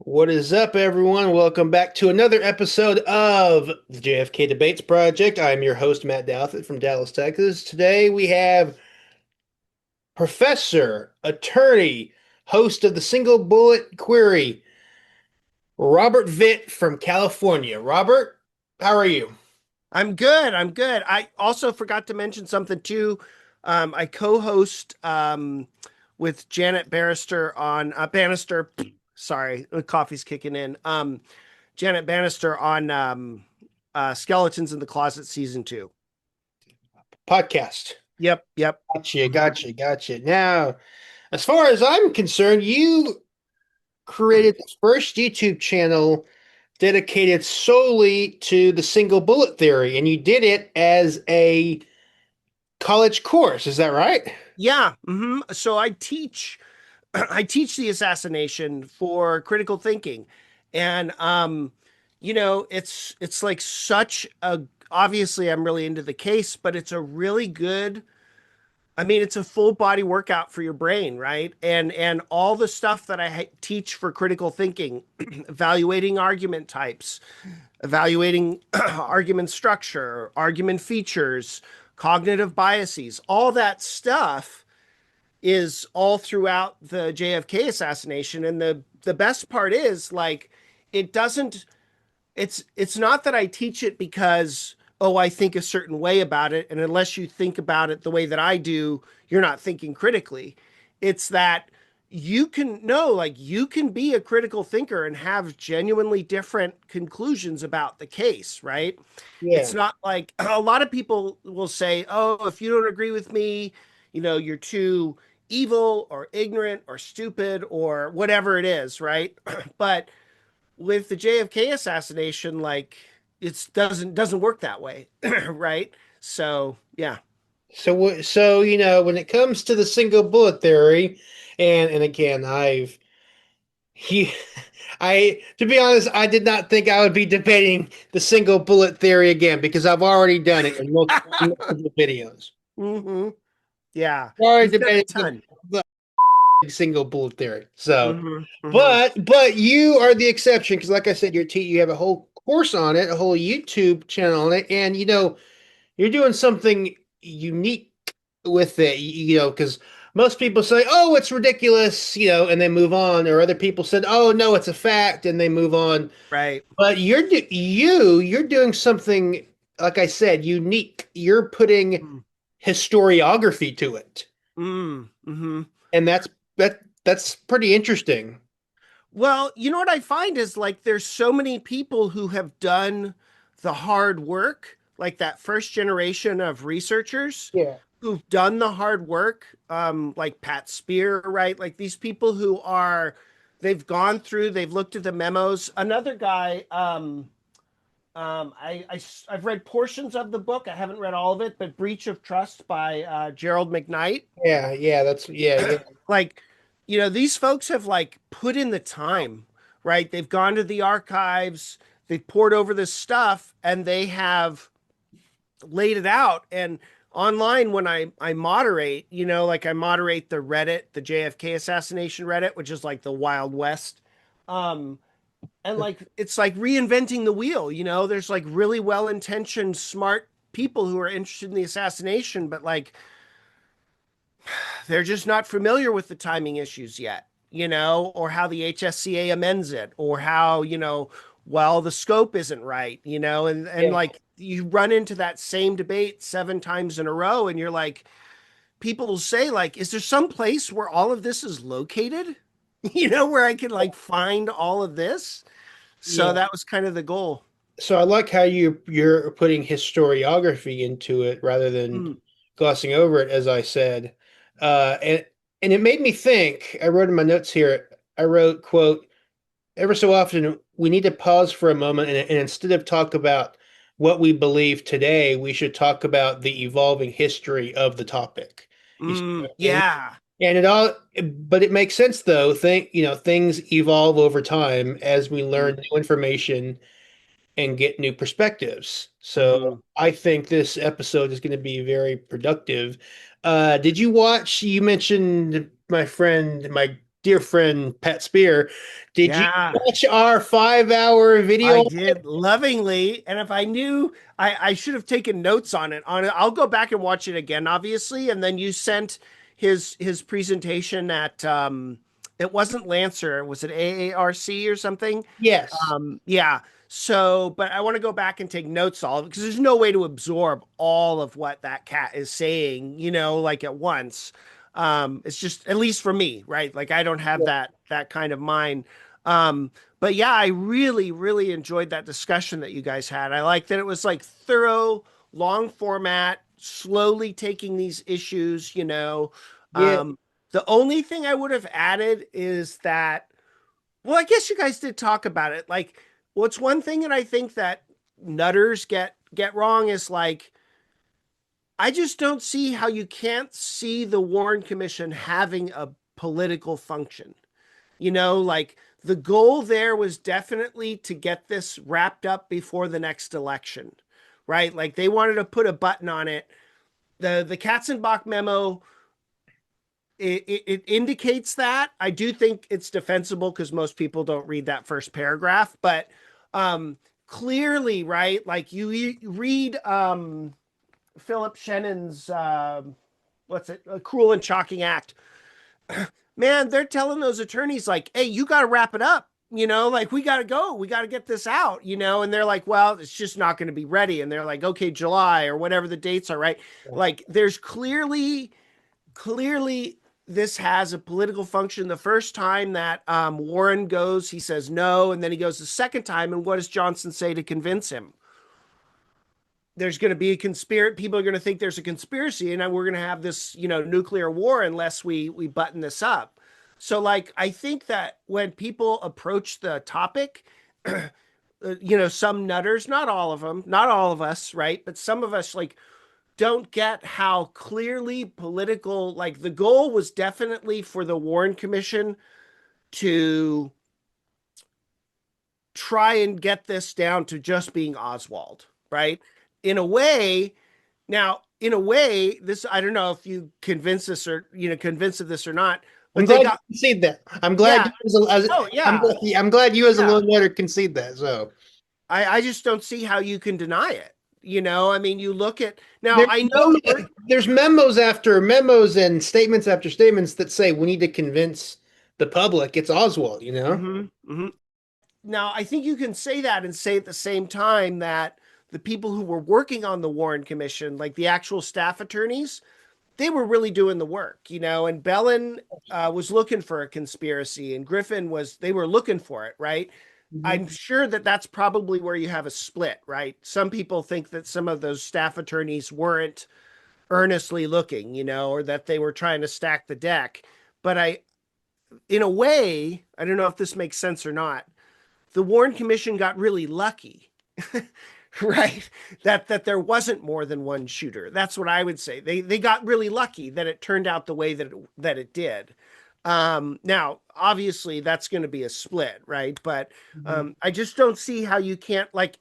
What is up, everyone? Welcome back to another episode of the JFK Debates Project. I'm your host, Matt Douthit from Dallas, Texas. Today we have professor, attorney, host of the Single Bullet Query, Robert Vitt from California. Robert, how are you? I'm good. I'm good. I also forgot to mention something too. I co-host with Janet Bannister on Bannister. Sorry, the coffee's kicking in. Janet Bannister on Skeletons in the Closet season 2. Podcast. Yep, yep. Mhm. Gotcha. Now, as far as I'm concerned, you created the first YouTube channel dedicated solely to the single bullet theory, and you did it as a college course. Is that right? Yeah. So I teach I teach the assassination for critical thinking. And it's like such a obviously I'm really into the case, but it's a really good it's a full body workout for your brain, right? And all the stuff that teach for critical thinking, evaluating argument types, evaluating argument structure, argument features, cognitive biases, all that stuff is all throughout the JFK assassination. And the best part is like it doesn't it's not that I teach it because oh I think a certain way about it and unless you think about it the way that I do, you're not thinking critically. It's that you can know like you can be a critical thinker and have genuinely different conclusions about the case, right? It's Yeah. not like a lot of people will say, "Oh, if you don't agree with me, you're too evil or ignorant or stupid or whatever it is," right? But with the JFK assassination, like it doesn't work that way, right? So yeah. So when it comes to the single bullet theory, and again, he, to be honest, I did not think I would be debating the single bullet theory again because I've already done it in multiple videos. hmm Yeah, I've already you've done a debated ton. the single bullet theory. So. Hmm. But you are the exception because, like I said, you have a whole course on it, a whole YouTube channel on it, and you're doing something unique with it. Because most people say, "Oh, it's ridiculous," and they move on, or other people said, "Oh, no, it's a fact," and they move on. Right. But you're doing something, like I said, unique. You're putting historiography to it, Mm-hmm. and that's pretty interesting. Well, you know what I find is like there's so many people who have done the hard work, like that first generation of researchers Yeah. who've done the hard work, like Pat Spear, right? Like these people who are, they've gone through, they've looked at the memos. Another guy, I've read portions of the book. I haven't read all of it, but Breach of Trust by Gerald McKnight. Yeah. Like, these folks have like put in the time, right? They've gone to the archives, they've poured over this stuff, and they have laid it out. And online, when I moderate, like I moderate the Reddit, the JFK assassination Reddit, which is like the Wild West. Um, and like it's like reinventing the wheel, there's like really well-intentioned, smart people who are interested in the assassination, but like they're just not familiar with the timing issues yet, or how the HSCA amends it, or how, well, the scope isn't right, and Yeah. like you run into that same debate 7 times in a row, and you're like, people will say, like, is there some place where all of this is located? Where I can like find all of this. So Yeah. that was kind of the goal. So I like how you're putting historiography into it rather than Mm, glossing over it, as I said. And it made me think, I wrote in my notes here, I wrote, quote, ever so often we need to pause for a moment and instead of talk about what we believe today, we should talk about the evolving history of the topic. You see what I mean? yeah. And but it makes sense though. Things evolve over time as we learn Mm, new information and get new perspectives. So hmm I think this episode is going to be very productive. Did you watch? You mentioned my friend, my dear friend Pat Spear. Did you Yeah. watch our 5 hour I video? did lovingly, and if I knew, I should have taken notes on it. I'll go back and watch it again, obviously. And then you sent his presentation at it wasn't Lancer, was it AARC or something? Yes. Yeah. So, but I want to go back and take notes all of it because there's no way to absorb all of what that cat is saying, like at once. It's just at least for me, right? Like I don't have that kind of mind. Um, but yeah, I really, really enjoyed that discussion that you guys had. I like that it was like thorough, long format, slowly taking these issues. Yeah. Um, the only thing I would have added is that, well, I guess you guys did talk about it. Like, what's one thing that I think that nutters get wrong is like, I just don't see how you can't see the Warren Commission having a political function. Like the goal there was definitely to get this wrapped up before the next election, right? Like they wanted to put a button on it. The Katzenbach memo, it indicates that. I do think it's defensible because most people don't read that first paragraph, but clearly, right? Like you read Philip Shannon's what's it, A Cruel and Shocking Act. Man, they're telling those attorneys like, "Hey, you got to wrap it up. Like we got to go. We got to get this out, and they're like, "Well, it's just not going to be ready." And they're like, "Okay, July or whatever the dates are, right?" Like there's clearly this has a political function. The first time that Warren goes, he says no, and then he goes the second time, and what does Johnson say to convince him? There's going to be a conspiracy. People are going to think there's a conspiracy, and we're going to have this, nuclear war unless we button this up. So, like, I think that when people approach the topic, some nutters, not all of them, not all of us, right, but some of us like don't get how clearly political. Like, the goal was definitely for the Warren Commission to try and get this down to just being Oswald, right? In a way, this I don't know if you convince us or convinced of this or not, I'm but they glad you got concede that. I'm glad yeah. you Oh I'm yeah, glad, I'm glad you as a yeah. lone letter concede that. So I just don't see how you can deny it. I mean, you look at now. there's I know memo, the word. there's memos after memos and statements after statements that say we need to convince the public it's Oswald, you know? Hmm. Now, I think you can say that and say at the same time that the people who were working on the Warren Commission, like the actual staff attorneys, they were really doing the work. And Bellin was looking for a conspiracy, and Griffin they were looking for it, right? Mhm. I'm sure that that's probably where you have a split, right? Some people think that some of those staff attorneys weren't earnestly looking, or that they were trying to stack the deck. But in a way, I don't know if this makes sense or not. The Warren Commission got really lucky, right? That there wasn't more than one shooter. That's what I would say. They got really lucky that it turned out the way that it did. Now, obviously, that's going to be a split, right? But Mhm. I just don't see how you can't like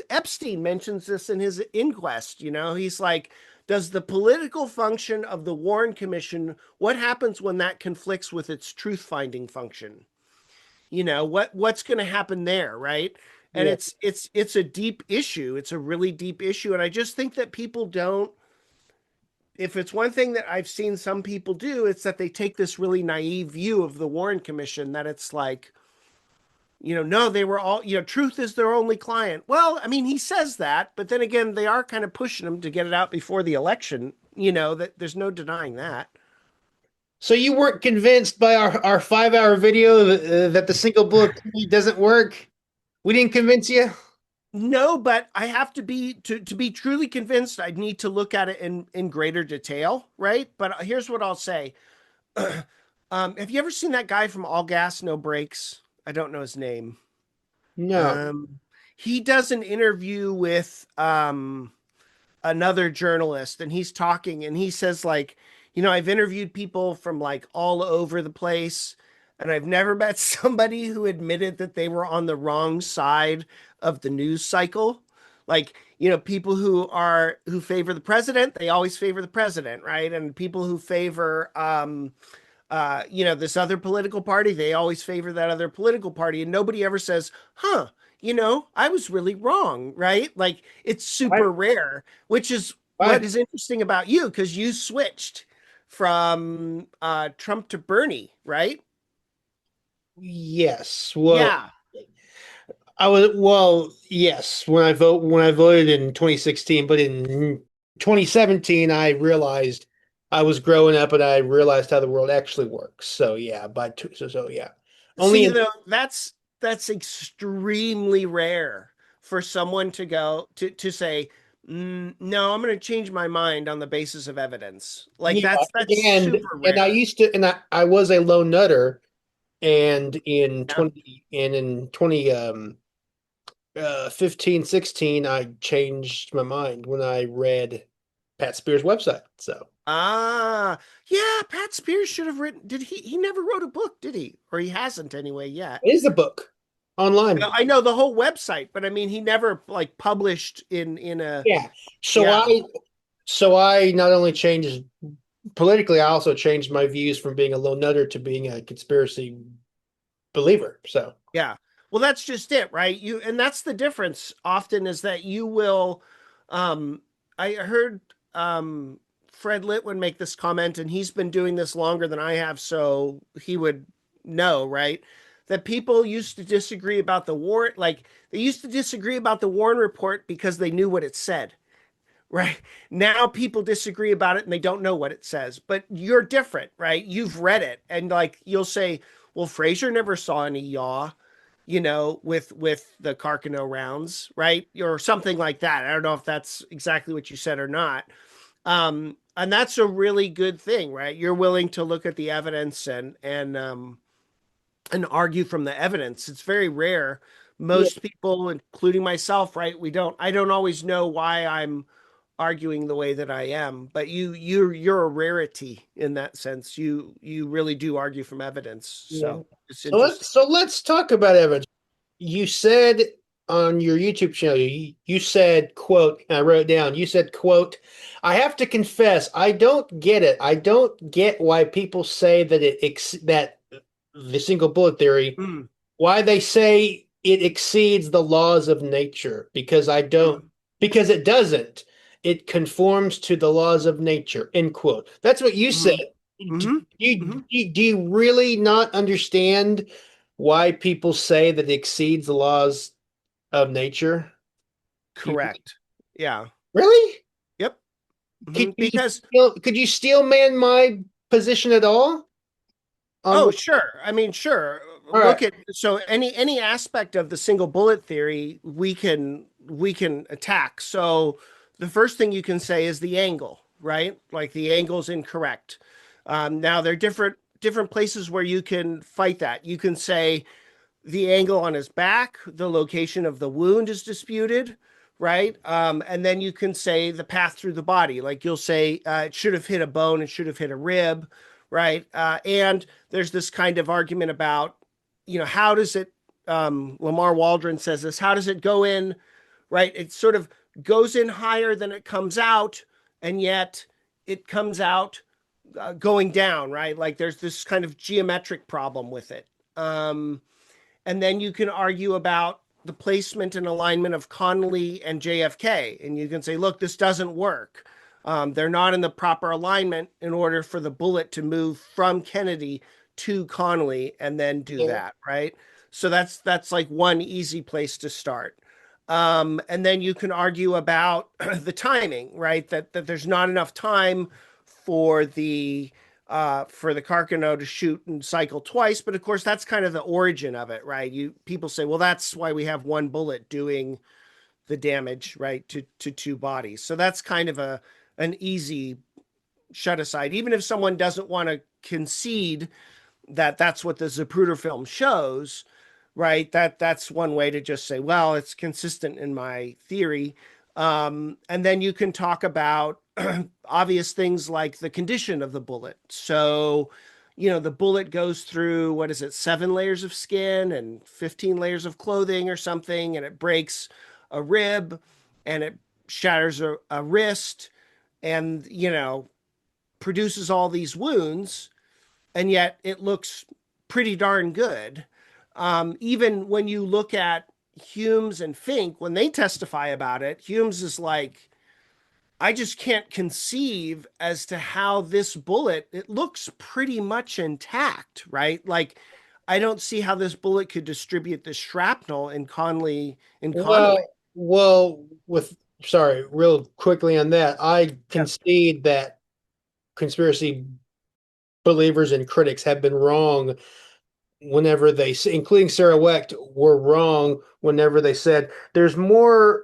Epstein mentions this in his inquest. He's like, does the political function of the Warren Commission, what happens when that conflicts with its truth finding function? What's going to happen there, right? And Yeah. it's a deep issue. It's a really deep issue, and I just think that people don't. If it's one thing that I've seen some people do, it's that they take this really naive view of the Warren Commission that it's like, no, they were all, truth is their only client. Well, I mean, he says that, but then again, they are kind of pushing him to get it out before the election. That there's no denying that. So you weren't convinced by our 5 hour video that the single bullet theory doesn't work? We didn't convince you? No, but I have to be to be truly convinced. I need to look at it in greater detail, right? But here's what I'll say. Have you ever seen that guy from All Gas No Brakes? I don't know his name. No. Um, he does an interview with another journalist, and he's talking, and he says like, I've interviewed people from like all over the place, and I've never met somebody who admitted that they were on the wrong side of the news cycle. Like, people who favor the president, they always favor the president, right? And people who favor this other political party, they always favor that other political party, and nobody ever says, huh, I was really wrong, right? Like it's Right. super rare, which is what Right. is interesting about you because you switched from Trump to Bernie, right? Yes. Well, Yeah. yes, when I voted in 2016, but in 2017 I realized I was growing up and I realized how the world actually works. So yeah, so yeah. Only See, in though, that's extremely rare for someone to go to say, no, I'm going to change my mind on the basis of evidence. Like yeah, that's and super and I rare. used to and I was a lone nutter and Yeah. in 20 15, 16 I changed my mind when I read Pat Spears' website. So Ah, yeah, Pat Spears should have written. Did he never wrote a book, did he? Or he hasn't anyway yet. it is a book online. I know the whole website, but I mean he never like published in a Yeah. So yeah. I not only changed politically, I also changed my views from being a lone nutter to being a conspiracy believer. So Yeah. Well, that's just it, right? And that's the difference often is that you will um I heard Fred Litwin make this comment and he's been doing this longer than I have, so he would know, right? That people used to disagree about the war, like they used to disagree about the Warren report because they knew what it said. Right. Now people disagree about it and they don't know what it says. But you're different, right? You've read it and like you'll say, well, Fraser never saw any yaw, with the Carcano rounds, right? Or something like that. I don't know if that's exactly what you said or not. And that's a really good thing, right? You're willing to look at the evidence and argue from the evidence. It's very rare. yeah, Most people, including myself, right? I don't always know why I'm arguing the way that I am, but you're a rarity in that sense. You really do argue from evidence. yeah. So it's interesting. So let's talk about evidence. You said on your YouTube channel, you said, quote, and I wrote it down, you said, quote, I have to confess, I don't get it. I don't get why people say that that the single bullet theory, Mm, why they say it exceeds the laws of nature, because I don't, mm, because it doesn't. It conforms to the laws of nature, end quote. That's what you said. mm, mm, mm. Do you really not understand why people say that it exceeds the laws of nature? You Correct. Yeah. really? Yep. Because Could you steel man my position at all? On oh, what? sure. I mean, sure. All right. Look at so any aspect of the single bullet theory we can attack. So the first thing you can say is the angle, right? Like the angle's incorrect. Now there are different places where you can fight that. You can say the angle on his back, the location of the wound is disputed, right? And then you can say the path through the body. Like you'll say it should have hit a bone, it should have hit a rib, right? And there's this kind of argument about, how does it, Lamar Waldron says this, how does it go in, right? It sort of goes in higher than it comes out, and yet it comes out going down, right? Like there's this kind of geometric problem with it. And then you can argue about the placement and alignment of Connolly and JFK. And you can say, look, this doesn't work. They're not in the proper alignment in order for the bullet to move from Kennedy to Connolly and then do Yeah. that, right? So that's like one easy place to start. And then you can argue about the timing, right? That there's not enough time for the Carcano to shoot and cycle twice, but of course that's kind of the origin of it, right? People say, well, that's why we have one bullet doing the damage, right, to two bodies. So that's kind of an easy shut aside, even if someone doesn't want to concede that that's what the Zapruder film shows, right? That's one way to just say, well, it's consistent in my theory. And then you can talk about obvious things like the condition of the bullet. So, the bullet goes through, what is it, 7 layers of skin and 15 layers of clothing or something, and it breaks a rib and it shatters a wrist and, produces all these wounds, and yet it looks pretty darn good. Even when you look at Humes and Fink, when they testify about it, Humes is like, I just can't conceive as to how this bullet, it looks pretty much intact, right? Like, I don't see how this bullet could distribute the shrapnel in Connolly. With sorry, real quickly on that, I Yeah. concede that conspiracy believers and critics have been wrong whenever they, including Sarah Wecht, were wrong whenever they said there's more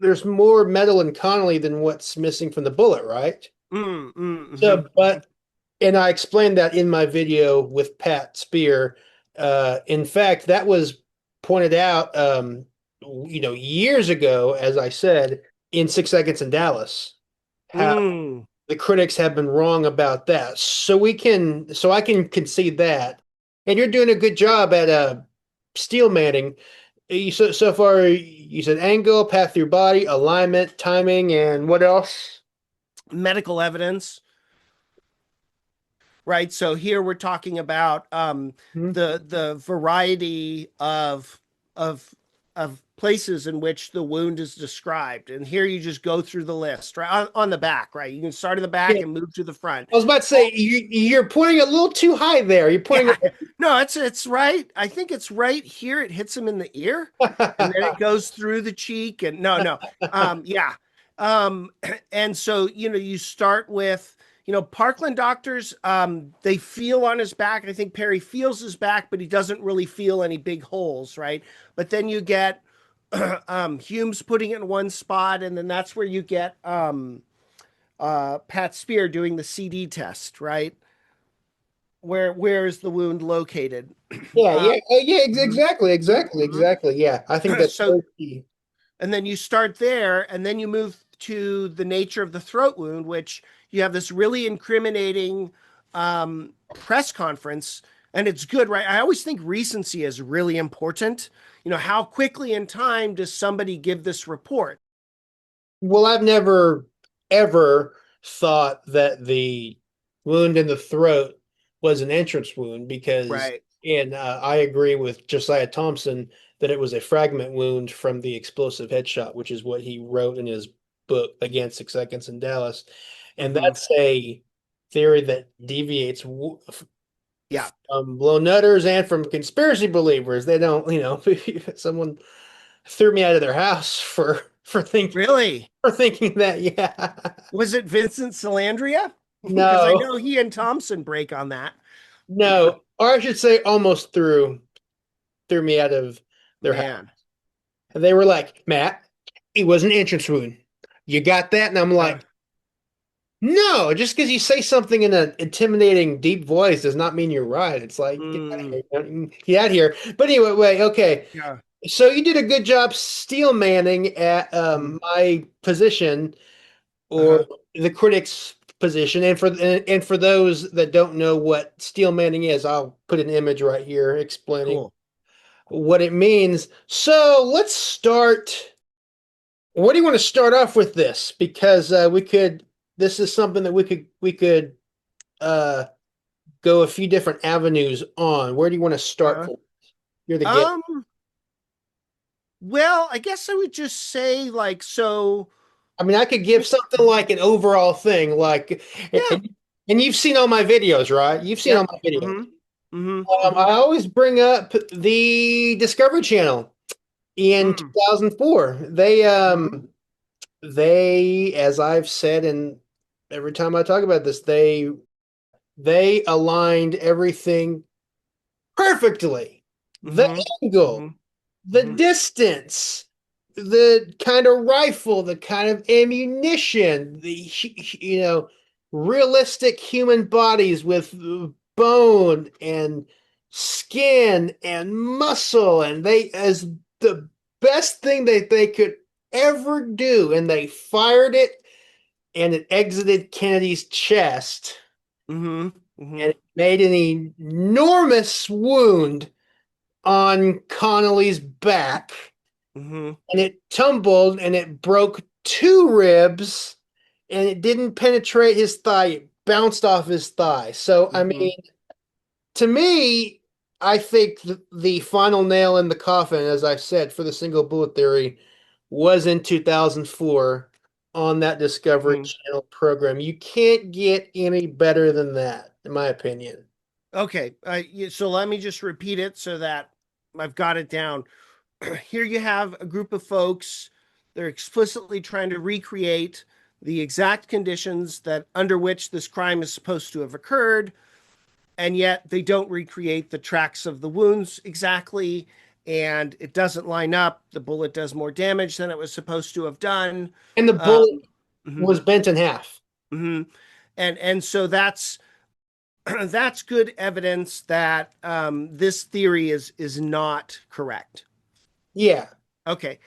metal in Connolly than what's missing from the bullet, right? Mm-hmm. So, but and I explained that in my video with Pat Spear. In fact, that was pointed out, years ago, as I said, in 6 Seconds in Dallas, how Mm. the critics have been wrong about that. So I can concede that. And you're doing a good job at steel manning. So far, you said angle, path through body, alignment, timing, and what else? Medical evidence, right? So here we're talking about Hmm? the variety of of places in which the wound is described, and here you just go through the list, right, on the back, right? You can start in the back Yeah, and move to the front. I was about to say you're pointing a little too high there. You're pointing. Yeah, no, it's right. I think it's right here. It hits him in the ear, and then it goes through the cheek. And no, yeah, um, and so you start with Parkland doctors. They feel on his back. I think Perry feels his back, but he doesn't really feel any big holes, right? But then you get Humes putting it in one spot, and then that's where you get Pat Spear doing the CD test, right? Where is the wound located? Yeah, uh, yeah, yeah, mhm, exactly, mhm, exactly, exactly. Yeah, I think mhm. that's So, so key. and then you start there, and then you move to the nature of the throat wound, which you have this really incriminating press conference, and it's good, right? I always think recency is really important. How quickly in time does somebody give this report? Well, I've never ever thought that the wound in the throat was an entrance wound because, Right. and I agree with Josiah Thompson that it was a fragment wound from the explosive headshot, which is what he wrote in his book Against 6 Seconds in Dallas, and Hmm. that's a theory that deviates Yeah. blow nutters and from conspiracy believers. They don't, someone threw me out of their house Really? for thinking that, yeah. Was it Vincent Salandria? Because I No, know he and Thompson break on that. no, or I should say almost threw me out of their house. Man. And they were like, Matt, it was an entrance wound. You got that? And I'm Uh, like, no, just because you say something in an intimidating, deep voice does not mean you're right. It's like, get out of mm, here. Get out of here. But anyway, wait, okay. yeah. So you did a good job steel manning at Mm, my position or uh-huh. the critic's position. And for those that don't know what steel manning is, I'll put an image right here explaining Cool. what it means. So let's start. What do you want to start off with this? Because we could. This is something that we could uh, go a few different avenues on. Where do you want to start Uh, for? You're the guest. um, well, I guess I would just say like so. I mean, I could give something like an overall thing, like, Yeah. and you've seen all my videos, right? You've seen all Yep. my videos. Mm-hmm. Mm-hmm. Mm-hmm. I always bring up the Discovery Channel in Mm, 2004. mm-hmm. They, as I've said, and every time I talk about this, they aligned everything perfectly. The Mm-hmm. angle, Mm-hmm. the Mm-hmm. distance, the kind of rifle, the kind of ammunition, realistic human bodies with bone and skin and muscle, and they as the best thing that they could ever do, and they fired it, and it exited Kennedy's chest, Mm-hmm. and Mm-hmm. it made an enormous wound on Connolly's back, Mm-hmm. and it tumbled and it broke two ribs, and it didn't penetrate his thigh. It bounced off his thigh. So, I Mm-hmm. mean, To me, I think the final nail in the coffin, as I said, for the single bullet theory was in 2004 on that Discovery Mhm. Channel program. You can't get any better than that, in my opinion. Okay, so let me just repeat it so that I've got it down. Here you have a group of folks. They're explicitly trying to recreate the exact conditions that under which this crime is supposed to have occurred, and yet they don't recreate the tracks of the wounds exactly, and it doesn't line up. The bullet does more damage than it was supposed to have done. And the Um, bullet mhm, was bent in half. mhm. And so that's that's good evidence that this theory is not correct. Yeah. Okay.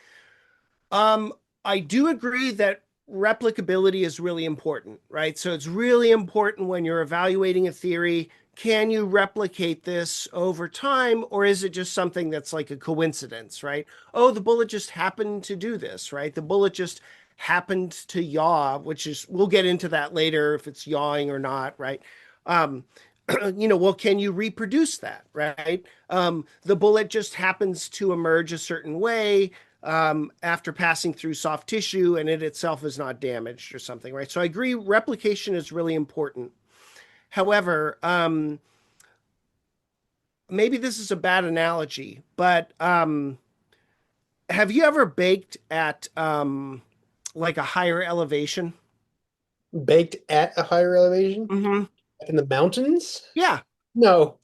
Um, I do agree that replicability is really important, right? So it's really important when you're evaluating a theory. Can you replicate this over time, or is it just something that's like a coincidence, right? Oh, the bullet just happened to do this, right? The bullet just happened to yaw, which is, we'll get into that later if it's yawing or not, right? Um, well, can you reproduce that, right? The bullet just happens to emerge a certain way after passing through soft tissue and it itself is not damaged or something, right? So I agree, replication is really important. However, maybe this is a bad analogy, but have you ever baked at like a higher elevation? Baked at a higher elevation? Mm-hmm. Like in the mountains? Yeah. No.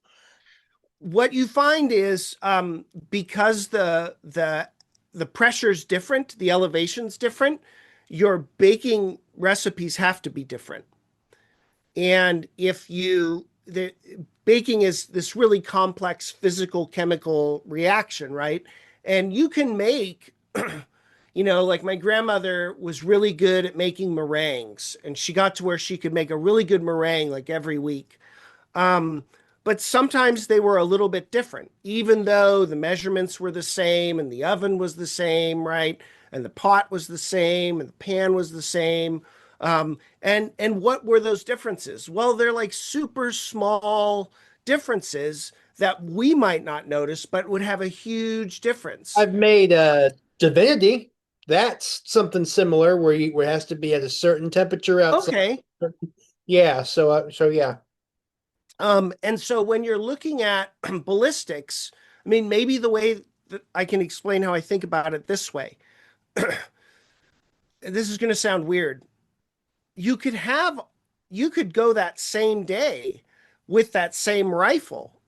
What you find is because the pressure's different, the elevation's different, your baking recipes have to be different. And if you the baking is this really complex physical chemical reaction, right? And you can make like my grandmother was really good at making meringues, and she got to where she could make a really good meringue like every week. Um, but sometimes they were a little bit different, even though the measurements were the same and the oven was the same, right? And the pot was the same and the pan was the same. And what were those differences? Well, they're like super small differences that we might not notice, but would have a huge difference. I've made divinity. That's something similar where it has to be at a certain temperature outside. Okay. Yeah, so yeah. And so when you're looking at ballistics, I mean, maybe the way that I can explain how I think about it this way. This is going to sound weird. You could have, you could go that same day with that same rifle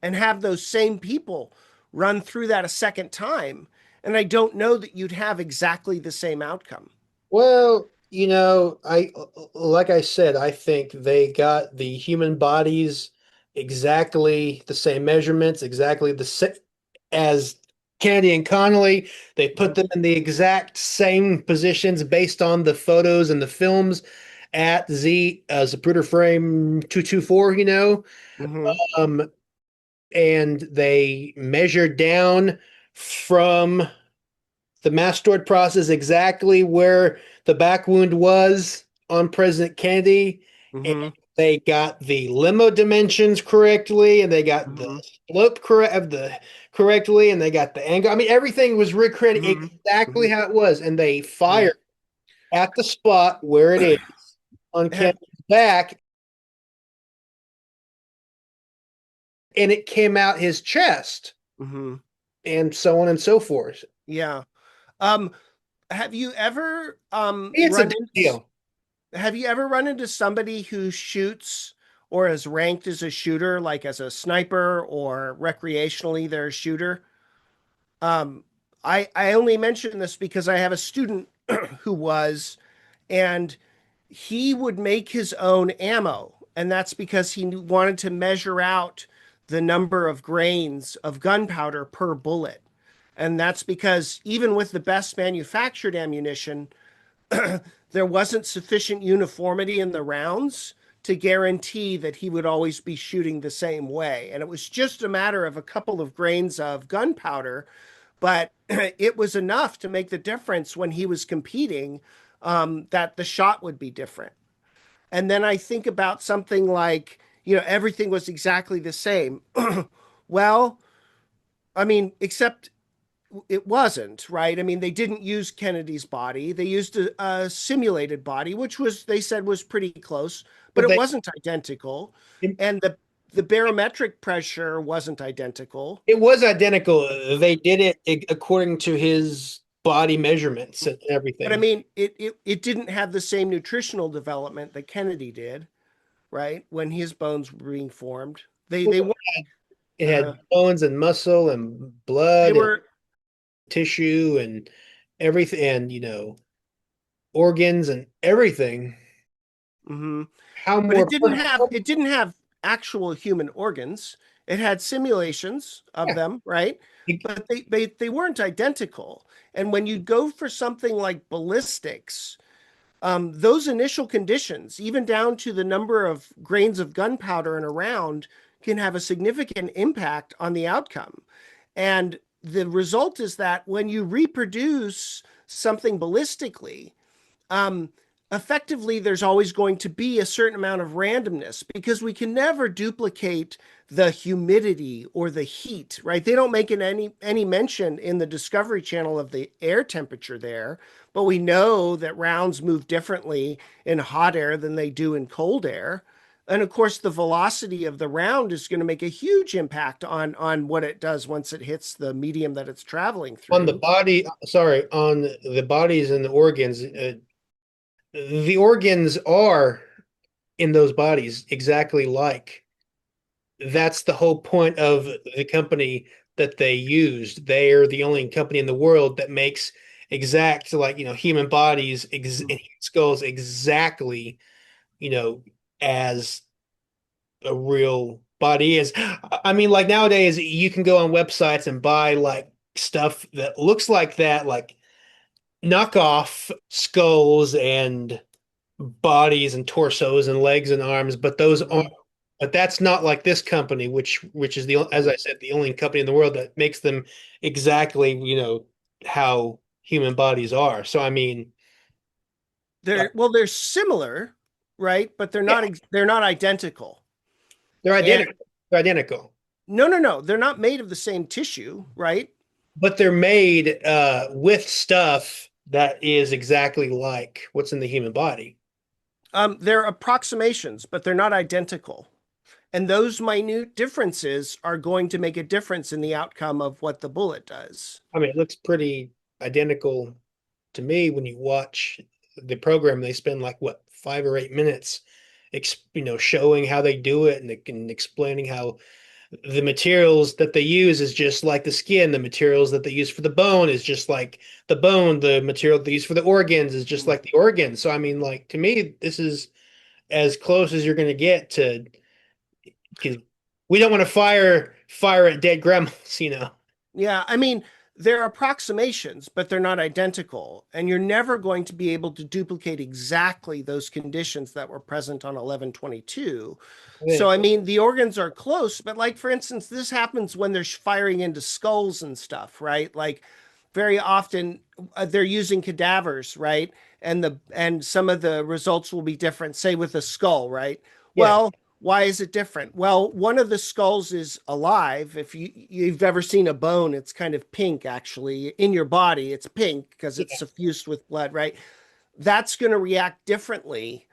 and have those same people run through that a second time. And I don't know that you'd have exactly the same outcome. Well, I like I said, I think they got the human bodies exactly the same measurements, exactly the same as Kennedy and Connolly. They put Mhm. them in the exact same positions based on the photos and the films at Zapruder frame 224. Mhm. Um, and they measured down from the mastoid process exactly where the back wound was on President Kennedy, and Mhm. they got the limo dimensions correctly, and they got the Mhm. slope correctly, and they got the angle. I mean, everything was recreated Mhm. exactly Mhm. how it was, and they Yeah. fired at the spot where it is on Have, Kennedy's back, and it came out his chest, mhm. and so on and so forth. Yeah. Um, have you ever It's a run big into deal. have you ever run into somebody who shoots or is ranked as a shooter, like as a sniper or recreationally they're a shooter? Um, I only mention this because I have a student who was, and he would make his own ammo, and that's because he wanted to measure out the number of grains of gunpowder per bullet. And that's because even with the best manufactured ammunition, there wasn't sufficient uniformity in the rounds to guarantee that he would always be shooting the same way. And it was just a matter of a couple of grains of gunpowder, but it was enough to make the difference when he was competing, that the shot would be different. And then I think about something like, everything was exactly the same. Well, I mean, except it wasn't, right? I mean, they didn't use Kennedy's body. They used a simulated body, which they said was pretty close, but But it they wasn't identical. it, And the barometric pressure wasn't identical. it was identical. They did it according to his body measurements and But I everything. mean, it didn't have the same nutritional development that Kennedy did, right? When his bones were being formed. They weren't It uh, had bones and muscle and they blood and were tissue and everything, and organs and everything. mhm. How But more? it didn't have actual human organs. It had simulations of Yeah, them, right? But they weren't identical. And when you go for something like ballistics, those initial conditions, even down to the number of grains of gunpowder in a round, can have a significant impact on the outcome. And the result is that when you reproduce something ballistically, um, effectively there's always going to be a certain amount of randomness because we can never duplicate the humidity or the heat, right? They don't make any mention in the Discovery Channel of the air temperature there, but we know that rounds move differently in hot air than they do in cold air. And of course, the velocity of the round is going to make a huge impact on what it does once it hits the medium that it's traveling on the through. body, sorry, on the bodies and the organs. The organs are in those bodies exactly like. That's the whole point of the company that they used. They are the only company in the world that makes exact, like, human bodies and skulls exactly, you know, as a real body is. I mean, like nowadays you can go on websites and buy like stuff that looks like that, like knockoff skulls and bodies and torsos and legs and arms, but those aren't. Mhm. But that's not like this company, which is as I said, the only company in the world that makes them exactly, how human bodies are. So I mean, like, They're similar, right? But yeah, they're not identical. they're And identical. They're identical, no, they're not made of the same tissue, right? but they're made with stuff that is exactly like what's in the human body. They're approximations, but they're not identical. And those minute differences are going to make a difference in the outcome of what the bullet does. I mean, it looks pretty identical to me when you watch the program. They spend like what 5 or 8 minutes, showing how they do it and explaining how the materials that they use is just like the skin. The materials that they use for the bone is just like the bone. The material they use for the organs is just like the organs. So I mean, like to me, this is as close as you're going to get to, because we don't want to fire at dead grandmas, Yeah, I mean, they're approximations, but they're not identical. And you're never going to be able to duplicate exactly those conditions that were present on 1122. So, I mean, the organs are close, but like, for instance, this happens when they're firing into skulls and stuff, right? Like, very often they're using cadavers, right? And some of the results will be different, say with a skull, right? Yeah, Well, why is it different? Well, one of the skulls is alive. If you've ever seen a bone, it's kind of pink actually. In your body, it's pink because it's yeah, suffused with blood, right? That's going to react differently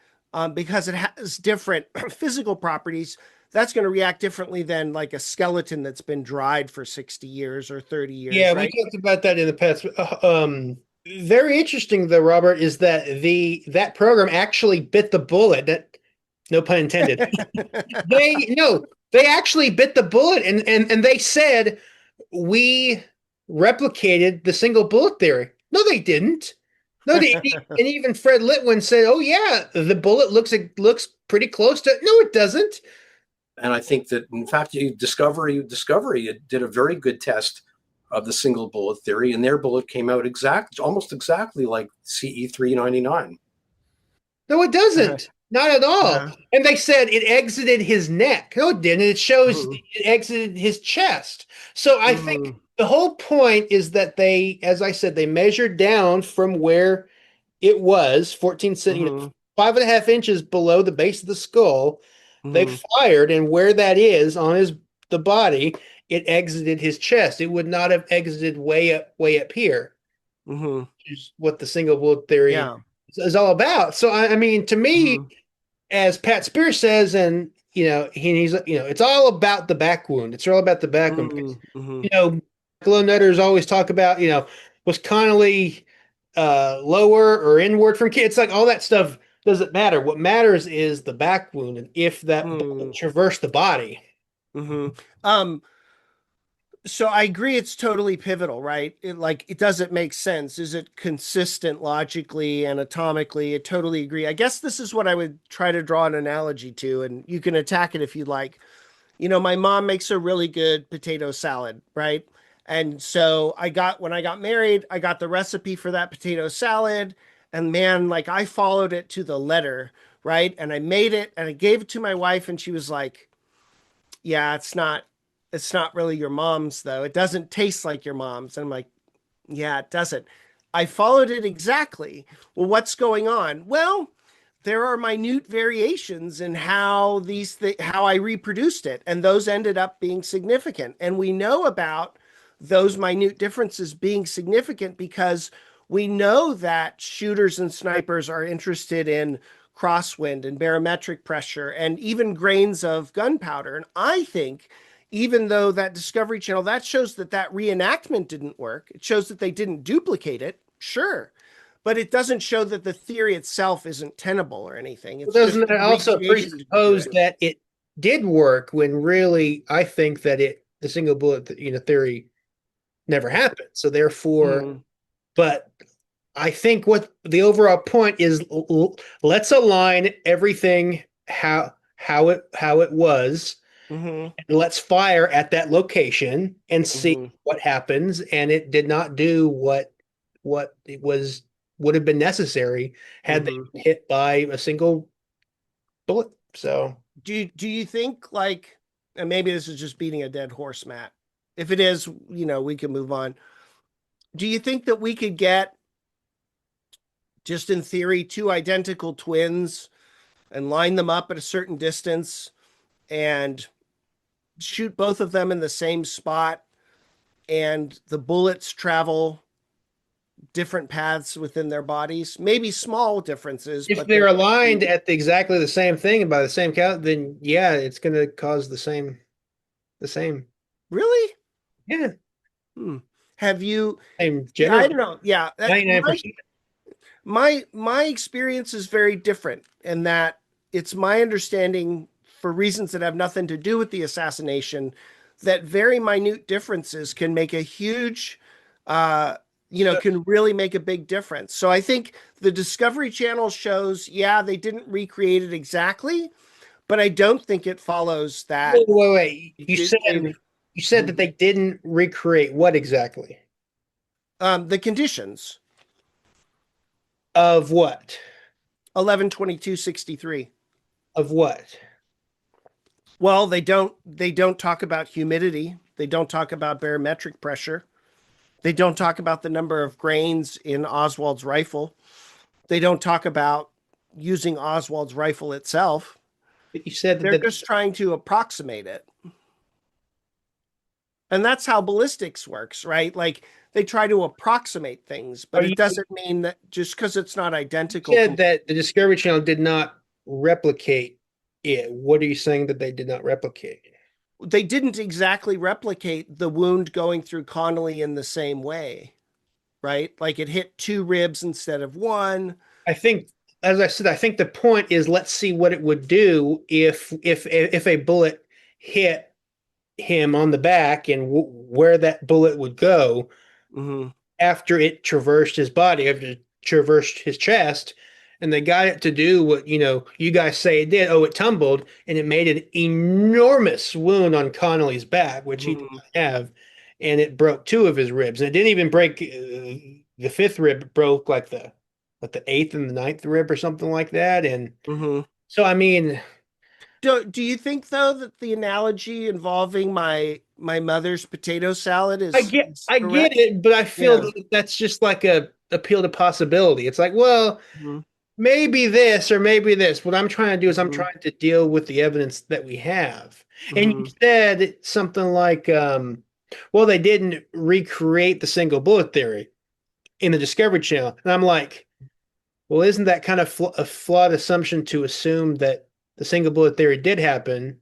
because it has different physical properties. That's going to react differently than like a skeleton that's been dried for 60 years or 30 yeah. years, We right? talked about that in the past. Very interesting though, Robert, is that that program actually bit the bullet. That no pun intended. They no, they actually bit the bullet and they said we replicated the single bullet theory. No, they didn't. No, and even Fred Litwin said, "Oh yeah, the bullet looks pretty close to." No, it doesn't. And I think that, in fact, Discovery did a very good test of the single bullet theory, and their bullet came out almost exactly like CE 399. No, it Uh-huh. doesn't. Not at all. Uh-huh. And they said it exited his neck. No, it didn't. It shows Mhm. it exited his chest. So I think Mhm. the whole point is that they, as I said, they measured down from where it was 14 cent, Mhm. 5.5 inches below the base of the skull. They Mm-hmm. fired, and where that is on the body, it exited his chest. It would not have exited way up here, Mm-hmm. which is what the single bullet theory Yeah. is all about. So I mean, to me, Mm-hmm. as Pat Spears says, and he's it's all about the back wound. It's all about the back wound. Mm-hmm. Glow Nutters always talk about, was Connolly lower or inward from kids? It's like all that stuff doesn't matter. What matters is the back wound and if that bullet Mm-hmm. traversed the body. Mm-hmm. Um, so I agree it's totally pivotal, right? It doesn't make sense. Is it consistent logically, anatomically? I totally agree. I guess this is what I would try to draw an analogy to, and you can attack it if you like. My mom makes a really good potato salad, right? And so when I got married, I got the recipe for that potato salad. And man, like I followed it to the letter, right? And I made it and I gave it to my wife, and she was like, yeah, it's not really your mom's though. It doesn't taste like your mom's. And I'm like, yeah, it doesn't. I followed it exactly. Well, what's going on? Well, there are minute variations in how I reproduced it, and those ended up being significant. And we know about those minute differences being significant because we know that shooters and snipers are interested in crosswind and barometric pressure and even grains of gunpowder. And I think even though that Discovery Channel, that shows that reenactment didn't work, it shows that they didn't duplicate it, sure, but it doesn't show that the theory itself isn't tenable or anything. Well, It's just doesn't that also recreation didn't do presuppose it. that it did work when really I think that the single bullet theory never happened. So therefore, Mm-hmm. but I think what the overall point is, let's align everything how it was, Mm-hmm. and let's fire at that location and see Mm-hmm. what happens. And it did not do what it would have been necessary had they Mm-hmm. been hit by a single bullet. So Do you think like, and maybe this is just beating a dead horse, Matt? If it is, we can move on. Do you think that we could get, just in theory, two identical twins and line them up at a certain distance and shoot both of them in the same spot, and the bullets travel different paths within their bodies? Maybe small differences, if but they're they're aligned at exactly the same thing and by the same count, then yeah, it's going to cause the same. really. Yeah, Hmm. Have you? same Yeah, I generally don't know. Yeah, 99%. my experience is very different in that it's my understanding, for reasons that have nothing to do with the assassination, that very minute differences can make a huge uh So can really make a big difference. So I think the Discovery Channel shows, yeah, they didn't recreate it exactly, but I don't think it follows wait, that wait, wait. it You did, said you said that they didn't recreate what exactly? the conditions. Of what? 11/22/63. Of what? Well, they don't talk about humidity. They don't talk about barometric pressure. They don't talk about the number of grains in Oswald's rifle. They don't talk about using Oswald's rifle itself. You said They're that just trying to approximate it. And that's how ballistics works, right? Like they try to approximate things, are but you it doesn't mean that just because it's not identical. said that the Discovery Channel did not replicate it. What are you saying that they did not replicate? They didn't exactly replicate the wound going through Connolly in the same way, right? Like it hit two ribs instead of one. I think, as I said, I think the point is let's see what it would do if a bullet hit him on the back and where that bullet would go Mm-hmm. after it traversed his body, after it traversed his chest, and they got it to do what you guys say it did. Oh, it tumbled, and it made an enormous wound on Connolly's back, which he did Mm-hmm. not have, and it broke two of his ribs. And it didn't even break the fifth rib; it broke like the eighth and the ninth rib or something like that. And Mm-hmm. so, I mean, Do you think though that the analogy involving my mother's potato salad I is, get is I get correct? it, but I feel Yeah. that that's just like a appeal to possibility. It's like, well, Mhm. maybe this or maybe this. What I'm trying to do is I'm Hmm. trying to deal with the evidence that we have. And you Hmm. said something like, well, they didn't recreate the single bullet theory in the Discovery Channel. And I'm like, well, isn't that kind of a flawed assumption to assume that the single bullet theory did happen?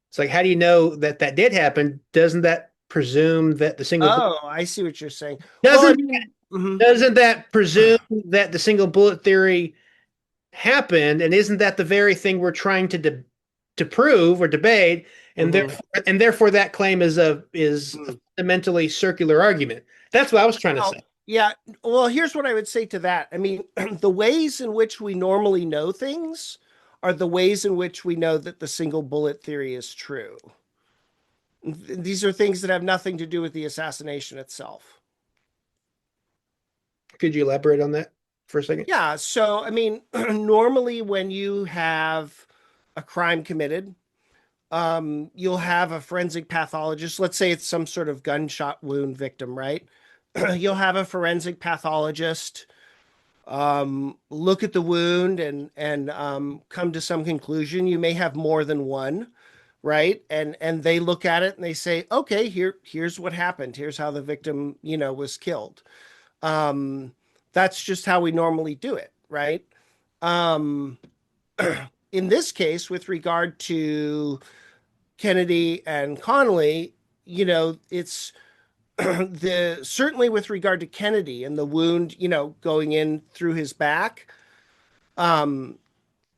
It's like, how do you know that that did happen? Doesn't that presume that the single bullet Oh, I see what you're saying. Well, I doesn't mean, mhm. doesn't that presume that the single bullet theory happened? And isn't that the very thing we're trying to prove or debate? Mhm. And therefore that claim is a Mhm. fundamentally circular argument. That's what I was trying to say. Well, yeah. Well, here's what I would say to that. I mean, the ways in which we normally know things are the ways in which we know that the single bullet theory is true. These are things that have nothing to do with the assassination itself. Could you elaborate on that for a second? Yeah. So, I mean, normally when you have a crime committed, you'll have a forensic pathologist. Let's say it's some sort of gunshot wound victim, right? You'll have a forensic pathologist look at the wound and come to some conclusion. You may have more than one, right? And they look at it and they say, okay, here's what happened. Here's how the victim, was killed. Um, that's just how we normally do it, right? Um, in this case, with regard to Kennedy and Connolly, it's the certainly with regard to Kennedy and the wound, going in through his back. Um,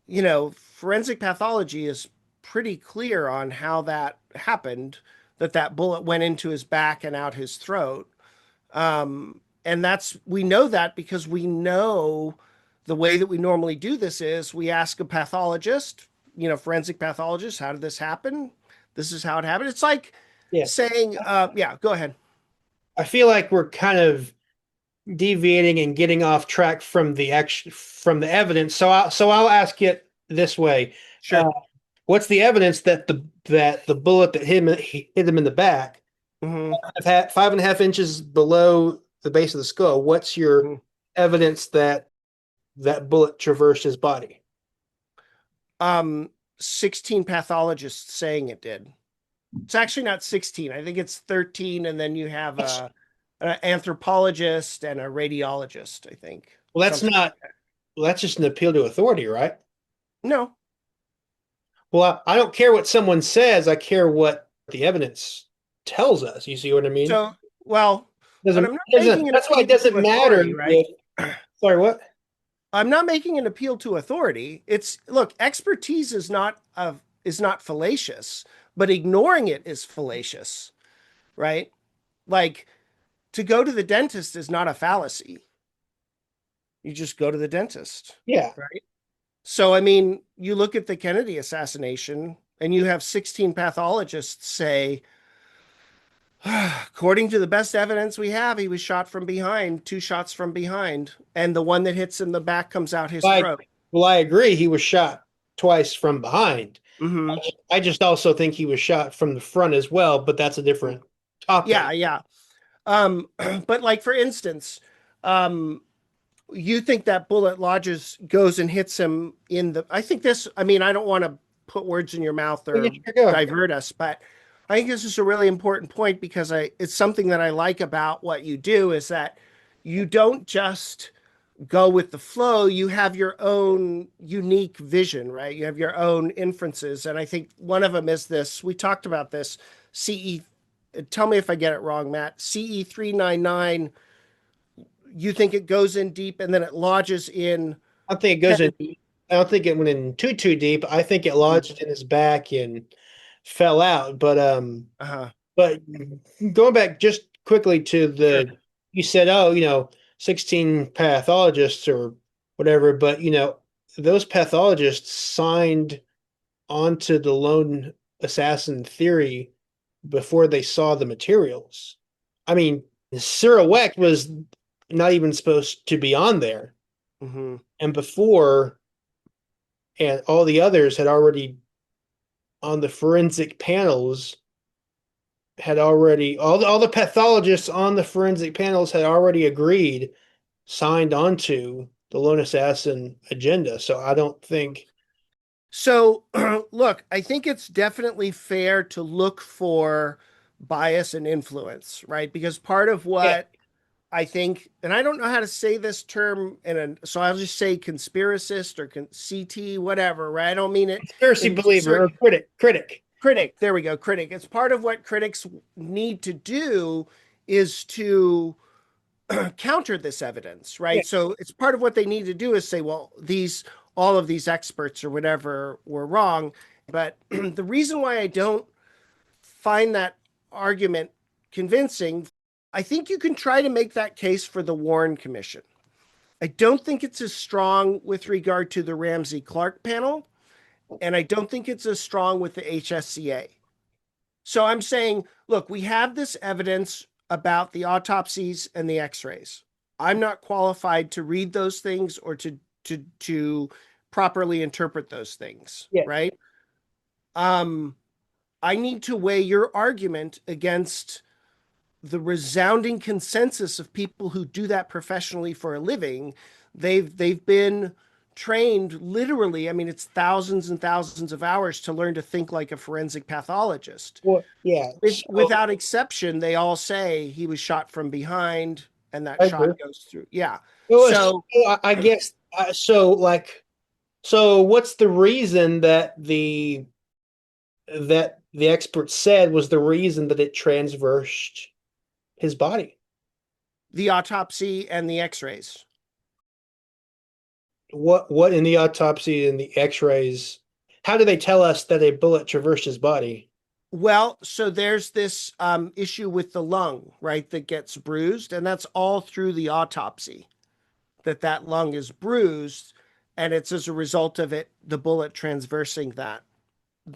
Forensic pathology is pretty clear on how that happened, that bullet went into his back and out his throat. And we know that because we know the way that we normally do this is we ask a pathologist, forensic pathologist, how did this happen? This is how it happened. It's like Yeah. saying, yeah, go ahead. I feel like we're kind of deviating and getting off track from the action from the evidence. So I'll ask it this way: uh, Sure. what's the evidence that the bullet that hit him in the back, Hmm. 5.5 inches below the base of the skull? What's your Hmm. evidence that that bullet traversed his body? Um, 16 pathologists saying it did. It's actually not 16. I think it's 13. And then you have That's, an anthropologist and a radiologist, I think. well, that's Something like not. that. Well, that's just an appeal to authority, right? No. Well, I don't care what someone says. I care what the evidence tells us. You see what I mean? So, well, but Doesn't I'm not doesn't making an That's why appeal it to doesn't matter authority, right? if sorry, what? I'm not making an appeal to authority. It's look, expertise is not fallacious, but ignoring it is fallacious, right? Like to go to the dentist is not a fallacy. You just go to the dentist, Yeah. right? So, I mean, you look at the Kennedy assassination and you have 16 pathologists say, according to the best evidence we have, he was shot from behind, two shots from behind, and the one that hits in the back comes out his I throat. well, I agree. He was shot twice from behind. Hmm. I just also think he was shot from the front as well, but that's a different Yeah, topic. yeah. But like for instance, um, you think that bullet lodges goes and hits him in the I think this I mean I don't want to put words in your mouth Yeah, or sure, go. divert us, but I think this is a really important point because I it's something that I like about what you do is that you don't just go with the flow, you have your own unique vision, right? You have your own inferences, and I think one of them is this. We talked about this CE, tell me if I get it wrong, Matt. CE399, you think it goes in deep and then it lodges in I think it goes in. Kennedy. I don't think it went in too deep. I think it Mhm. lodged in his back and fell out. Uh-huh. But going back just quickly to Sure. you said, oh, 16 pathologists or whatever, but those pathologists signed onto the lone assassin theory before they saw the materials. I mean, Cyril Wecht was not even supposed to be on there. Hmm. And before, and all the others had already on the forensic panels had already all the pathologists on the forensic panels had already agreed, signed onto. the lone assassin agenda. So I don't think. So, look, I think it's definitely fair to look for bias and influence, right? Because part of Yeah, what I think, and I don't know how to say this term so I'll just say conspiracist or CT, whatever, right? I don't mean it conspiracy in believer or critic. critic. There we go, critic. It's part of what critics need to do is to counter this evidence, Yeah, right? So it's part of what they need to do is say, well, all of these experts or whatever were wrong. But the reason why I don't find that argument convincing, I think you can try to make that case for the Warren Commission. I don't think it's as strong with regard to the Ramsey Clark panel, and I don't think it's as strong with the HSCA. So I'm saying, look, we have this evidence about the autopsies and the x-rays. I'm not qualified to read those things or to properly interpret those things, yeah. right? Um, I need to weigh your argument against the resounding consensus of people who do that professionally for a living. They've been trained literally. I mean, it's thousands and thousands of hours to learn to think like a forensic pathologist. Well, yeah. So Without exception, they all say he was shot from behind and that I shot agree. goes through. Yeah. Well, So I guess so. Like, so what's the reason that the expert said was the reason that it transversed his body? the autopsy and the x-rays. What in the autopsy and the X-rays? How do they tell us that a bullet traversed his body? Well, so there's this issue with the lung, right, that gets bruised, and that's all through the autopsy that lung is bruised, and it's as a result of the bullet transversing that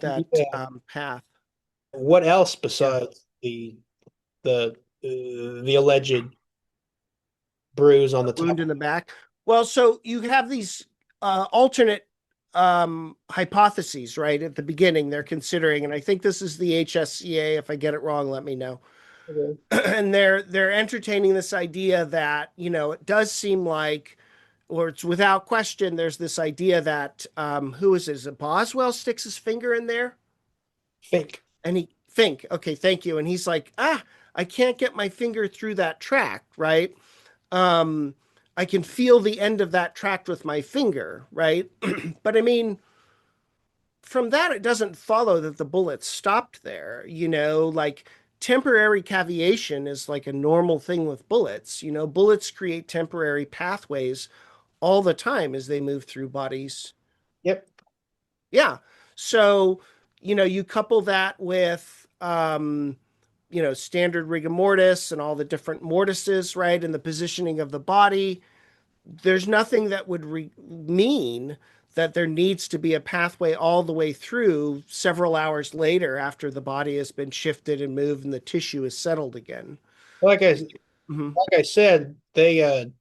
Yeah. path. What else Yeah, besides the alleged bruise on the top? wound in the back. Well, so you have these alternate hypotheses, right? At the beginning, they're considering, and I think this is the HSCA. If I get it wrong, let me know. Okay. And they're entertaining this idea that it does seem like, or it's without question, there's this idea that who is it? Is it Boswell sticks his finger in there, Think. and Fink, okay, thank you, and he's like, I can't get my finger through that track, right? Um, I can feel the end of that track with my finger, right? But I mean, from that, it doesn't follow that the bullet stopped there. Like temporary caviation is like a normal thing with bullets. Bullets create temporary pathways all the time as they move through bodies. Yep. Yeah. So, you couple that with, standard rigor mortis and all the different mortises, right? And the positioning of the body. There's nothing that would mean that there needs to be a pathway all the way through several hours later after the body has been shifted and moved and the tissue is settled again. Like I Mhm. like I said, they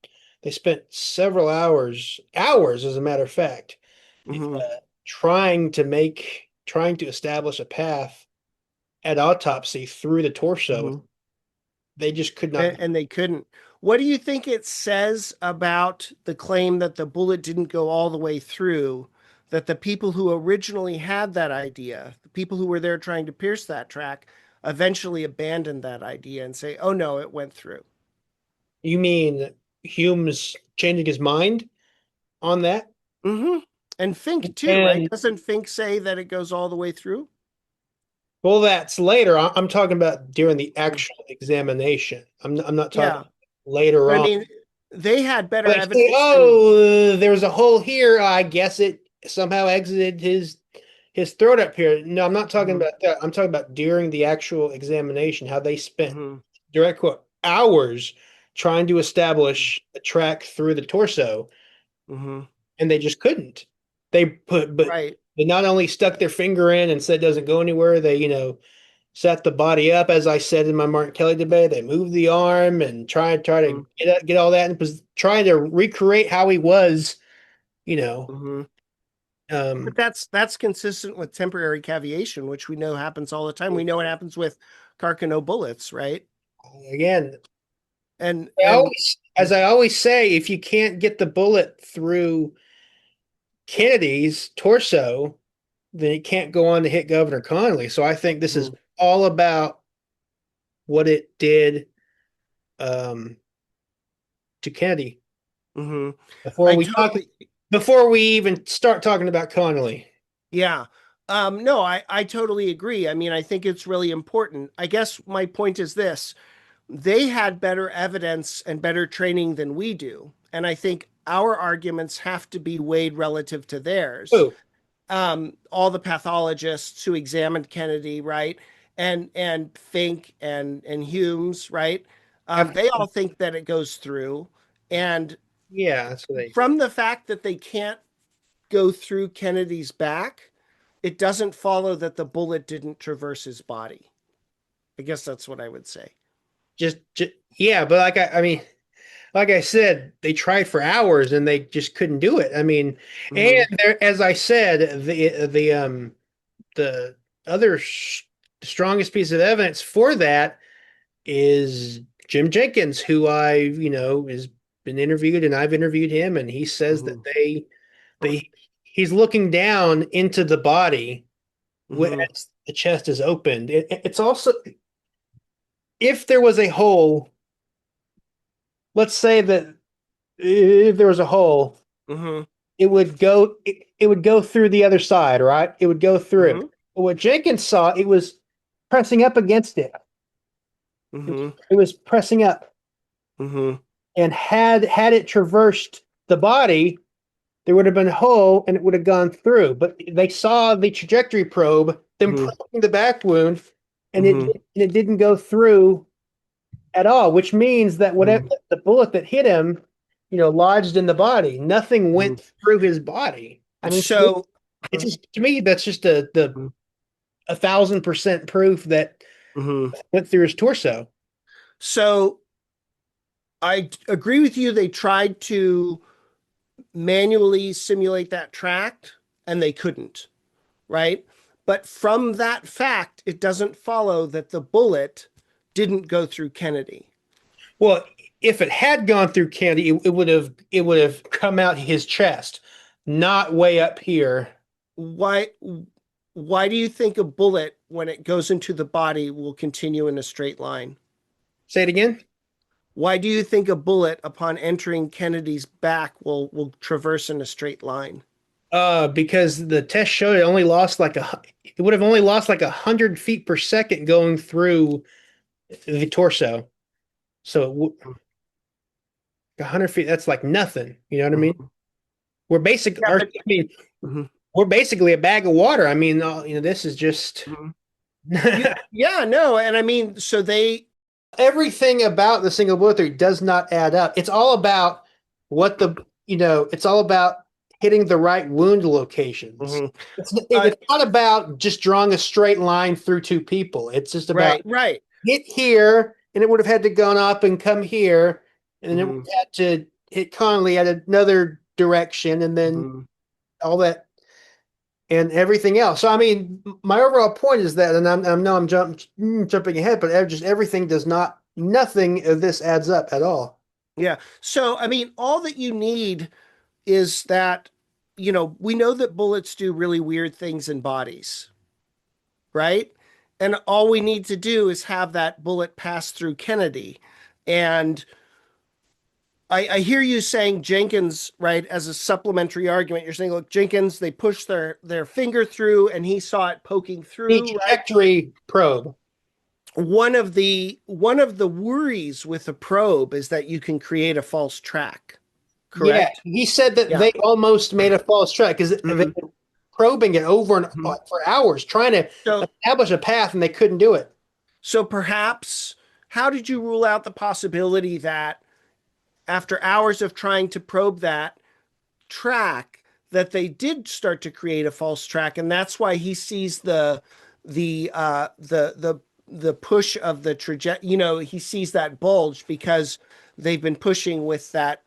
spent several hours as a matter of fact, Mhm. trying to establish a path at autopsy through the torso. Mhm. They just could not. And they couldn't. What do you think it says about the claim that the bullet didn't go all the way through? That the people who originally had that idea, the people who were there trying to pierce that track, eventually abandoned that idea and say, "Oh no, it went through." You mean Hume's changing his mind on that? Hmm. And Fink too, right? And Doesn't Fink say that it goes all the way through? well, that's later. I'm talking about during the actual examination. I'm not talking Yeah, later but I on. mean, they had better They say, evidence than. "Oh, there was a hole here. I guess it somehow exited his throat up here." No, I'm not talking Mhm. about that. I'm talking about during the actual examination, how they spent Mhm. direct quote hours trying to establish a track through the torso, Mhm. and they just couldn't. But Right. they not only stuck their finger in and said it doesn't go anywhere. They set the body up, as I said in my Martin Kelly debate. They moved the arm and try to Mhm. get all that, and was trying to recreate how he was. You know, Mhm. But um, that's consistent with temporary caviation, which we know happens all the time. We know it happens with Carcano bullets, right? again, And As I always say, if you can't get the bullet through Kennedy's torso, then it can't go on to hit Governor Connolly. So I think this is Mhm. all about what it did um, to Kennedy Mhm. before I we talk totally, before we even start talking about Connolly. yeah. No, I totally agree. I mean, I think it's really important. I guess my point is this: they had better evidence and better training than we do, and I think our arguments have to be weighed relative to theirs. Oh, All the pathologists who examined Kennedy, right, and Fink and Humes, right, after, they all think that it goes through, and yeah, that's what they. from the fact that they can't go through Kennedy's back, it doesn't follow that the bullet didn't traverse his body. I guess that's what I would say. Just yeah, but I mean, like I said, they tried for hours and they just couldn't do it. I mean, and Mm-hmm. there, as I said, the other strongest piece of evidence for that is Jim Jenkins, who has been interviewed and I've interviewed him, and he says that Mm-hmm. they he's looking down into the body Mm-hmm. as the chest is opened. It's also if there was a hole, let's say that if there was a hole, Mm-hmm. it would go through the other side, right? It would go through. Mm-hmm. But what Jenkins saw, it was pressing up against it. Mm-hmm. It was pressing up. Mm-hmm. And had it traversed the body, there would have been a hole and it would have gone through. But they saw the trajectory probe, them Mm-hmm. probing the back wound, Mm-hmm. and it didn't go through at all, which means that whatever the bullet that hit him, lodged in the body. Nothing Mm-hmm. went through his body. I mean, So, it's just to me that's just the 1,000% proof that mhm. went through his torso. So I agree with you. They tried to manually simulate that tract and they couldn't, right? But from that fact, it doesn't follow that the bullet didn't go through Kennedy. Well, if it had gone through Kennedy, it would have come out his chest, not way up here. Why why do you think a bullet when it goes into the body will continue in a straight line? Say it again. Why do you think a bullet upon entering Kennedy's back will traverse in a straight line? Because the test showed it would have only lost like 100 feet per second going through the torso. So 100 feet, that's like nothing. You know what I mean? Mhm. We're basic. Yeah, I but mean, mhm, we're basically a bag of water. I mean, this is just mhm. Yeah, no, and I mean, so they everything about the single bullet theory does not add up. It's all about what it's all about hitting the right wound locations. mhm. Uh, It's not about just drawing a straight line through two people. It's just about right, right. hit here, and it would have had to gone up and come here, and then it would Mhm, have had to hit Conley at another direction, and then mhm. all that and everything else. So I mean, my overall point is that, and I'm jumping ahead, but just everything does not, nothing of this adds up at all. Yeah. So, I mean, all that you need is that, we know that bullets do really weird things in bodies, right? And all we need to do is have that bullet pass through Kennedy. And I hear you saying Jenkins, right, as a supplementary argument. You're saying, look, Jenkins, they pushed their finger through and he saw it poking The through, right? trajectory probe. One of the worries with a probe is that you can create a false track, Yeah, correct? he said that Yeah. they almost made a false track because they've Mhm. been probing it over and Mhm. for hours, trying to So establish a path, and they couldn't do it. so perhaps how did you rule out the possibility that after hours of trying to probe that track that they did start to create a false track, and that's why he sees the push of the trajectory. He sees that bulge because they've been pushing with that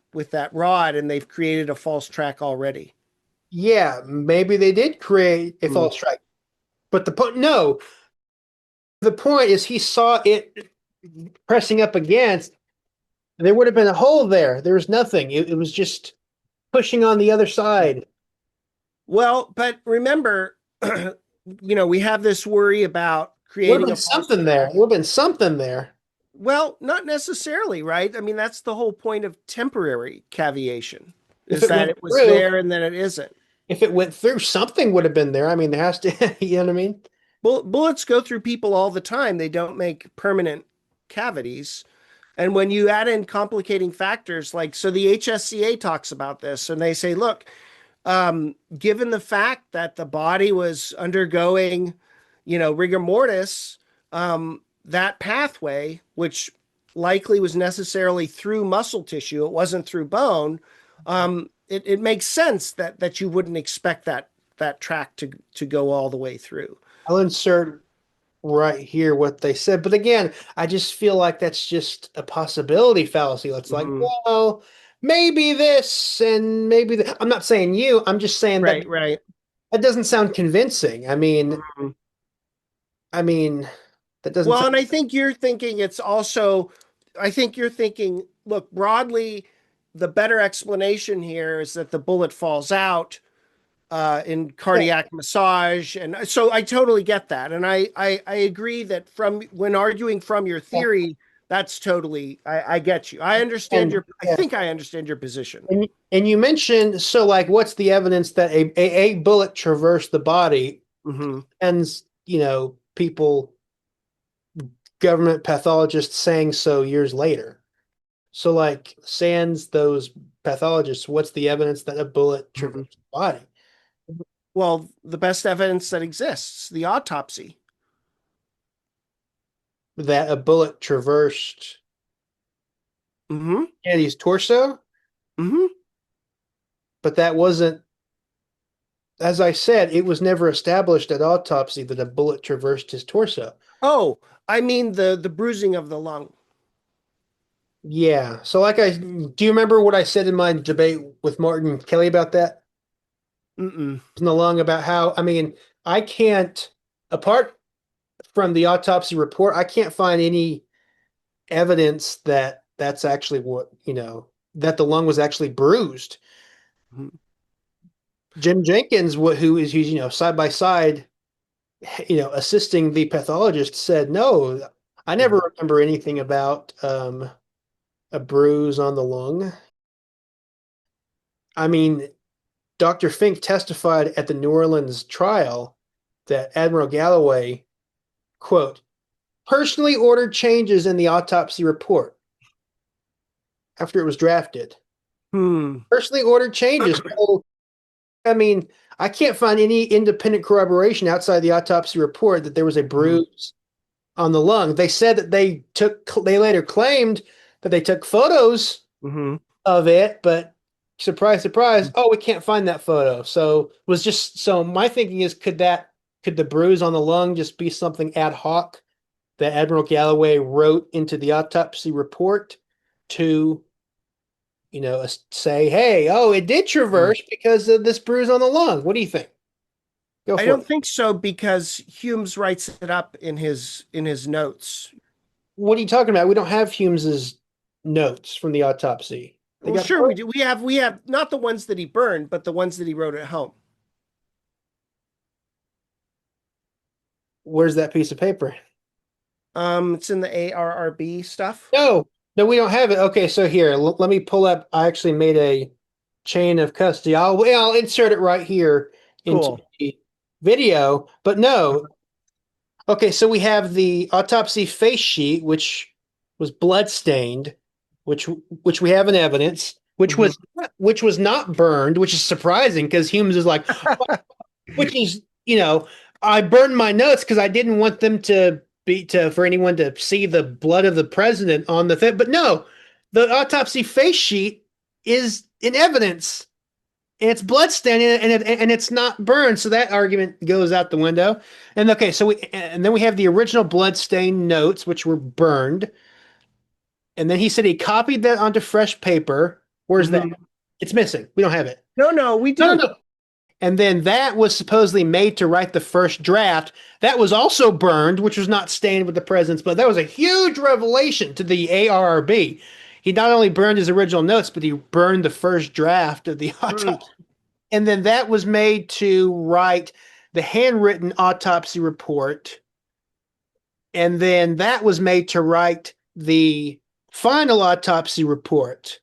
rod, and they've created a false track already. Yeah, maybe they did create a Mm, false track, but the point, no, the point is he saw it pressing up against. There would have been a hole there. There was nothing. It was just pushing on the other side. Well, but remember, we have this worry about Would have creating been a false something there. track. Would have been something there. Well, not necessarily, right? I mean, that's the whole point of temporary caviation, If is it that went it was through, there and then it isn't. if it went through, something would have been there. I mean, there has to, you know what I mean? Bullets go through people all the time. They don't make permanent cavities. And when you add in complicating factors, like, so the HSCA talks about this, and they say, look, given the fact that the body was undergoing, rigor mortis, that pathway, which likely was necessarily through muscle tissue, it wasn't through bone. It makes sense that you wouldn't expect that track to go all the way through. I'll insert right here what they said. But again, I just feel like that's just a possibility fallacy. It's like, Mhm. well, maybe this and maybe that. I'm not saying you. I'm just saying that Right, right. that doesn't sound convincing. Mhm. I mean, that doesn't Well, sound. and I think you're thinking, look, broadly, the better explanation here is that the bullet falls out in Yeah, cardiac massage. And so I totally get that. And I agree that from when arguing from your yeah. theory, that's totally, I get you. And I yeah. think I understand your position. And you mentioned, so like, what's the evidence that a bullet traversed the body? Hmm. And people, government pathologists saying so years later. So, like, sans those pathologists, what's the evidence that a bullet Hmm. traversed the body? Well, the best evidence that exists, the autopsy. That a bullet traversed Hmm. Kennedy's torso, Hmm. but that wasn't, as I said, it was never established at autopsy that a bullet traversed his torso. Oh, I mean the bruising of the lung. Yeah. So, do you remember what I said in my debate with Martin Kelly about that? Mm-mm. In the lung about how, I can't, apart from the autopsy report, I can't find any evidence that that's actually that the lung was actually bruised. Jim Jenkins, who's side by side, assisting the pathologist, said no. I never Mhm. remember anything about a bruise on the lung. I mean, Dr. Fink testified at the New Orleans trial that Admiral Galloway, quote, personally ordered changes in the autopsy report after it was drafted. Hmm. Personally ordered changes. So, I mean, I can't find any independent corroboration outside the autopsy report that there was a Hmm. bruise on the lung. They said that they later claimed that they took photos Hmm. of it, but surprise, surprise, oh, we can't find that photo. So my thinking is, could the bruise on the lung just be something ad hoc that Admiral Galloway wrote into the autopsy report to, say, hey, oh, it did traverse because of this bruise on the lung. What do you think? Go I for don't it. think so because Humes writes it up in his notes. What are you talking about? We don't have Hume's notes from the autopsy. They Well, got sure we do. We have not the ones that he burned, but the ones that he wrote at home. Where's that piece of paper? It's in the ARRB stuff. No, no, we don't have it. Okay, so here, let me pull up. I actually made a chain of custody. I'll insert it right here into Cool. the video. But no, okay, so we have the autopsy face sheet, which was blood stained, which we have in evidence, Hmm. which was not burned, which is surprising because Humes is like, which is, I burned my notes because I didn't want them to be to for anyone to see the blood of the president on the thing. But no, the autopsy face sheet is in evidence. And it's bloodstained and it's not burned, so that argument goes out the window. And okay, and then we have the original bloodstained notes, which were burned. And then he said he copied that onto fresh paper. Where's that? Hmm. It's missing. We don't have it. No, no, we No, no, do. no. And then that was supposedly made to write the first draft. That was also burned, which was not stained with the president's blood. That was a huge revelation to the ARRB. he not only burned his original notes, but he burned the first draft of the Mm. autopsy. And then that was made to write the handwritten autopsy report. And then that was made to write the final autopsy report.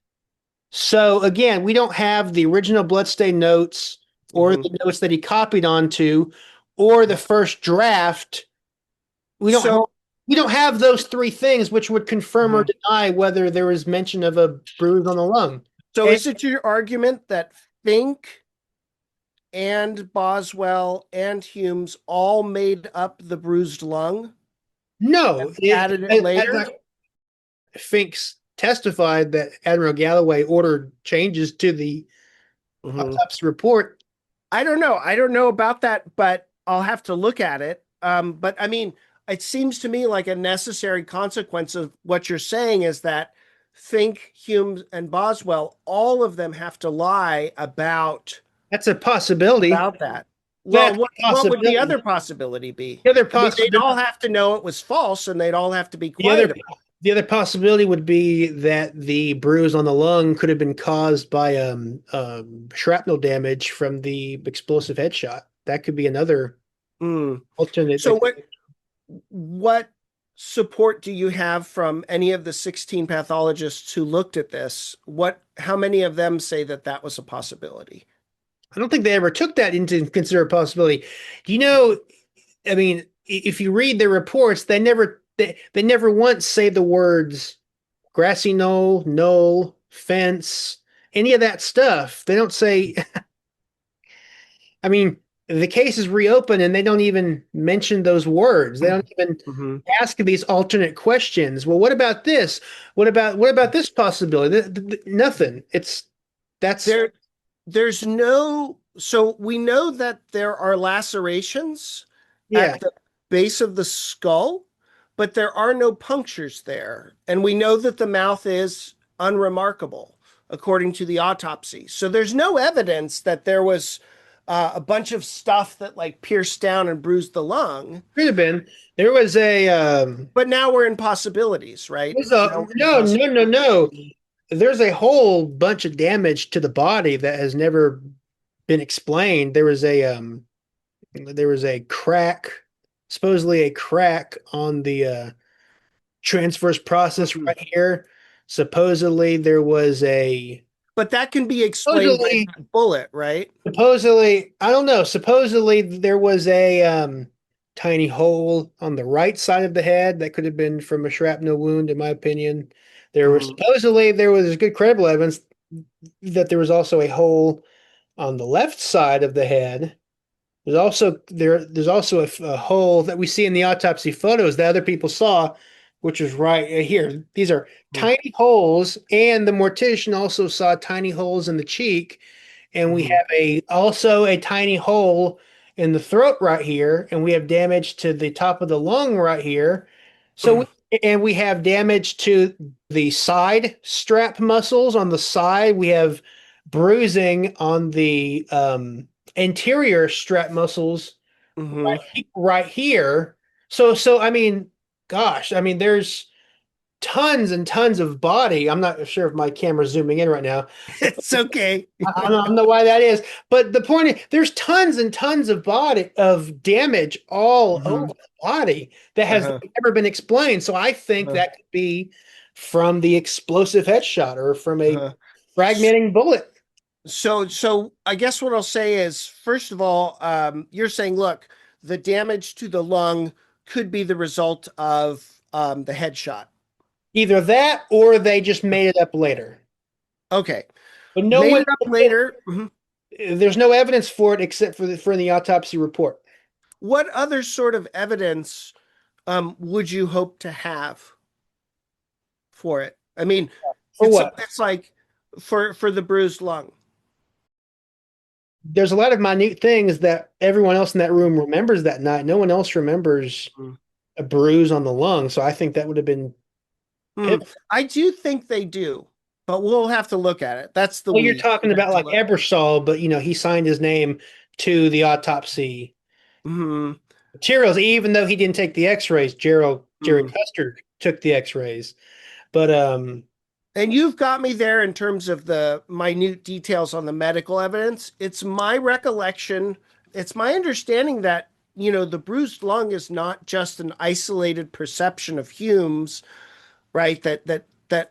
So again, we don't have the original bloodstain notes or Mhm. the notes that he copied onto or the first draft. We don't So, we don't have those three things which would confirm or Mhm. deny whether there was mention of a bruise on the lung. so And is it your argument that Fink and Boswell and Humes all made up the bruised lung no, and added it later? Finks testified that Admiral Galloway ordered changes to the Mhm. autopsy report. I don't know. I don't know about that, but I'll have to look at it. But I mean, it seems to me like a necessary consequence of what you're saying is that Fink, Hume, and Boswell, all of them have to lie That's a possibility. about that. Well, That's a what would the possibility. other possibility be? The other I mean, they'd possibility all have to know it was false, and they'd all have to be The other quiet about the other possibility would be that the bruise on the lung could have been caused by shrapnel damage from the explosive headshot. That could be another it. Mm. alternate. So what support do you have from any of the 16 pathologists who looked at this? How many of them say that that was a possibility? I don't think they ever took that into consider a possibility. You know, I mean, if you read the reports, they never once say the words grassy knoll, fence, any of that stuff. They don't say I mean, the case is reopened and they don't even mention those words. They don't even Mm-hmm. ask these alternate questions. Well, what about this? What about this possibility? Nothing. That's There, there's no, so we know that there are lacerations yeah. at the base of the skull, but there are no punctures there. And we know that the mouth is unremarkable, according to the autopsy. So there's no evidence that there was a bunch of stuff that like pierced down and bruised the lung. Could have been. There was But now we're in possibilities, right? Now we're in no. There's a whole bunch of damage to the body that has never been explained. There was a crack, supposedly a crack on the transverse process right here. Supposedly there was a But that can be explained by supposedly that bullet, right? supposedly I don't know. Supposedly there was a tiny hole on the right side of the head that could have been from a shrapnel wound, in my opinion. Mhm. There was good credible evidence that there was also a hole on the left side of the head. There's also a hole that we see in the autopsy photos that other people saw, which was right here. These are tiny holes, and the mortician also saw tiny holes in the cheek, and we Mhm. have a tiny hole in the throat right here, and we have damage to the top of the lung right here. And we have damage to the side strap muscles on the side. We have bruising on the anterior strap muscles Mhm. right here. So I mean, gosh, I mean, there's tons and tons of body. I'm not sure if my camera's zooming in right now. It's okay. I don't know why that is, but the point is, there's tons and tons of body of damage all over Mhm. the body that has Uh-huh. never been explained. So I think Uh-huh. that could be from the explosive headshot or from a Uh-huh. fragmenting bullet. So I guess what I'll say is, first of all, you're saying, look, the damage to the lung could be the result of the headshot. Either that or they just made it up later. Okay, But no made one, it up later. Mhm. there's no evidence for it except for the autopsy report. What other sort of evidence would you hope to have for it? I mean, For what? it's like for the bruised lung. There's a lot of minute things that everyone else in that room remembers that night. No one else remembers Mhm. a bruise on the lung. So I think that would have been Hmm. pivotal. I do think they do, but we'll have to look at it. That's the Well, you're we. talking We have about to like look. Ebersol, but he signed his name to the autopsy Mhm. materials, even though he didn't take the X-rays. Jerry Mhm. Custer took the X-rays, but And you've got me there in terms of the minute details on the medical evidence. It's my recollection, it's my understanding that, the bruised lung is not just an isolated perception of Hume's, right? That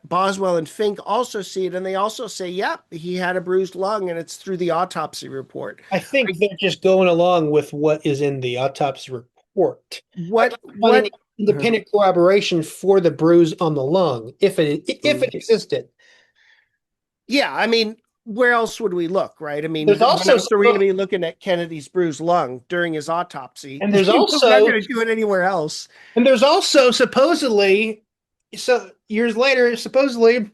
Boswell and Fink also see it, and they also say, "Yep, he had a bruised lung," and it's through the autopsy report. I think they're just going along with what is in the autopsy report. They're What not finding what? independent corroboration for the bruise on the lung, if it existed. Yeah, I mean, where else would we look, right? I There's mean, when also else are we going to be looking at Kennedy's bruised lung during his autopsy? and there's We're not also going to do it anywhere else. and there's also supposedly, so years later, supposedly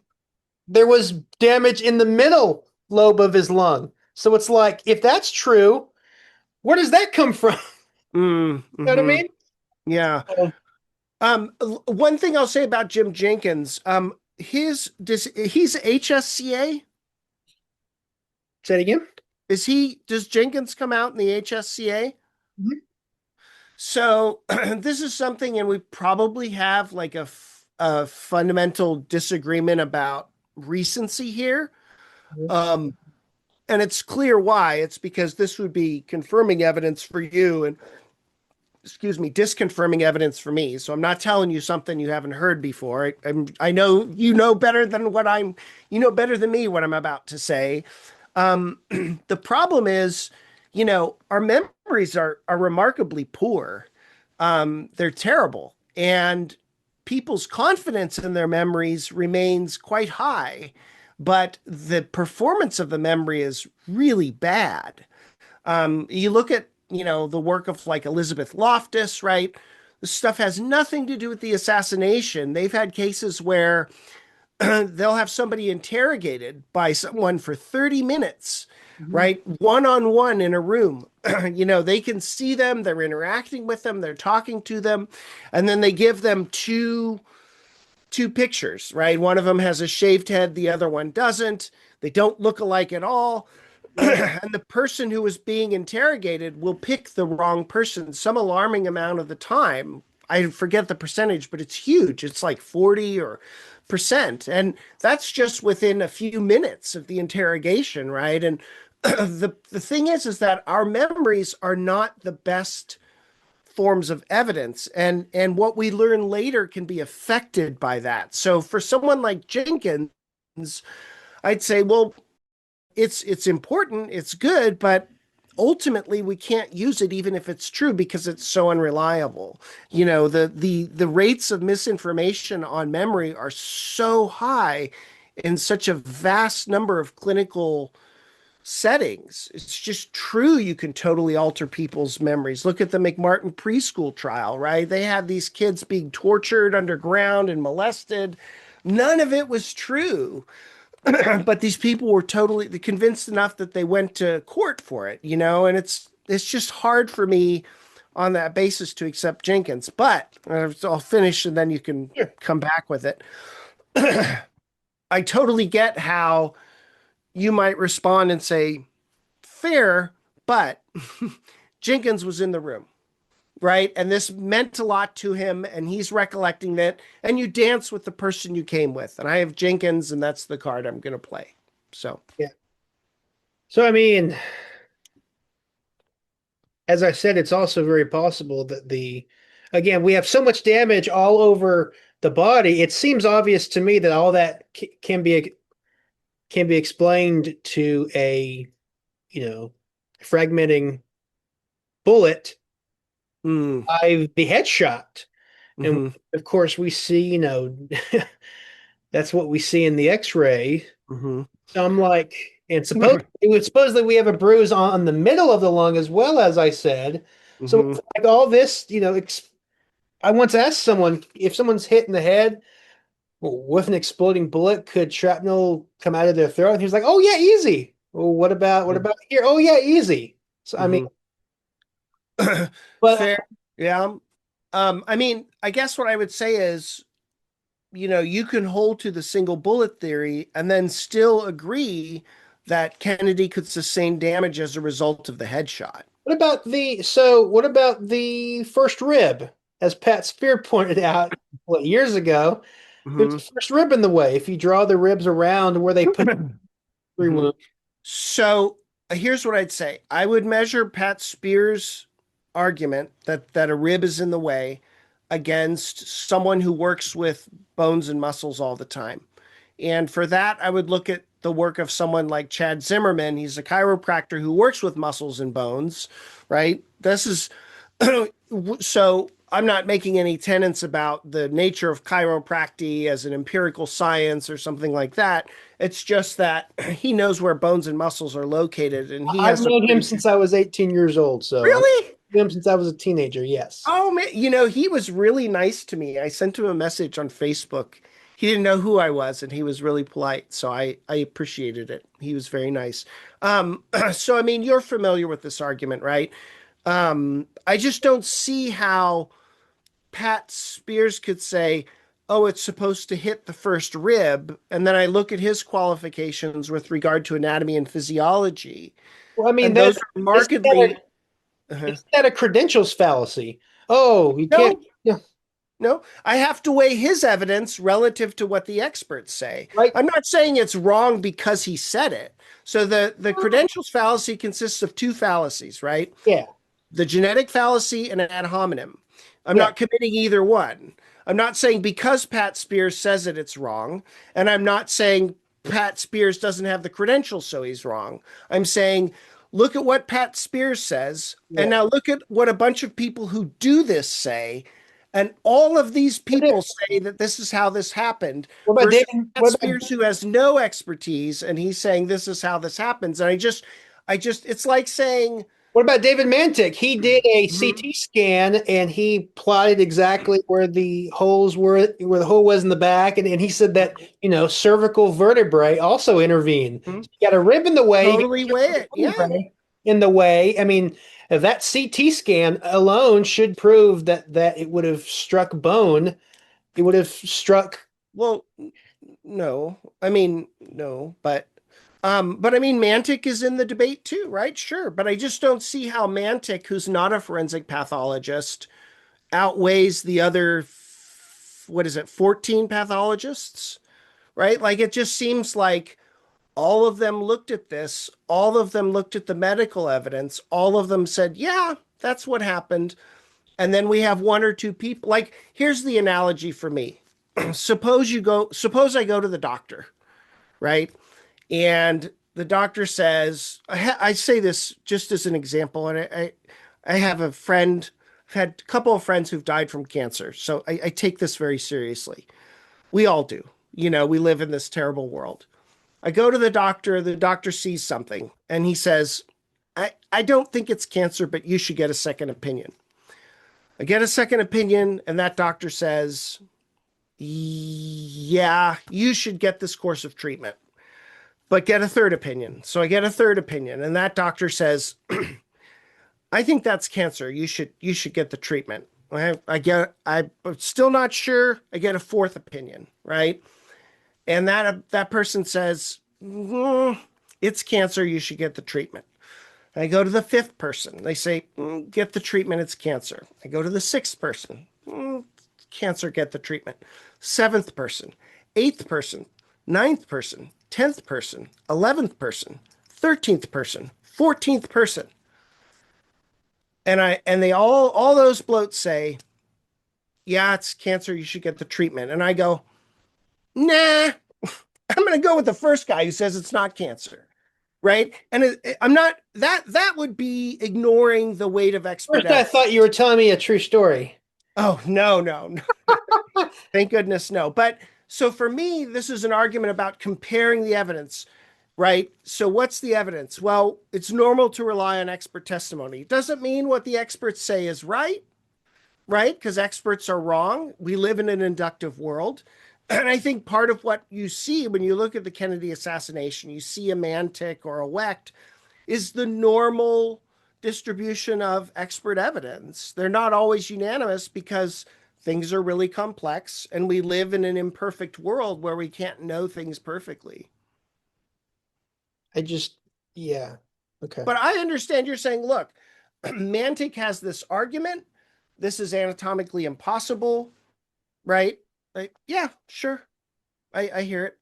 there was damage in the middle lobe of his lung. So it's like, if that's true, where does that come from? You know what I Mm-hmm. mean? Yeah. So, One thing I'll say about Jim Jenkins, he's HSCA. say it again. Does Jenkins come out in the HSCA? Mhm. So this is something, and we probably have like a fundamental disagreement about recency here. Um, and it's clear why. It's because this would be confirming evidence for you and, excuse me, disconfirming evidence for me. So I'm not telling you something you haven't heard before. I know you know better than you know better than me what I'm about to say. The problem is, our memories are remarkably poor. They're terrible, and people's confidence in their memories remains quite high, but the performance of the memory is really bad. You look at, the work of like Elizabeth Loftus, right? This stuff has nothing to do with the assassination. They've had cases where they'll have somebody interrogated by someone for 30 minutes, Mhm. right? One on one in a room. They can see them, they're interacting with them, they're talking to them, and then they give them two pictures, right? One of them has a shaved head, the other one doesn't. They don't look alike at all. Right. And the person who is being interrogated will pick the wrong person some alarming amount of the time. I forget the percentage, but it's huge. It's like 40 or percent. And that's just within a few minutes of the interrogation, right? And the thing is that our memories are not the best forms of evidence, and what we learn later can be affected by that. So for someone like Jenkins, I'd say, well, it's important, it's good, but ultimately we can't use it even if it's true because it's so unreliable. The rates of misinformation on memory are so high in such a vast number of clinical settings. It's just true you can totally alter people's memories. Look at the McMartin preschool trial, right? They had these kids being tortured underground and molested. None of it was true. But these people were totally convinced enough that they went to court for it, and it's just hard for me on that basis to accept Jenkins. But I'll finish and then you can Sure. come back with it. I totally get how you might respond and say, fair, but Jenkins was in the room, right? And this meant a lot to him, and he's recollecting that. And you dance with the person you came with. And I have Jenkins, and that's the card I'm going to play. So, Yeah. So I mean, as I said, it's also very possible that again, we have so much damage all over the body. It seems obvious to me that all that can be explained to a, fragmenting bullet mm, by the headshot. And hmm of course, we see, that's what we see in the X-ray. hmm So I'm like, and supposedly we have a bruise on the middle of the lung as well, as I said. So hmm it's like all this, I once asked someone if someone's hit in the head with an exploding bullet, could shrapnel come out of their throat? And he was like, "Oh yeah, easy." Well, what about here? Oh yeah, easy. So I mean, hmm but Fair. Yeah. I mean, I guess what I would say is, you can hold to the single bullet theory and then still agree that Kennedy could sustain damage as a result of the headshot. what about the first rib? As Pat Spear pointed out, what, years ago? There's Mhm. the first rib in the way. If you draw the ribs around where they put three Mhm. wounds. So here's what I'd say. I would measure Pat Spears' argument that a rib is in the way against someone who works with bones and muscles all the time. And for that, I would look at the work of someone like Chad Zimmerman. He's a chiropractor who works with muscles and bones, right? This is so I'm not making any tenets about the nature of chiropractic as an empirical science or something like that. It's just that he knows where bones and muscles are located, and he I've has a known him pretty since I was 18 years old, so I've really. known him since I was a teenager. Yes. Oh man, he was really nice to me. I sent him a message on Facebook. He didn't know who I was, and he was really polite, so I appreciated it. He was very nice. So I mean, you're familiar with this argument, right? I just don't see how Pat Spears could say, "Oh, it's supposed to hit the first rib," and then I look at his qualifications with regard to anatomy and physiology, Well, I mean and that those are isn't that markedly. a, uh isn't that a credentials fallacy? Oh, you can't. No, Yeah, no, I have to weigh his evidence relative to what the experts say. right? I'm not saying it's wrong because he said it. So the credentials fallacy consists of two fallacies, right? Yeah, The genetic fallacy and an ad hominem. I'm yeah. not committing either one. I'm not saying because Pat Spears says it, it's wrong. And I'm not saying Pat Spears doesn't have the credentials, so he's wrong. I'm saying, look at what Pat Spears says, and Yeah. now look at what a bunch of people who do this say. And all of these people say that this is how this happened What about versus David? Pat Spears, who has no expertise, and he's saying this is how this happens. And it's like saying, What about David Mantic? He did a Mhm. CT scan and he plotted exactly where the holes were, where the hole was in the back, and he said that cervical vertebrae also intervene. Mhm. You got a rib in the way, you got Totally weigh it. Yeah. vertebrae in the way. I mean, that CT scan alone should prove that it would have struck bone. It would have struck. Well, no. I mean, no, but I mean Mantic is in the debate too, right? Sure. But I just don't see how Mantic, who's not a forensic pathologist, outweighs the other what is it, 14 pathologists, right? Like it just seems like all of them looked at this, all of them looked at the medical evidence, all of them said, "Yeah, that's what happened." And then we have one or two people. Like, here's the analogy for me. Suppose I go to the doctor, right? And the doctor says, I say this just as an example, and I have a friend, I've had a couple of friends who've died from cancer. So I take this very seriously. We all do. We live in this terrible world. I go to the doctor sees something, and he says, I don't think it's cancer, but you should get a second opinion. I get a second opinion, and that doctor says, yeah, you should get this course of treatment, but get a third opinion. So I get a third opinion, and that doctor says, I think that's cancer. You should get the treatment. I'm still not sure. I get a fourth opinion, right? And that person says, it's cancer. You should get the treatment. I go to the fifth person. They say, get the treatment. It's cancer. I go to the sixth person. Cancer, get the treatment. Seventh person, eighth person, ninth person, 10th person, 11th person, 13th person, 14th person. And they all those bloats say, yeah, it's cancer. You should get the treatment. And I go, nah, I'm going to go with the first guy who says it's not cancer. Right. And I'm not that would be ignoring the weight of expert First, I evidence. thought you were telling me a true story. Oh, no, no, no. Thank goodness, no. But so for me, this is an argument about comparing the evidence, right? So what's the evidence? Well, it's normal to rely on expert testimony. It doesn't mean what the experts say is right, right? Because experts are wrong. We live in an inductive world. And I think part of what you see when you look at the Kennedy assassination, you see a Mantic or a Wecht, is the normal distribution of expert evidence. They're not always unanimous because things are really complex and we live in an imperfect world where we can't know things perfectly. I just, yeah, okay. But I understand you're saying, look, Mantic has this argument. This is anatomically impossible, right? Yeah, sure. I hear it.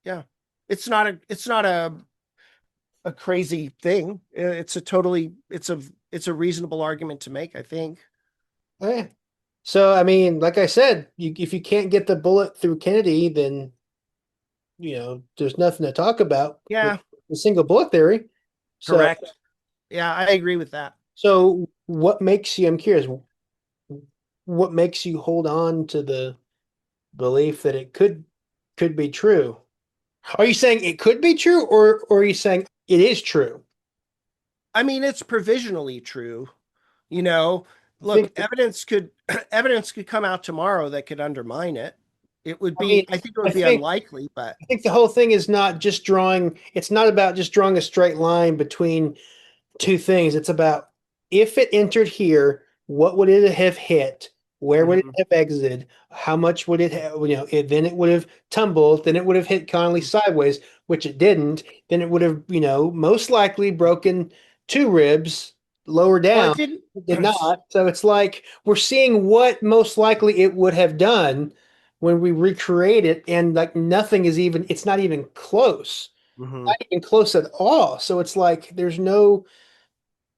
Yeah. It's not a crazy thing. It's a reasonable argument to make, I think. Eh. So, I mean, like I said, if you can't get the bullet through Kennedy, then there's nothing to talk about with Yeah, the single bullet theory. So, correct. Yeah, I agree with that. so what makes you? I'm curious. What makes you hold on to the belief that it could be true? Are you saying it could be true, or are you saying it is true? I mean, it's provisionally true. You know, I look, think. evidence could come out tomorrow that could undermine it. It would I mean, be, I think it I would be think. unlikely, but I think the whole thing is not just drawing. It's not about just drawing a straight line between two things. It's about if it entered here, what would it have hit? Where would it Mhm. have exited? How much would it have, then it would have tumbled, then it would have hit Connolly sideways, which it didn't. Then it would have, most likely broken two ribs lower Well, it down. didn't. It did not. So it's like we're seeing what most likely it would have done when we recreate it, and like nothing is even, it's not even close. Mhm. Not even close at all. So it's like there's no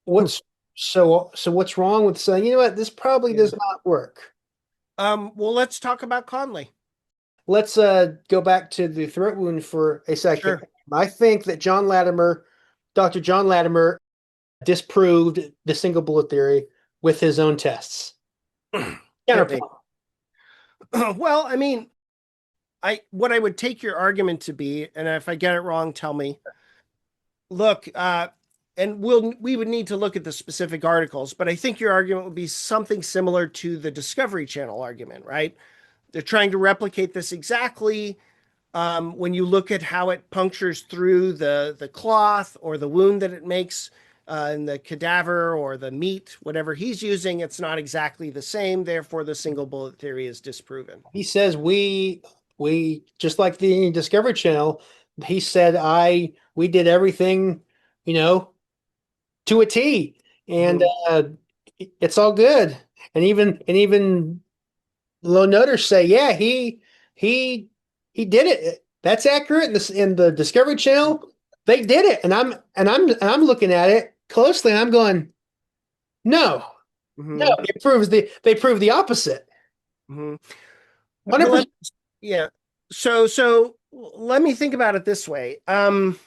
what's so what's wrong with saying, what, this probably Yeah. does not work. Well, let's talk about Conley. Let's go back to the throat wound for a second. Sure. I think that Dr. John Latimer disproved the single bullet theory with his own tests. Hit me. Counterpoint. Well, I mean, I what I would take your argument to be, and if I get it wrong, tell me. Look, and we would need to look at the specific articles, but I think your argument would be something similar to the Discovery Channel argument, right? They're trying to replicate this exactly. When you look at how it punctures through the cloth or the wound that it makes in the cadaver or the meat, whatever he's using, it's not exactly the same. Therefore, the single bullet theory is disproven. He says we just like the Discovery Channel, he said we did everything, you know, to a T, and Mm-hmm. it's all good. And even low noters say, yeah, he he did it. That's accurate. In the Discovery Channel, they did it, and I'm looking at it closely, and I'm going, no, no, Mm-hmm. they prove the opposite. Mm-hmm. Well, 100%. yeah. So let me think about it this way. I'm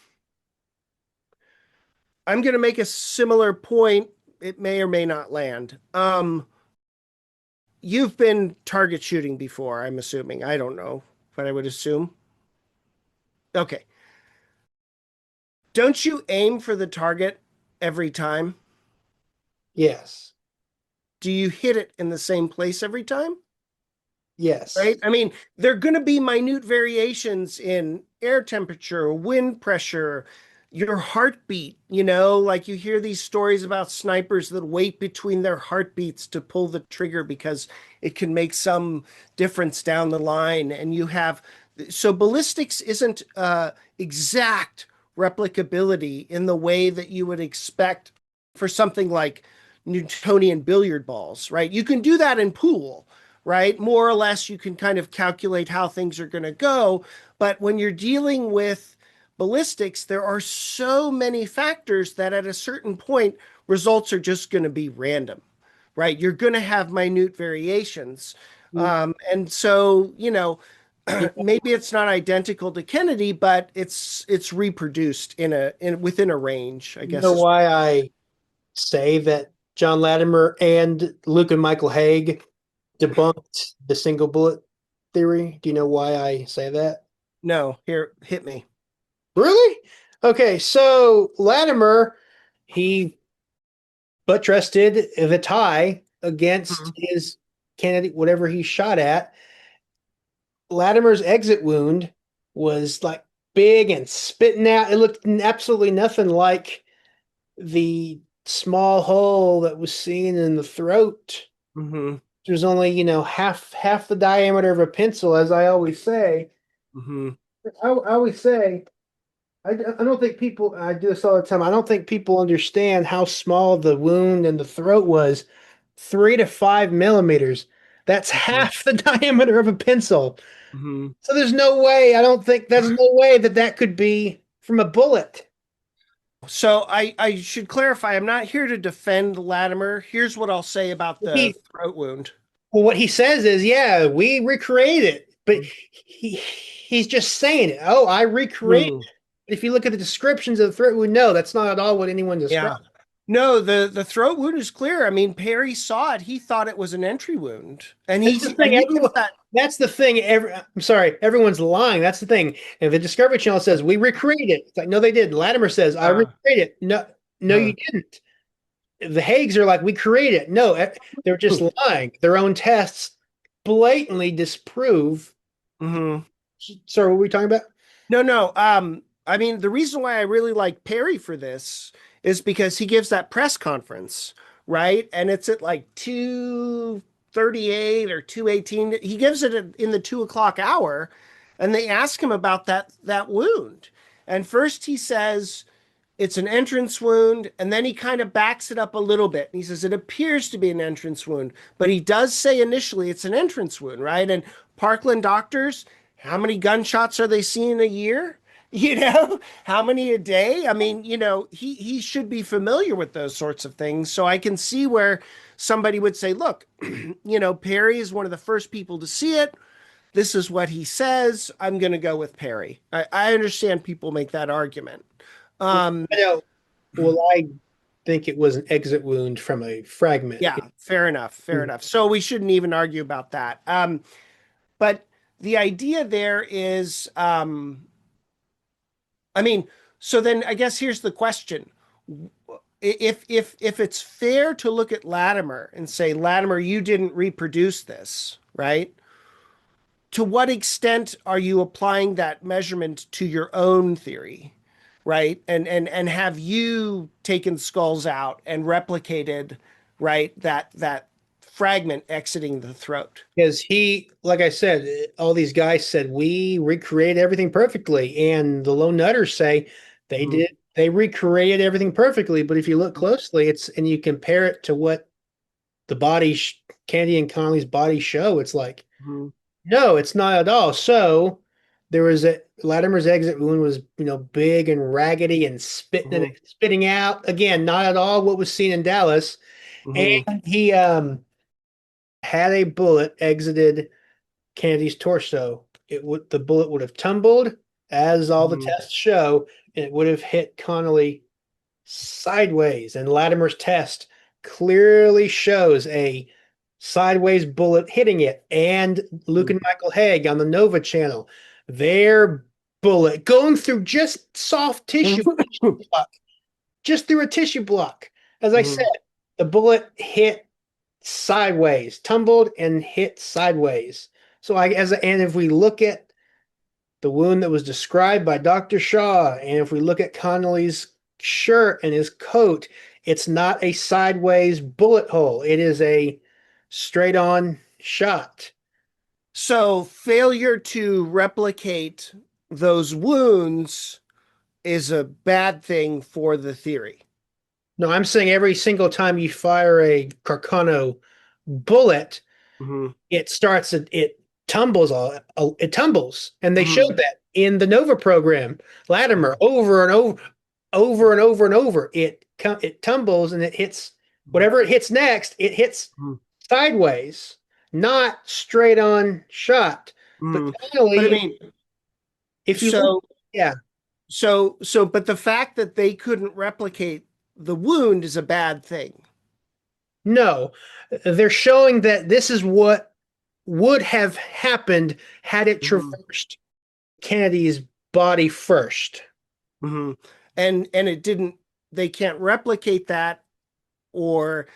going to make a similar point. It may or may not land. You've been target shooting before, I'm assuming. I don't know, but I would assume. Okay. Don't you aim for the target every time? Yes, Do you hit it in the same place every time? yes. Right? I mean, there are going to be minute variations in air temperature, wind pressure, your heartbeat. Like you hear these stories about snipers that wait between their heartbeats to pull the trigger because it can make some difference down the line. And so ballistics isn't exact replicability in the way that you would expect for something like Newtonian billiard balls, right? You can do that in pool, right? More or less, you can kind of calculate how things are going to go. But when you're dealing with ballistics, there are so many factors that at a certain point, results are just going to be random, right? You're going to have minute variations. You And so, you maybe it's not identical to Kennedy, but it's reproduced within a range, I guess know is. why I say that John Latimer and Luke and Michael Haig debunked the single bullet theory? Do you know why I say that? No, here, hit me. Really? Okay, so Latimer, he butt trusted the tie against Mhm. his candidate, whatever he shot at. Latimer's exit wound was like big and spitting out. It looked absolutely nothing like the small hole that was seen in the throat. Mhm. It was only, half the diameter of a pencil, as I always say. Mhm. I always say, I don't think people, I do this all the time. I don't think people understand how small the wound and the throat was. 3 to 5 millimeters. That's Mhm. half the diameter of a pencil. Mhm. So there's no way, I don't think there's no way that that could be from a bullet. So I should clarify, I'm not here to defend Latimer. Here's what I'll say about the He, throat wound. well, what he says is, yeah, we recreate it, but he's just saying it. Oh, I recreated Hmm. it. If you look at the descriptions of the threat wound, no, that's not at all what anyone Yeah. described. No, the throat wound is clear. I mean, Perry saw it. He thought it was an entry wound. And That's the thing. he Everyone, gives that. that's the thing. I'm sorry, everyone's lying. That's the thing. If the Discovery Channel says we recreated it, it's like no, they didn't. Latimer says I Uh, recreated it. No, no, uh, you didn't. The Haigs are like we created it. No, they're just lying. Their own tests blatantly disprove. mhm. Sorry, what were we talking about? No, no. I mean, the reason why I really like Perry for this is because he gives that press conference, right? And it's at like 2:38 or 2:18. He gives it in the 2 o'clock hour, and they ask him about that wound. And first he says it's an entrance wound, and then he kind of backs it up a little bit. He says it appears to be an entrance wound, but he does say initially it's an entrance wound, right? And Parkland doctors, how many gunshots are they seeing a year? You know, how many a day? I mean, he should be familiar with those sorts of things. So I can see where somebody would say, look, Perry is one of the first people to see it. This is what he says. I'm going to go with Perry. I understand people make that argument. Um, I know. Well, I think it was an exit wound from a fragment. Yeah, fair enough. Fair Mm. enough. So we shouldn't even argue about that. But the idea there is, I mean, so then I guess here's the question. If it's fair to look at Latimer and say, Latimer, you didn't reproduce this, right? To what extent are you applying that measurement to your own theory, right? And have you taken skulls out and replicated, right, that fragment exiting the throat? Because he, like I said, all these guys said we recreate everything perfectly, and the lone nutters say they Mhm. did. They recreated everything perfectly, but if you look closely, it's and you compare it to what the body, Candy and Connolly's body show, it's like Mhm. no, it's not at all. So there was a Latimer's exit wound was big and raggedy and Mhm. spitting out again, not at all what was seen in Dallas, Mhm. and he had a bullet exited Candy's torso. The bullet would have tumbled, as all the Mhm. tests show, and it would have hit Connolly sideways. And Latimer's test clearly shows a sideways bullet hitting it. And Luke and Michael Haig on the Nova channel, their bullet going through just soft tissue block, just through a tissue block. As I said, Mhm. the bullet hit sideways, tumbled and hit sideways. So and if we look at the wound that was described by Dr. Shaw, and if we look at Connolly's shirt and his coat, it's not a sideways bullet hole. It is a straight on shot. So failure to replicate those wounds is a bad thing for the theory. No, I'm saying every single time you fire a Carcano bullet, Mhm. it tumbles it tumbles, and they Mhm. showed that in the Nova program. Latimer Mhm. over and over and over and over, it tumbles and it hits whatever it hits next. It hits Mhm. sideways, not straight on shot. But Mhm. But I finally, mean, if you look, so yeah, but the fact that they couldn't replicate the wound is a bad thing. no, they're showing that this is what would have happened had it Mhm. traversed Kennedy's body first. Mhm. And it didn't. They can't replicate that, or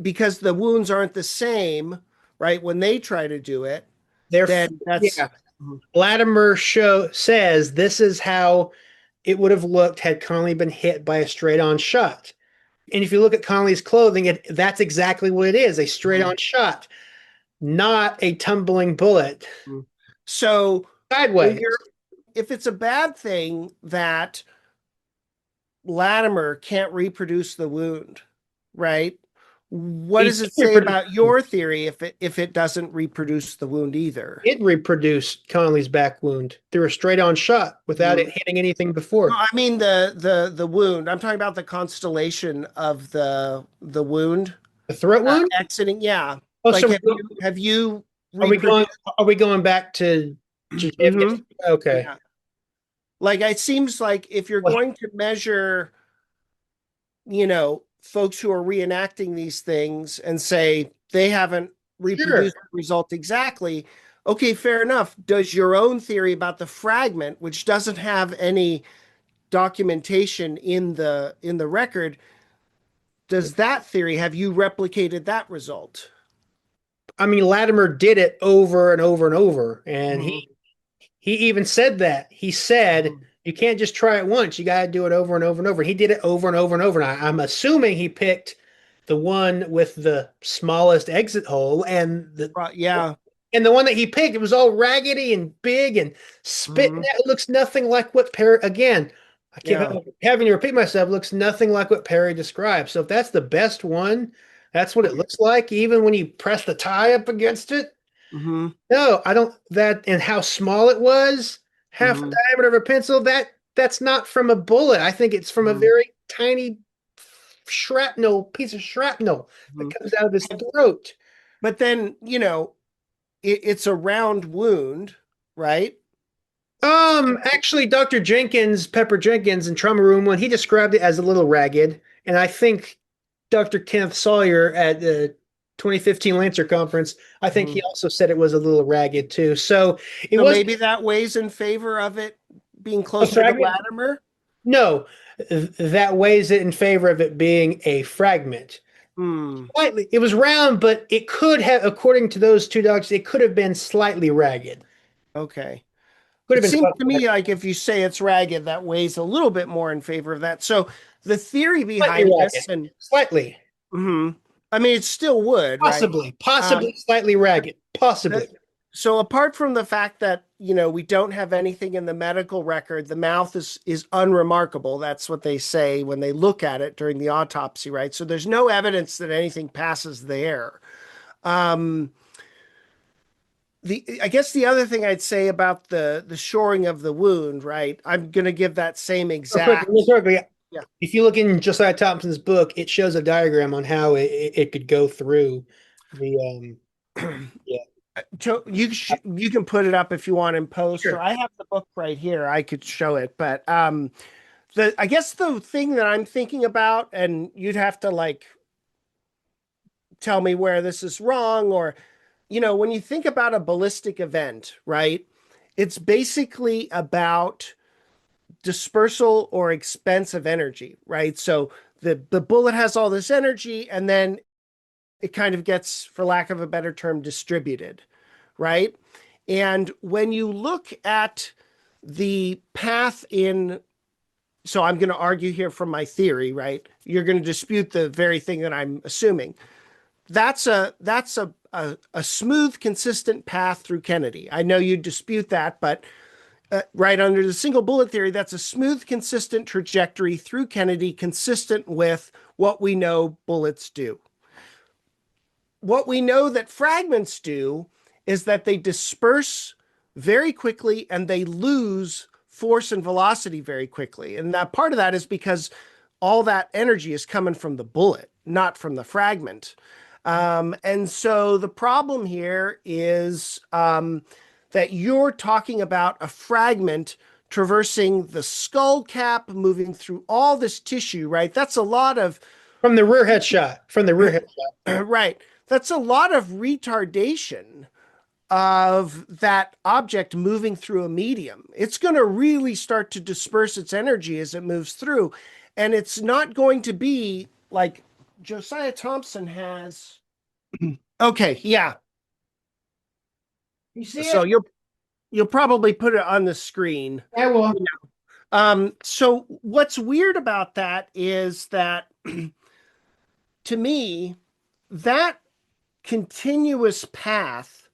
because the wounds aren't the same, right? When they try to do it, Therefore, then that's. yeah, Latimer says this is how it would have looked had Connolly been hit by a straight-on shot. And if you look at Connolly's clothing, that's exactly what it is, a Mhm. straight-on shot, not a tumbling bullet Mhm. So when sideways. you're, if it's a bad thing that Latimer can't reproduce the wound, right? What He does it did say reproduce, about your theory if it doesn't reproduce the wound either? it reproduced Conley's back wound through a straight on shot without it Mhm. hitting anything No, before. I mean the wound. I'm talking about the constellation of the wound The throat wound? exiting. Yeah, Oh, like so have you are we going reproduced? are we going back to JFK? Hmm. Okay. Yeah, like it seems like if you're Well, going to measure, folks who are reenacting these things and say they haven't sure. reproduced the result exactly, okay, fair enough. Does your own theory about the fragment, which doesn't have any documentation in the record, does that theory have you replicated that result? I mean, Latimer did it over and over and over, and Mhm. he even said that. He said Mhm. you can't just try it once. You got to do it over and over and over. He did it over and over and over. And I'm assuming he picked the one with the smallest exit hole, Yeah. and the one that he picked, it was all raggedy and big and spitting Mhm. out. It looks nothing like what Perry, again, I keep Yeah. having to repeat myself, looks nothing like what Perry described. So if that's the best one, that's what it looks like, even when you press the tie up against it. Mhm. No, I don't, that, and how small it was, half the Mhm. diameter of a pencil, that's not from a bullet. I think it's from a Mhm. very tiny piece of shrapnel that Mhm. comes out of his throat. But then, it's a round wound, right? Actually, Dr. Jenkins, Pepper Jenkins in Trauma Room One, he described it as a little ragged, and I think Dr. Kenneth Sawyer at the 2015 Lancer conference, I think he Mhm. also said it was a little ragged too. So it So wasn't maybe that weighs in favor of it being a closer to fragment. Latimer. No, that weighs it in favor of it being a fragment. Hmm. Slightly, it was round, but it could have, according to those two dogs, it could have been slightly ragged. Okay. Could have It been seems to slightly me like if you say it's ragged, that weighs a little bit more in favor of that. So the theory behind ragged. this, and Slightly. mhm, I mean, it still would, right? Possibly Um, slightly ragged. the, Possibly. so apart from the fact that we don't have anything in the medical record, the mouth is unremarkable. That's what they say when they look at it during the autopsy, right? So there's no evidence that anything passes there. Um, the I guess the other thing I'd say about the shoring of the wound, right? I'm gonna give that same Real exact. quickly, Yeah. if you look in Josiah Thompson's book, it shows a diagram on how it could go through the yeah. You can put it up if you want in post, or Sure. I have the book right here. I could show it, but the I guess the thing that I'm thinking about, and you'd have to like tell me where this is wrong, or when you think about a ballistic event, right? It's basically about dispersal or expense of energy, right? So the bullet has all this energy, and then it kind of gets, for lack of a better term, distributed, right? And when you look at the path in, so I'm going to argue here from my theory, right? You're going to dispute the very thing that I'm assuming. That's a smooth, consistent path through Kennedy. I know you dispute that, but right under the single bullet theory, that's a smooth, consistent trajectory through Kennedy, consistent with what we know bullets do. What we know that fragments do is that they disperse very quickly and they lose force and velocity very quickly. And that part of that is because all that energy is coming from the bullet, not from the fragment. And so the problem here is that you're talking about a fragment traversing the skull cap, moving through all this tissue, right? That's a lot of, From the rear head shot. From the rear head shot. right? That's a lot of retardation of that object moving through a medium. It's going to really start to disperse its energy as it moves through. And it's not going to be like Josiah Thompson has. Okay, yeah. You see So it? you'll probably put it on the screen. I will. So what's weird about that is that to me, that continuous path,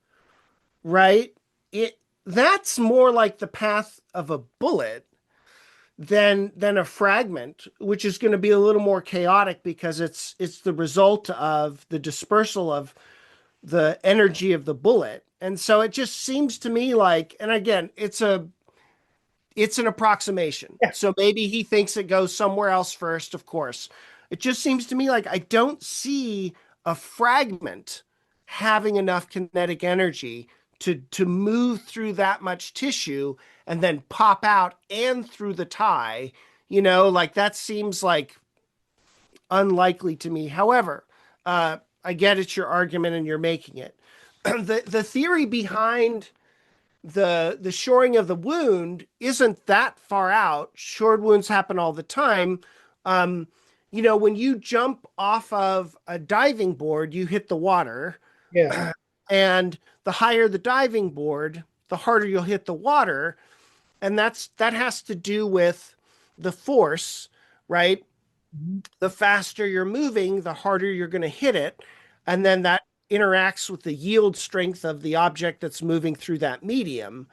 right? It That's more like the path of a bullet than a fragment, which is going to be a little more chaotic because it's the result of the dispersal of the energy of the bullet. And so it just seems to me like, and again, it's an approximation. Yeah. So maybe he thinks it goes somewhere else first, of course. It just seems to me like I don't see a fragment having enough kinetic energy to move through that much tissue and then pop out and through the tie. Like that seems like unlikely to me. However, I get it's your argument and you're making it. The theory behind the shoring of the wound isn't that far out. Shored wounds happen all the time. Um, when you jump off of a diving board, you hit the water, Yeah. and the higher the diving board, the harder you'll hit the water, and that has to do with the force, right? Mhm. The faster you're moving, the harder you're going to hit it. And then that interacts with the yield strength of the object that's moving through that medium.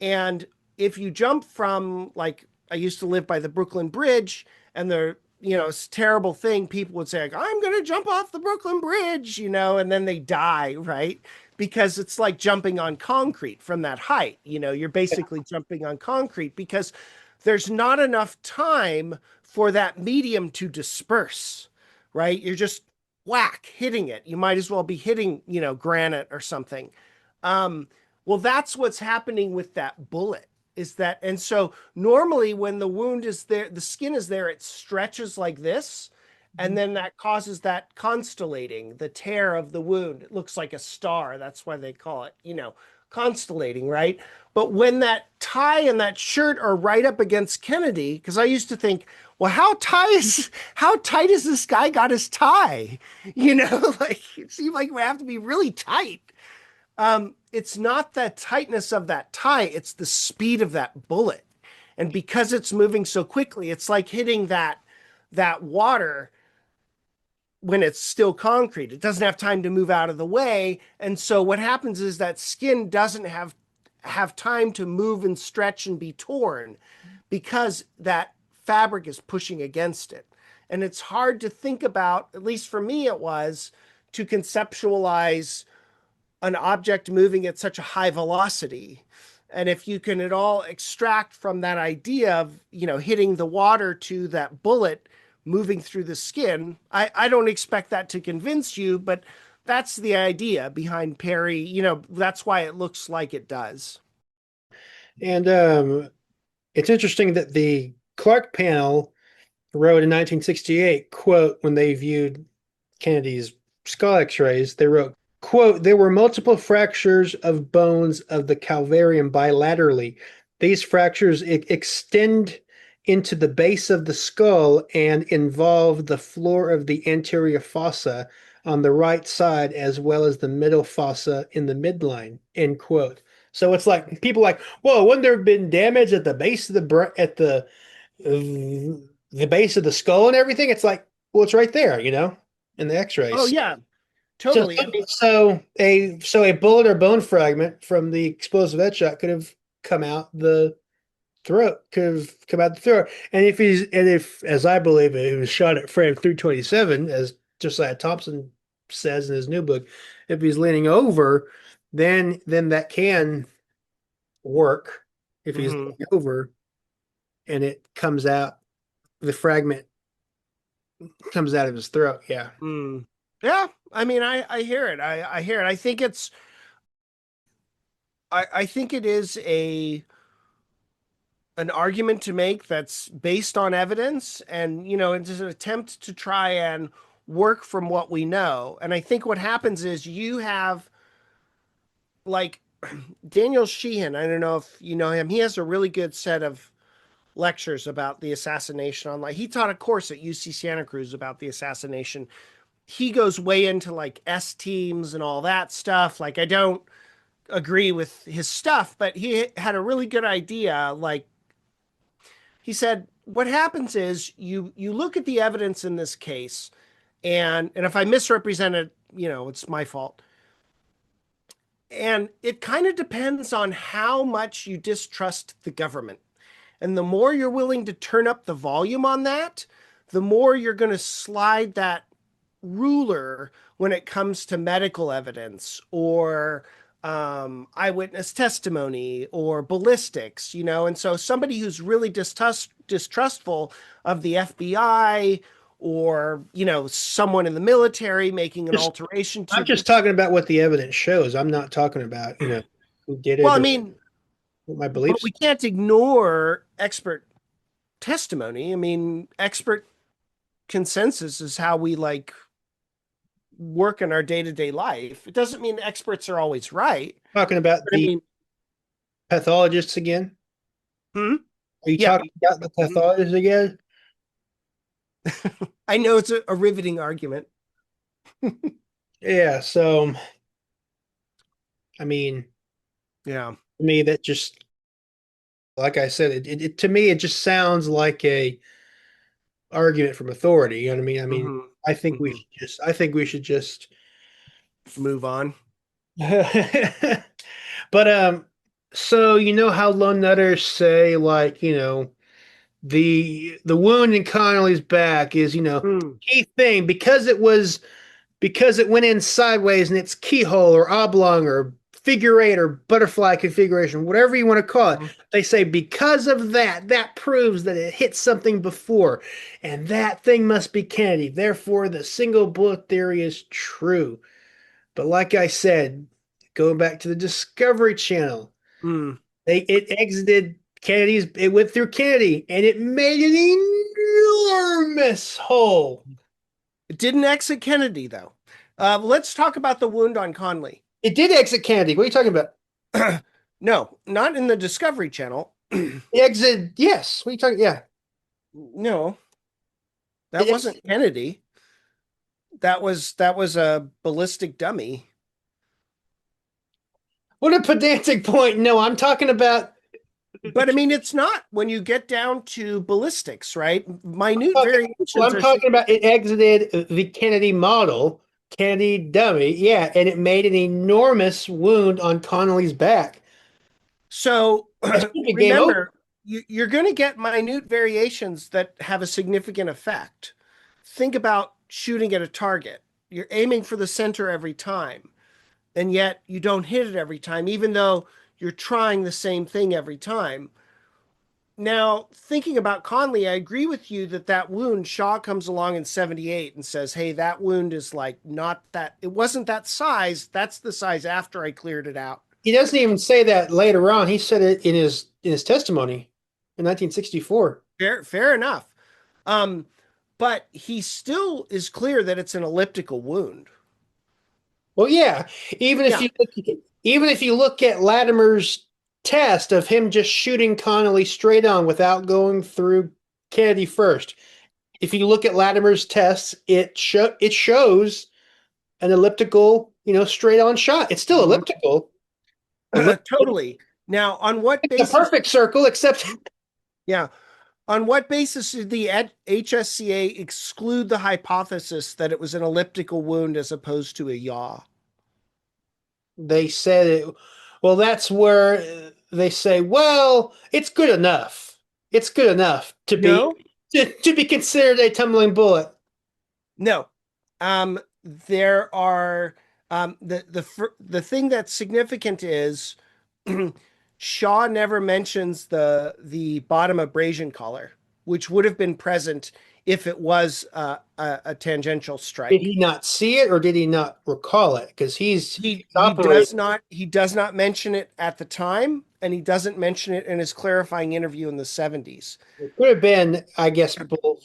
And if you jump from, like, I used to live by the Brooklyn Bridge, and it's a terrible thing. People would say, like, I'm going to jump off the Brooklyn Bridge, and then they die, right? Because it's like jumping on concrete from that height. You're basically jumping on concrete because there's not enough time for that medium to disperse, right? You're just whack hitting it. You might as well be hitting, granite or something. Um, well, that's what's happening with that bullet is that, and so normally when the wound is there, the skin is there, it stretches like this. And then that causes that constellating, the tear of the wound. It looks like a star. That's why they call it, constellating, right? But when that tie and that shirt are right up against Kennedy, because I used to think, well, how tight is this guy got his tie? Like it seemed like it would have to be really tight. It's not the tightness of that tie, it's the speed of that bullet. And because it's moving so quickly, it's like hitting that water when it's still concrete. It doesn't have time to move out of the way. And so what happens is that skin doesn't have time to move and stretch and be torn because that fabric is pushing against it. And it's hard to think about, at least for me it was, to conceptualize an object moving at such a high velocity. And if you can at all extract from that idea of, hitting the water to that bullet moving through the skin, I don't expect that to convince you, but that's the idea behind Perry. That's why it looks like it does. And it's interesting that the Clark panel wrote in 1968, quote, when they viewed Kennedy's skull x-rays, they wrote, quote, there were multiple fractures of bones of the calvarium bilaterally. These fractures extend into the base of the skull and involve the floor of the anterior fossa on the right side as well as the middle fossa in the midline, end quote. So it's like people like, whoa, wouldn't there have been damage at the base of the base of the skull and everything? It's like, well, it's right there, in the Oh x-rays. yeah, So, totally. so a bullet or bone fragment from the explosive headshot could have come out the throat, could have come out the throat. And if, as I believe it, he was shot at frame 327, as Josiah Thompson says in his new book, if he's leaning over, then that can work. If he's Mhm. leaning over and it comes out, the fragment comes out of his throat. Yeah. Mm. Yeah, I mean, I hear it. I hear it. I think it is an argument to make that's based on evidence, and it's an attempt to try and work from what we know. And I think what happens is you have, like, Daniel Sheehan. I don't know if you know him. He has a really good set of lectures about the assassination online. He taught a course at UC Santa Cruz about the assassination. He goes way into like S teams and all that stuff. Like, I don't agree with his stuff, but he had a really good idea. Like, he said, what happens is you look at the evidence in this case, and if I misrepresent it, it's my fault. And it kind of depends on how much you distrust the government. And the more you're willing to turn up the volume on that, the more you're going to slide that ruler when it comes to medical evidence or eyewitness testimony or ballistics, you know. And so somebody who's really distrustful of the FBI or, you know, someone in the military making an Just, alteration I'm to, just talking about what the evidence shows. I'm not talking about, who did well, it I or mean, what my but beliefs. we can't ignore expert testimony. I mean, expert consensus is how we like work in our day-to-day life. It doesn't mean experts are always right, Talking about but I the mean, pathologists again. hmm? Are you Yeah. talking about the Mhm. pathologists again? I know it's a riveting argument. Yeah. So, I mean, Yeah. to me, that just, like I said, to me, it just sounds like a argument from authority. You know what I mean? Hmm. Hmm. I think we should just, Move on. but, so you know how lone nutters say, like, the wound in Connolly's back is, Mm. key thing because it went in sideways in its keyhole or oblong or figure eight or butterfly configuration, whatever you want to call it. Mhm. They say because of that, that proves that it hit something before, and that thing must be Kennedy. Therefore, the single bullet theory is true. But like I said, going back to the Discovery Channel, Mm. it exited Kennedy's, it went through Kennedy, and it made an enormous hole. It didn't exit Kennedy, though. Let's talk about the wound on Conley. It did exit Kennedy. What are you talking about? No, not in the Discovery Channel. Exit, yes. What are you talking? Yeah. No, that It, wasn't Kennedy. That was a ballistic dummy. what a pedantic point. No, I'm talking about. But I mean, it's not when you get down to ballistics, right? Minute Well, variations I'm are talking about it exited the Kennedy model, Kennedy dummy. Yeah, and it made an enormous wound on Connolly's back. so. That should be game over. Remember, you're going to get minute variations that have a significant effect. Think about shooting at a target. You're aiming for the center every time, and yet you don't hit it every time, even though you're trying the same thing every time. Now, thinking about Conley, I agree with you that that wound, Shaw comes along in 78 and says, hey, that wound is like not that, it wasn't that size. That's the size after I cleared it out. He doesn't even say that later on. He said it in his testimony in 1964. Fair enough. Um, but he still is clear that it's an elliptical wound. Well, yeah. Even if Yeah. you look, even if you look at Latimer's test of him just shooting Connolly straight on without going through Kennedy first, if you look at Latimer's tests, it shows an elliptical, straight on shot. It's still Mhm. elliptical. Ellip- Totally. Now, on what it's a basis? perfect circle, except Yeah. On what basis did the HSCA exclude the hypothesis that it was an elliptical wound as opposed to a yaw? they said it. Well, that's where they say, well, it's good enough. It's good enough No, to be considered a tumbling bullet. no. There are the thing that's significant is Shaw never mentions the bottom abrasion collar, which would have been present if it was a tangential Did strike. he not see it or did he not recall it? Because He he's he operating. does not mention it at the time, and he doesn't mention it in his clarifying interview in the 70s. It could have been, I guess, both.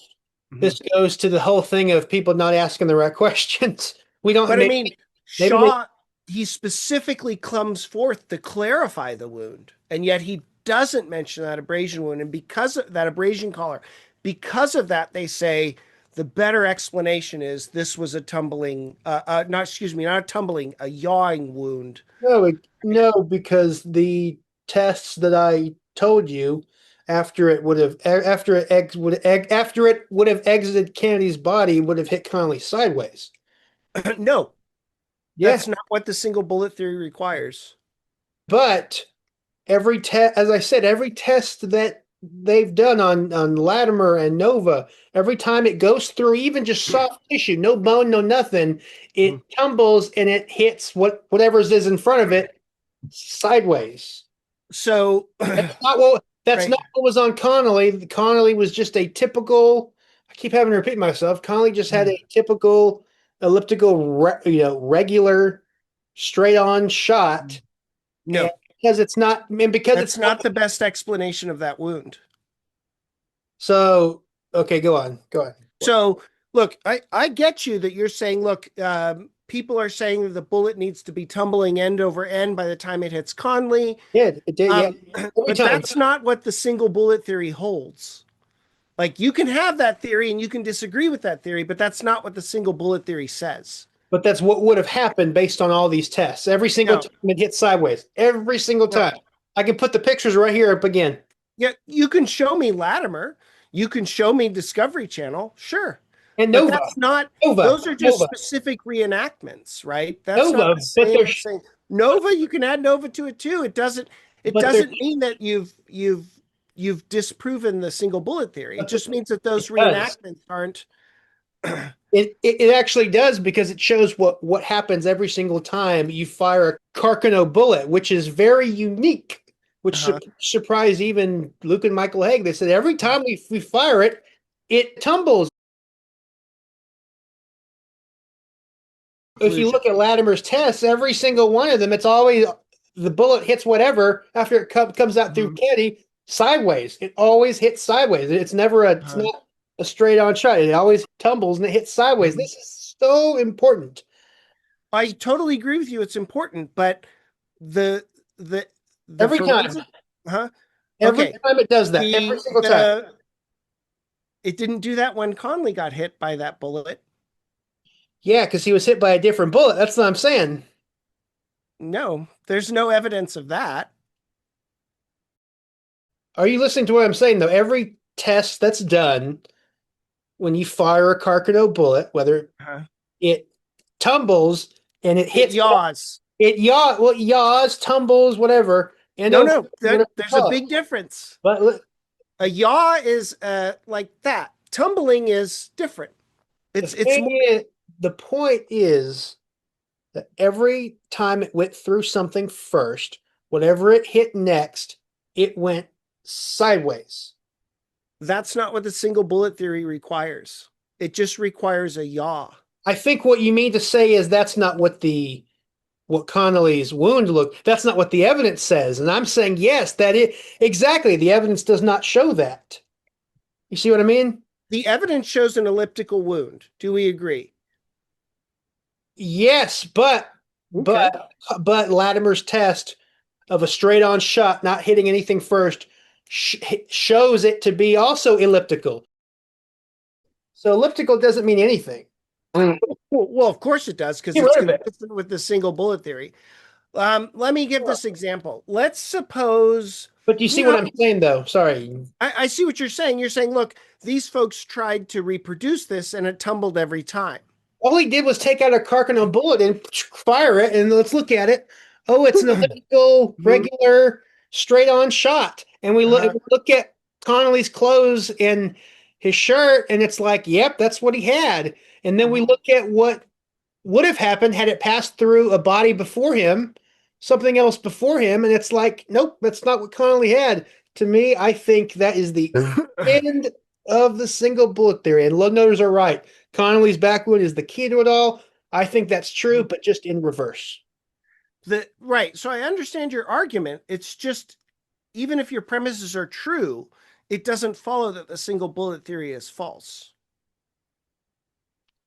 Mhm. This goes to the whole thing of people not asking the right questions. We don't But I mean, maybe they Shaw, he specifically comes forth to clarify the wound, and yet he doesn't mention that abrasion wound. And because of that abrasion collar, because of that, they say the better explanation is this was a tumbling, not excuse me, not a tumbling, a yawing wound. no, because the tests that I told you after it would have after it ex would after it would have exited Kennedy's body would have hit Connolly sideways. No, Yeah, that's not what the single bullet theory requires. but every test, as I said, every test that they've done on Latimer and Nova, every time it goes through even just soft tissue, no bone, no nothing, it tumbles and it hits whatever's is in front of it sideways. So, That's right. not what was on Connolly. Connolly was just a typical. I keep having to repeat myself. Connolly just had a typical elliptical, regular, straight on shot. And No, because it's not, and because that's it's not, not the best explanation of that wound. so okay, go on, go on. So, look, I get you that you're saying, look, people are saying that the bullet needs to be tumbling end over end by the time it hits Conley. Yeah, it did. Yeah, every But time. that's not what the single bullet theory holds. Like, you can have that theory and you can disagree with that theory, but that's not what the single bullet theory says. But that's what would have happened based on all these tests. Every single No, time it hit sideways. Every single no. time. I can put the pictures right here up again. Yeah, you can show me Latimer. You can show me Discovery Channel. Sure. And But Nova, that's not, Nova, those are just Nova, specific reenactments, right? That's not Nova. the But same there's as saying Nova, you can add Nova to it too. It but there's doesn't mean that you've disproven the single bullet theory. It just means that it those does. reenactments aren't. It actually does because it shows what happens every single time you fire a Carcano bullet, which is very unique, which Uh-huh. surprised even Luke and Michael Haig. They said every time we fire it, it tumbles. If you Conclusion. look at Latimer's tests, every single one of them, it's always the bullet hits whatever after it comes out through Mhm. Kenny sideways. It always hits sideways. It's Uh-huh. not a straight on shot. It always tumbles and it hits sideways. Mhm. This is so important. I totally agree with you. It's important, but the the the Every time. forensic, huh? Every Okay. time it does that. Every single time. It didn't do that when Conley got hit by that bullet. Yeah, because he was hit by a different bullet. That's what I'm saying. No, there's no evidence of that. Are you listening to what I'm saying, though? Every test that's done when you fire a Carcano bullet, whether Huh? it tumbles and it It hits yaws. yaws, tumbles, whatever, and No, over no, whatever you there's a call it. big difference. But A yaw is like that. Tumbling is different. the It's thing more. is, the point is that every time it went through something first, whatever it hit next, it went sideways. That's not what the single bullet theory requires. It just requires a yaw. I think what you mean to say is that's not what Connolly's wound looked. That's not what the evidence says. And I'm saying yes, that it exactly the evidence does not show that. You see what I mean? The evidence shows an elliptical wound. Do we agree? Yes, but Okay. but but Latimer's test of a straight on shot not hitting anything first shows it to be also elliptical. So elliptical doesn't mean anything. Well, of course it does, because Get it's rid of it. consistent with the single bullet theory. Let me give this example. Let's suppose, But do you see what I'm saying, though? Sorry. I see what you're saying. You're saying, look, these folks tried to reproduce this and it tumbled every time. All he did was take out a Carcano bullet and fire it, and let's look at it. Oh, it's an elliptical, regular, straight-on shot. And we look at Connolly's clothes and his shirt, and it's like, yep, that's what he had. And then we look at what would have happened had it passed through a body before him, something else before him, and it's like, nope, that's not what Connolly had. To me, I think that is the end of the single bullet theory. And lug noters are right. Connolly's back wound is the key to it all. I think that's true, but just in reverse. Right. So I understand your argument. It's just, even if your premises are true, it doesn't follow that the single bullet theory is false.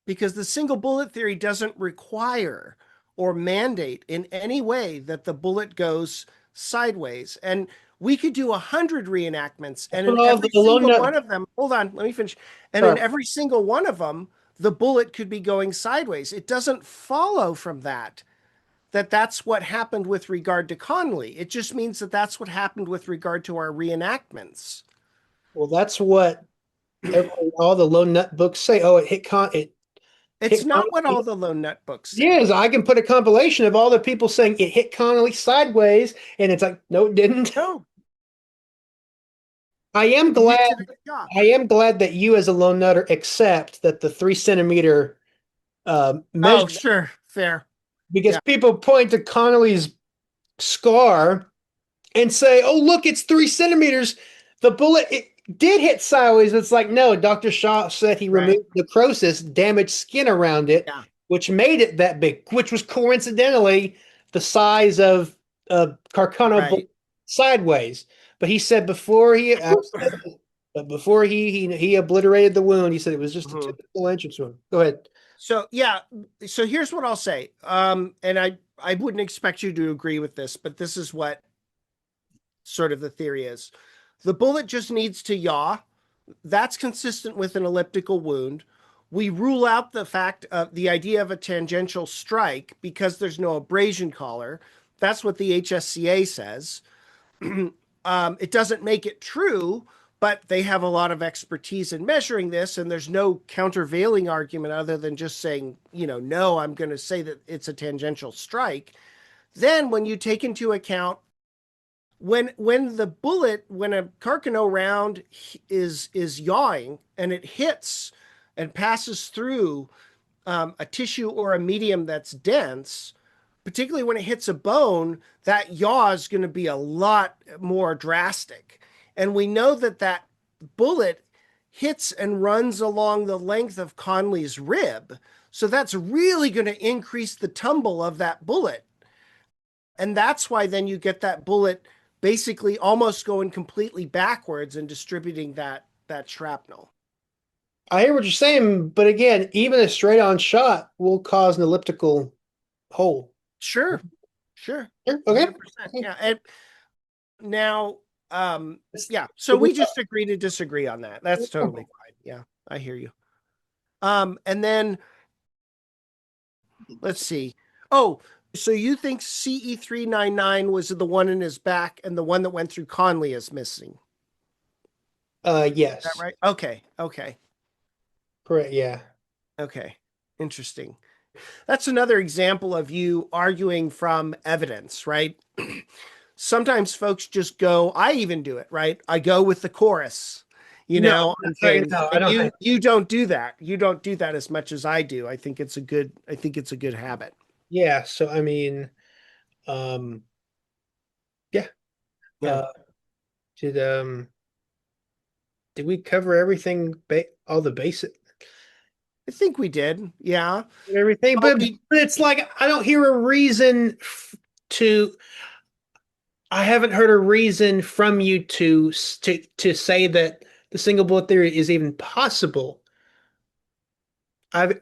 Because the single bullet theory doesn't require or mandate in any way that the bullet goes sideways. And we could do 100 reenactments, and in every single one of them, hold on, let me finish. And in every single one of them, the bullet could be going sideways. It doesn't follow from that that's what happened with regard to Conley. It just means that that's what happened with regard to our reenactments. Well, that's what all the low nut books say. Oh, it hit It's not what all the lone nut books say. Yes, I can put a compilation of all the people saying it hit Connolly sideways, and it's like, no, it didn't. No. I am He hits glad. it at the jaw. I am glad that you, as a lone nutter, accept that the 3 centimeter Oh, measurement, sure, fair. because Yeah, people point to Connolly's scar and say, "Oh, look, it's 3 centimeters." The bullet it did hit sideways. It's like, no, Dr. Shaw said he right. removed necrosis, damaged skin around it, Yeah. which made it that big, which was coincidentally the size of a Carcano Right. bullet sideways. But he said before but before he obliterated the wound, he said it was just a Mhm. typical entrance wound. Go ahead. So yeah, so here's what I'll say. And I wouldn't expect you to agree with this, but this is what sort of the theory is. The bullet just needs to yaw. That's consistent with an elliptical wound. We rule out the fact of the idea of a tangential strike because there's no abrasion collar. That's what the HSCA says. It doesn't make it true, but they have a lot of expertise in measuring this, and there's no countervailing argument other than just saying, no, I'm going to say that it's a tangential strike. Then, when you take into account when a Carcano round is yawing and it hits and passes through a tissue or a medium that's dense, particularly when it hits a bone, that yaw is going to be a lot more drastic. And we know that that bullet hits and runs along the length of Conley's rib. So that's really going to increase the tumble of that bullet. And that's why then you get that bullet basically almost going completely backwards and distributing that shrapnel. I hear what you're saying, but again, even a straight on shot will cause an elliptical hole. Sure, sure. Sure. Okay. 100%. Okay. Yeah. And now, It's- yeah, so we just agree to disagree on that. That's totally fine. Yeah, I hear you. And then let's see. Oh, so you think CE399 was the one in his back and the one that went through Conley is missing? Is that Yes. right? Okay. Okay. Correct. Yeah. Okay. Interesting. That's another example of you arguing from evidence, right? Sometimes folks just go, I even do it, right? I go with the chorus, No, on things. no, I And don't you think. you don't do that. You don't do that as much as I do. I think it's a good habit. Yeah. So I mean, um, yeah. Yeah. Uh, did did we cover everything? All the basic I think we did. Yeah. everything, Well, but it's like I don't hear a reason to. I haven't heard a reason from you to say that the single bullet theory is even possible. I've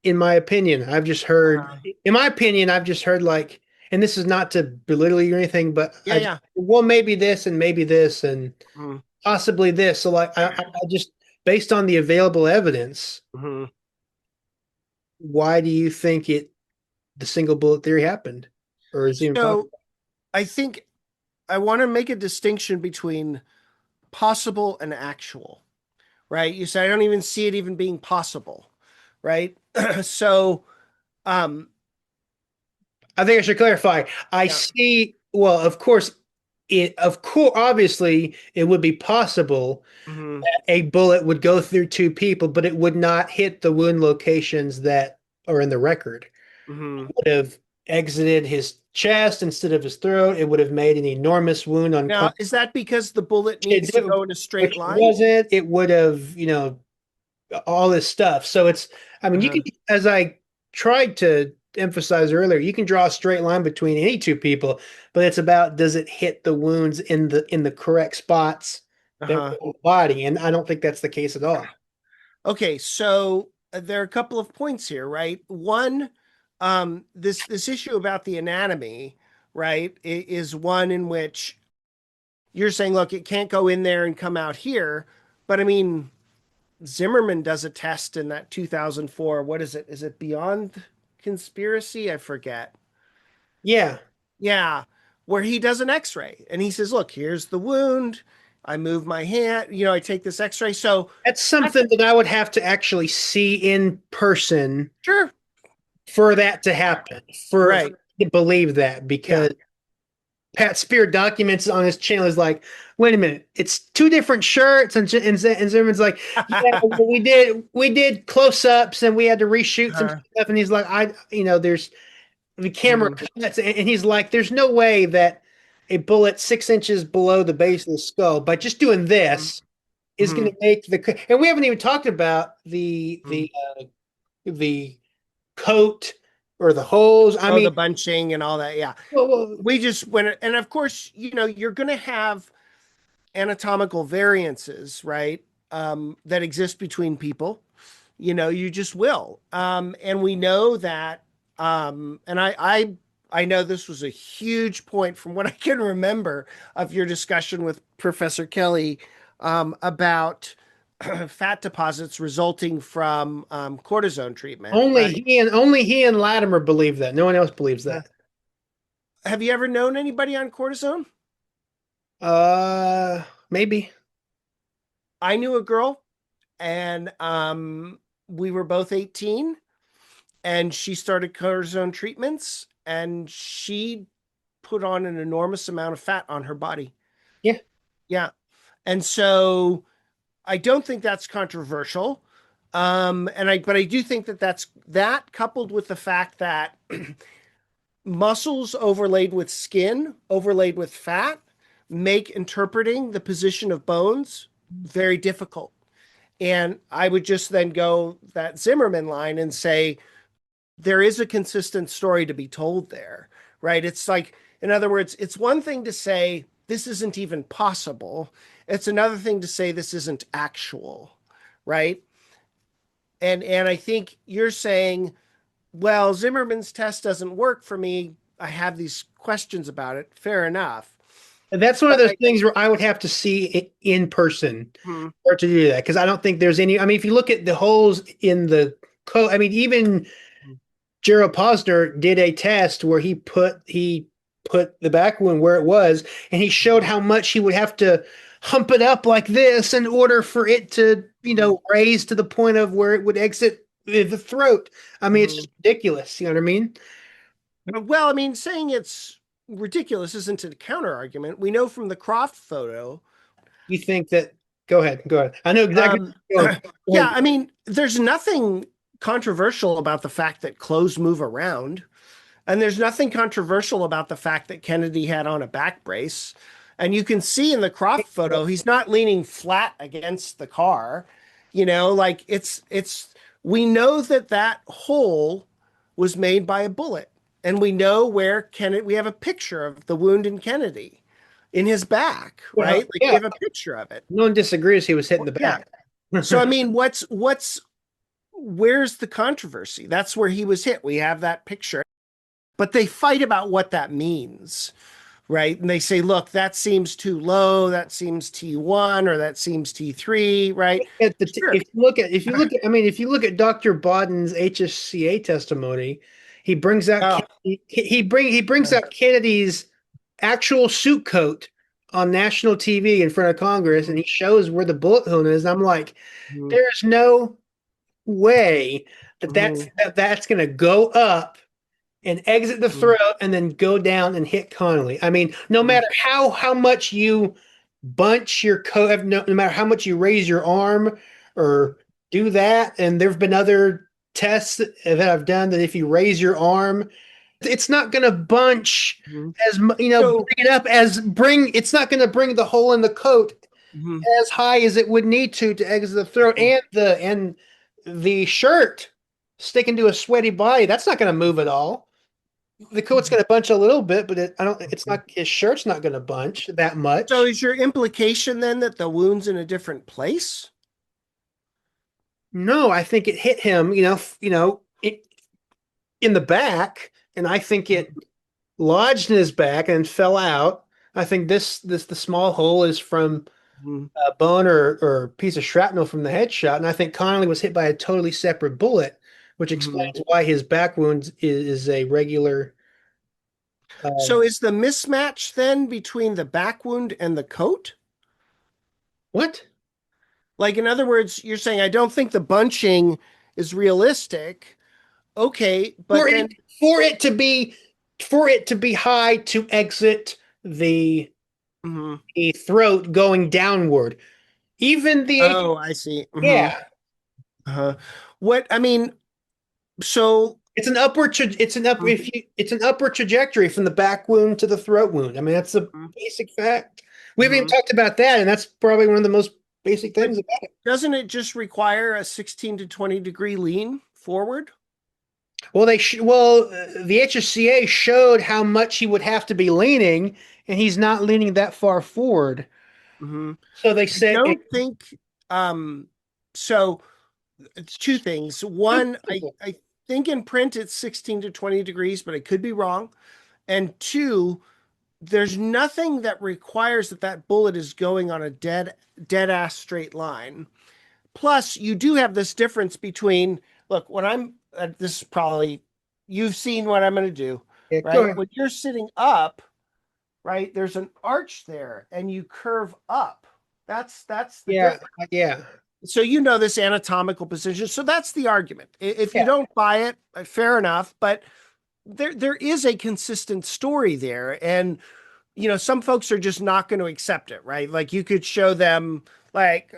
in my opinion, uh-huh. in my opinion, I've just heard like, and this is not to belittle you or anything, but Yeah, yeah. well, maybe this and maybe this and Mm-hmm. possibly this. So like, I just, based on the available evidence, Mm-hmm. why do you think the single bullet theory happened or is even possible? So I think I want to make a distinction between possible and actual, right? You said I don't even see it even being possible, right? So, um, I think I should clarify. I yeah. see, well, of course, obviously, it would be possible Mm-hmm. a bullet would go through two people, but it would not hit the wound locations that are in the record. Mm-hmm. It would have exited his chest instead of his throat. It would have made an enormous wound on Now, is that because the bullet needs to it, go in a straight which it line? wasn't. It would have, all this stuff. So I mean, you Uh-huh. can, as I tried to emphasize earlier, you can draw a straight line between any two people, but it's about does it hit the wounds in the correct spots that Uh-huh. were in the body, and I don't think that's the case at all. Okay, so there are a couple of points here, right? One, this issue about the anatomy, right, is one in which you're saying, look, it can't go in there and come out here, but I mean, Zimmerman does a test in that 2004. What is it? Is it Beyond Conspiracy? I forget. Yeah, Yeah, where he does an X-ray and he says, "Look, here's the wound. I move my hand. I take this X-ray." So that's that's something that I would have to actually see in person sure, for that to happen, for right? to believe that, Yeah. because Pat Spear documents on his channel is like, wait a minute, it's two different shirts, and Zimmerman's like, yeah, well, we did close-ups and we had to reshoot some stuff, and he's like, there's the camera cuts, and he's like, there's no way that a bullet 6 inches below the base of the skull by just doing this is going to make and we haven't even talked about the coat or the holes. I mean, the bunching and all that. Yeah. well, We just went, and of course, you're going to have anatomical variances, right? That exist between people. You just will. And we know that, and I know this was a huge point from what I can remember of your discussion with Professor Kelly, about fat deposits resulting from cortisone treatment. only Right? he and Latimer believe that. No one else believes that. Have you ever known anybody on cortisone? Maybe. I knew a girl, and we were both 18, and she started cortisone treatments, and she put on an enormous amount of fat on her body. Yeah. Yeah. And so I don't think that's controversial. But I do think that coupled with the fact that muscles overlaid with skin, overlaid with fat, make interpreting the position of bones very difficult. And I would just then go that Zimmerman line and say, there is a consistent story to be told there, right? It's like, in other words, it's one thing to say, this isn't even possible. It's another thing to say, this isn't actual, right? And I think you're saying, well, Zimmerman's test doesn't work for me. I have these questions about it. Fair enough. And that's one of those things where I would have to see it in person or to do that, because I don't think there's any. I mean, if you look at the holes in the coat, I mean, even Gerald Posner did a test where he put the back wound where it was, and he showed how much he would have to hump it up like this in order for it to, raise to the point of where it would exit the throat. I mean, it's just ridiculous. You know what I mean? Well, I mean, saying it's ridiculous isn't a counter argument. We know from the Croft photo. You think that? Go ahead. Go ahead. I know exactly. Yeah, I mean, there's nothing controversial about the fact that clothes move around. And there's nothing controversial about the fact that Kennedy had on a back brace. And you can see in the Croft photo, he's not leaning flat against the car. Like we know that hole was made by a bullet. And we know where Kennedy, we have a picture of the wound in Kennedy in his back, right? Like we have a picture of it. No one disagrees he was hitting the back. Yeah. So, I mean, where's the controversy? That's where he was hit. We have that picture. But they fight about what that means, right? And they say, look, that seems too low, that seems T1, or that seems T3, right? Sure. If you look at Dr. Bodden's HSCA testimony, he brings out he brings out Kennedy's actual suit coat on national TV in front of Congress, and he shows where the bullet hole is. And I'm like, there's no way that's going to go up and exit the throat and then go down and hit Connolly. I mean, no matter how much you bunch your coat, no matter how much you raise your arm or do that, and there have been other tests that I've done that if you raise your arm, it's not going to bunch as bring it up it's not going to bring the hole in the coat as high as it would need to exit the throat, and the shirt sticking to a sweaty body, that's not going to move at all. The coat's going to bunch a little bit, but his shirt's not going to bunch that much. So is your implication then that the wound's in a different place? No, I think it hit him, in the back, and I think it lodged in his back and fell out. I think the small hole is from a bone or piece of shrapnel from the headshot, and I think Connolly was hit by a totally separate bullet, which explains why his back wound is a regular. So is the mismatch then between the back wound and the coat? What? Like, in other words, you're saying, I don't think the bunching is realistic. Okay, but for it to be high to exit the Hmm. the throat going downward. Even the H, Oh, I see. Hmm. yeah, Uh-huh. What I mean, so it's an upward. It's an up. If you, it's an upward trajectory from the back wound to the throat wound. I mean, that's a basic fact. We haven't even mhm. talked about that, and that's probably one of the most basic But things about it. doesn't it just require a 16 to 20 degree lean forward? Well, the HSCA showed how much he would have to be leaning, and he's not leaning that far forward. Hmm. So they I said don't think um so it's two things. One, I think in print it's 16 to 20 degrees, but I could be wrong. And two, there's nothing that requires that that bullet is going on a dead ass straight line. Plus, you do have this difference between, look, when I'm this is probably you've seen what I'm going to do, yeah, go right? ahead. When you're sitting up, right, there's an arch there and you curve up. That's the Yeah, difference. yeah, So you know this anatomical position. So that's the argument. If you yeah. don't buy it, fair enough, but there is a consistent story there, and some folks are just not going to accept it, right? Like you could show them, like,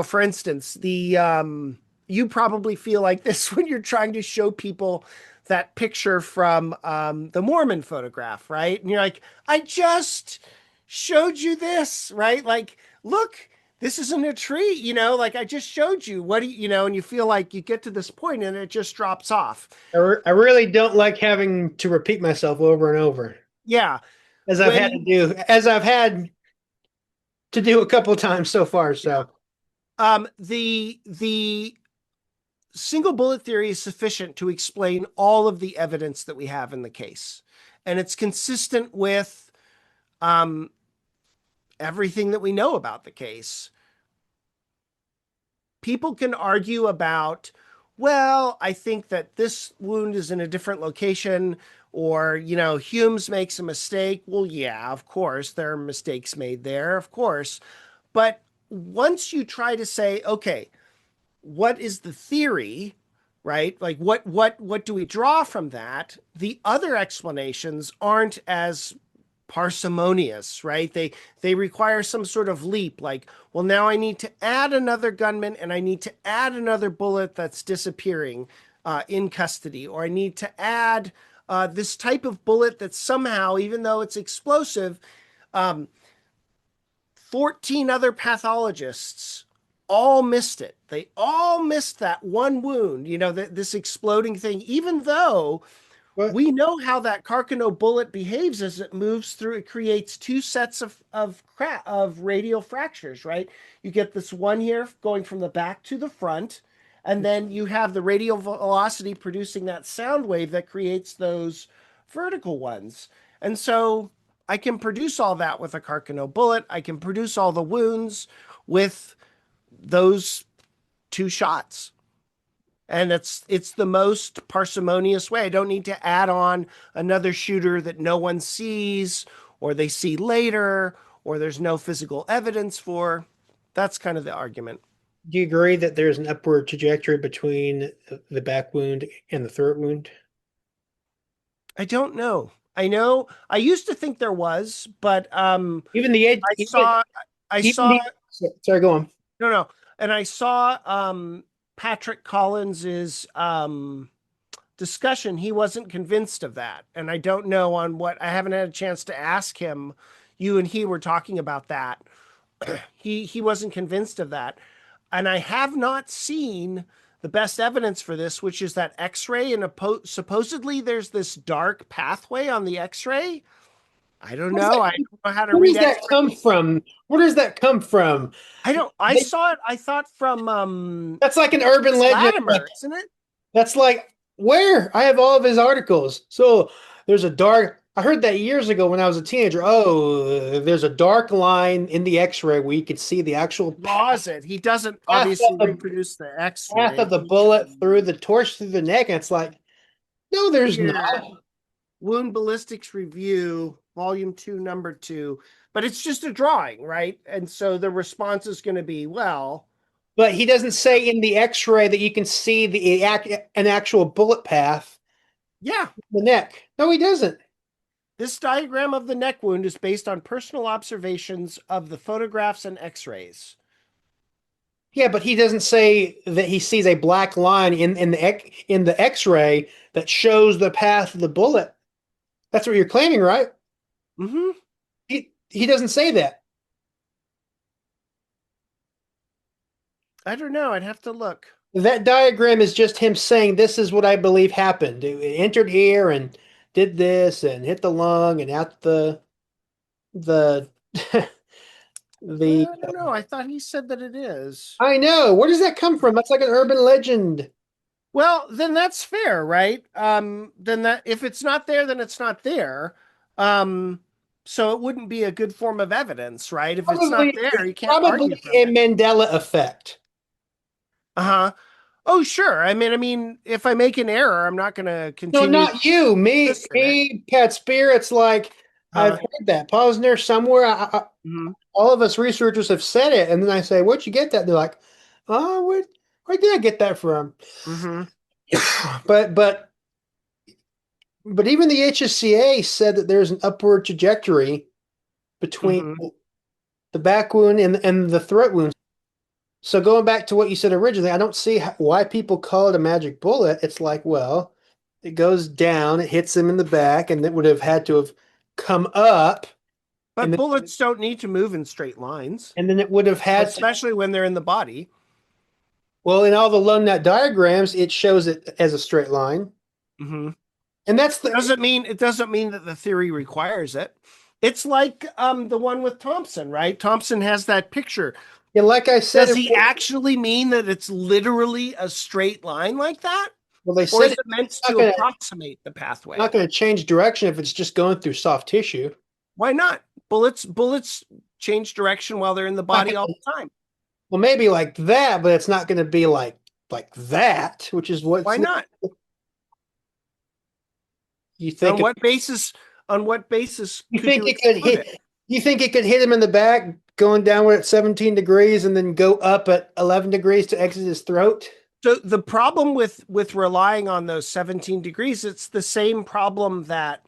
for instance, you probably feel like this when you're trying to show people that picture from the Mormon photograph, right? And you're like, I just showed you this, right? Like, look, this isn't a tree, like I just showed you. What do and you feel like you get to this point and it just drops off. I really don't like having to repeat myself over and over, Yeah. as I've had to do a couple times so far. Yeah. So The single bullet theory is sufficient to explain all of the evidence that we have in the case. And it's consistent with um, everything that we know about the case. People can argue about, well, I think that this wound is in a different location, or, Humes makes a mistake. Well, yeah, of course, there are mistakes made there, of course. But once you try to say, okay, what is the theory, right? Like what do we draw from that? The other explanations aren't as parsimonious, right? They require some sort of leap, like, well, now I need to add another gunman and I need to add another bullet that's disappearing in custody, or I need to add this type of bullet that somehow, even though it's explosive, um, 14 other pathologists all missed it. They all missed that one wound, this exploding thing, even though what? we know how that Carcano bullet behaves as it moves through. It creates two sets of radial fractures, right? You get this one here going from the back to the front, and then you have the radial velocity producing that sound wave that creates those vertical ones. And so I can produce all that with a Carcano bullet. I can produce all the wounds with those two shots. And it's the most parsimonious way. I don't need to add on another shooter that no one sees, or they see later, or there's no physical evidence for. That's kind of the argument. Do you agree that there's an upward trajectory between the back wound and the throat wound? I don't know. I know I used to think there was, but Even the edge, I saw I even saw the. Sorry, go on. no, and I saw Patrick Collins's discussion. He wasn't convinced of that, and I don't know on what. I haven't had a chance to ask him. You and he were talking about that. He wasn't convinced of that, and I have not seen the best evidence for this, which is that X-ray, and supposedly there's this dark pathway on the X-ray. I don't Where does know. that, I don't know how to where read does that X-ray. come from? Where does that come from? I don't. I They, saw it. I thought from that's like an urban legend. Latimer, isn't it? That's like where I have all of his articles. So there's a dark. I heard that years ago when I was a teenager. Oh, there's a dark line in the X-ray where you could see the actual Draws it. He doesn't path obviously of the reproduce the path X-ray. of the bullet through the torso through the neck, and it's like, no, there's Here, not. Wound Ballistics Review, Volume 2, Number 2. But it's just a drawing, right? And so the response is going to be, well, But he doesn't say in the X-ray that you can see an actual bullet path yeah, in the neck. No, he doesn't. This diagram of the neck wound is based on personal observations of the photographs and x-rays. Yeah, but he doesn't say that he sees a black line in the X-ray that shows the path of the bullet. That's what you're claiming, right? Mm-hmm. He doesn't say that. I don't know. I'd have to look. That diagram is just him saying this is what I believe happened. It entered here and did this and hit the lung and out the the I don't know. I thought he said that it is. I know. Where does that come from? That's like an urban legend. Well, then that's fair, right? Then that if it's not there, then it's not there. Um, so it wouldn't be a good form of evidence, right? If it's not Probably there, you can't argue probably from a it. Mandela effect. Uh-huh. Oh, sure. I mean, if I make an error, I'm not going to No, continue to not you. persist in it. Pat Spear. It's like I've Uh, heard that. Posner somewhere. mhm, All of us researchers have said it, and then I say, "Where'd you get that?" They're like, "Oh, where did I get that from?" mhm, But even the HSCA said that there's an upward trajectory between mhm. the back wound and the throat wound. So going back to what you said originally, I don't see why people call it a magic bullet. It's like, well, it goes down, it hits them in the back, and it would have had to have come up, and But then bullets don't need to move in straight lines, it would have had to. especially when they're in the body. Well, in all the lung nut diagrams, it shows it as a straight line, Mhm. and that's the. It doesn't mean that the theory requires it. It's like the one with Thompson, right? Thompson has that picture. And like I said, Does he actually mean that it's literally a straight line like that? well, they Or said is it's it meant not to gonna approximate the pathway? not gonna change direction if it's just going through soft tissue. Why not? Bullets change direction while they're in the Not body all gonna- the time. well, maybe like that, but it's not going to be like that, which is Why what's not? you On think. what basis You could think you it could exclude hit? it? You think it could hit him in the back, going downward at 17 degrees, and then go up at 11 degrees to exit his throat? So the problem with relying on those 17 degrees, it's the same problem that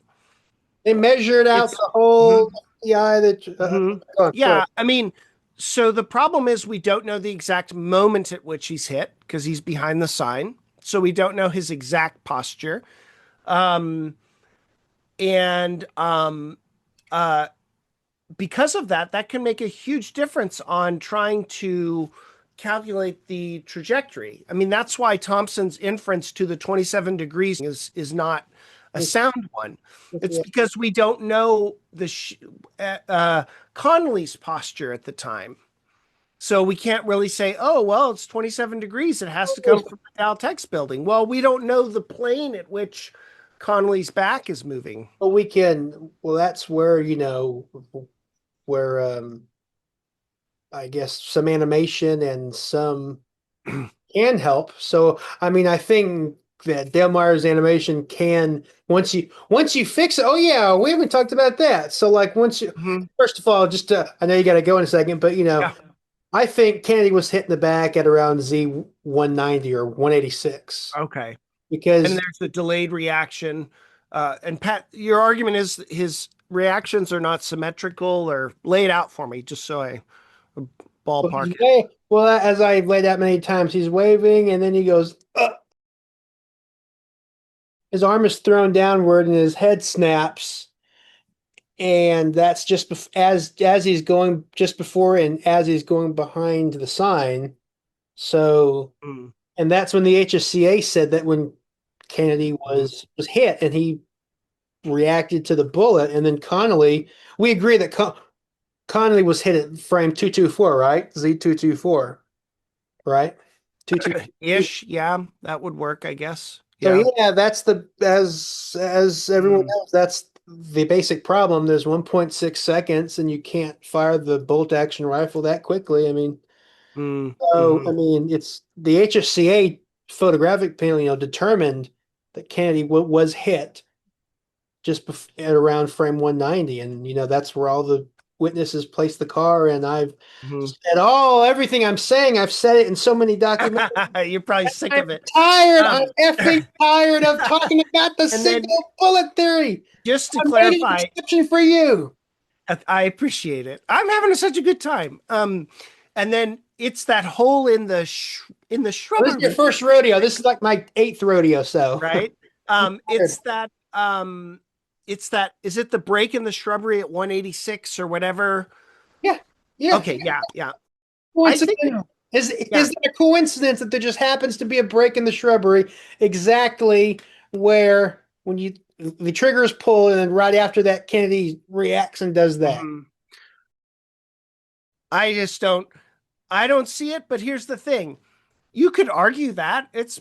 They measured out it's the whole Mhm, eye that. mhm. Go on, sorry. Yeah, I mean, so the problem is we don't know the exact moment at which he's hit because he's behind the sign. So we don't know his exact posture. Um, and uh, because of that, that can make a huge difference on trying to calculate the trajectory. I mean, that's why Thompson's inference to the 27 degrees is not a sound one. It's Yeah. because we don't know Connolly's posture at the time. So we can't really say, oh, well, it's 27 degrees. It has to come from the Caltex building. Well, we don't know the plane at which Connolly's back is moving. But we can. Well, that's where where I guess some animation and some can help. So, I mean, I think that Dale Meyer's animation can once you fix it. Oh yeah, we haven't talked about that. So, like once you Mhm. first of all, just I know you got to go in a second, but Yeah. I think Kennedy was hit in the back at around Z 190 or 186 Okay. And because there's the delayed reaction. And Pat, your argument is his reactions are not symmetrical or laid out for me, just so I ballpark it. well, as I've laid out many times, he's waving and then he goes. His arm is thrown downward and his head snaps, and that's just as he's going just before and as he's going behind the sign. So, Mm. and that's when the HSCA said that when Kennedy was hit and he reacted to the bullet, and then Connolly, we agree that Connolly was hit at frame 224, right? Z224, right? 224. Ish, yeah, that would work, I guess. So Yeah. yeah, that's the as everyone Mm, knows, that's the basic problem. There's 1.6 seconds, and you can't fire the bolt action rifle that quickly. I mean, mm, so I mhm. mean, it's the HSCA photographic panel, determined that Kennedy was hit just at around frame 190, and that's where all the witnesses placed the car, and I've Mhm. said, "Oh, everything I'm saying, I've said it in so many documents. You're probably sick I'm of it. tired. Um, I'm effing tired of talking about the and then single bullet theory. just to I made an clarify, exception for you." I appreciate it. I'm having such a good time. And then it's that hole in the Well, this is your shrubbery, first rodeo. This is like my eighth rodeo, so right? I'm tired. It's that is it the break in the shrubbery at 186 or whatever? Yeah, yeah. Okay, yeah, yeah. I think Coincidental. yeah. Is it a coincidence that there just happens to be a break in the shrubbery exactly where when you the trigger is pulled and then right after that Kennedy reacts and does that? Mhm. I just don't see it, but here's the thing. You could argue that it's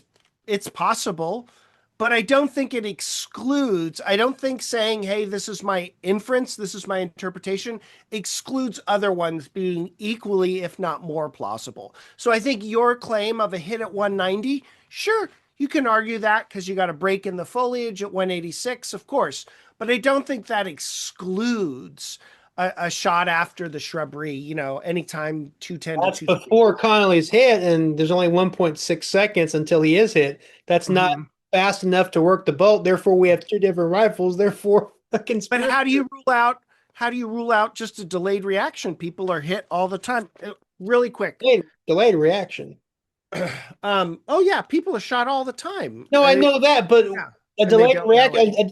possible, but I don't think it excludes. I don't think saying, "Hey, this is my inference, this is my interpretation," excludes other ones being equally, if not more plausible. So I think your claim of a hit at 190, sure, you can argue that because you got a break in the foliage at 186, of course. But I don't think that excludes a shot after the shrubbery, anytime 210 to That's 220. before Connolly's hit, and there's only 1.6 seconds until he is hit. That's not Mhm. fast enough to work the bolt. Therefore, we have two different rifles. Therefore, a But conspiracy. how do you rule out just a delayed reaction? People are hit all the time. Really quick. Delayed reaction. Oh yeah, people are shot all the time. No, I know that, but Yeah, a and they delayed don't know it. reaction.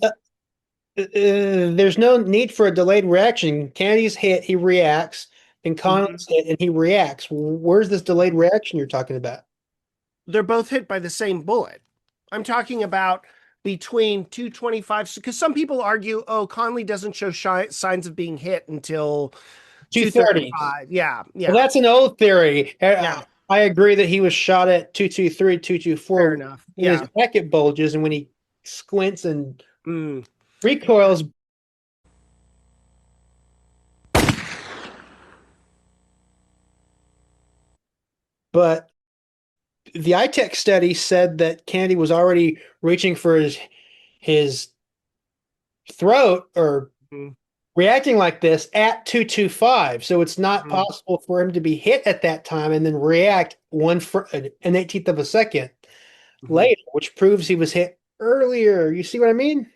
There's no need for a delayed reaction. Kennedy's hit, he reacts, and Mhm. Connolly's hit, and he reacts. Where's this delayed reaction you're talking about? They're both hit by the same bullet. I'm talking about between 225, because some people argue, oh, Conley doesn't show signs of being hit until 230. 235. Yeah, Well, yeah, that's an old theory. yeah. I agree that he was shot at 223, 224 Fair enough. when his Yeah. bracket bulges and when he squints and Mm. recoils. But the iTech study said that Kennedy was already reaching for his throat or Mm. reacting like this at 225. So it's not Mm. possible for him to be hit at that time and then react an 18th of a second Mhm. later, which proves he was hit earlier. You see what I mean?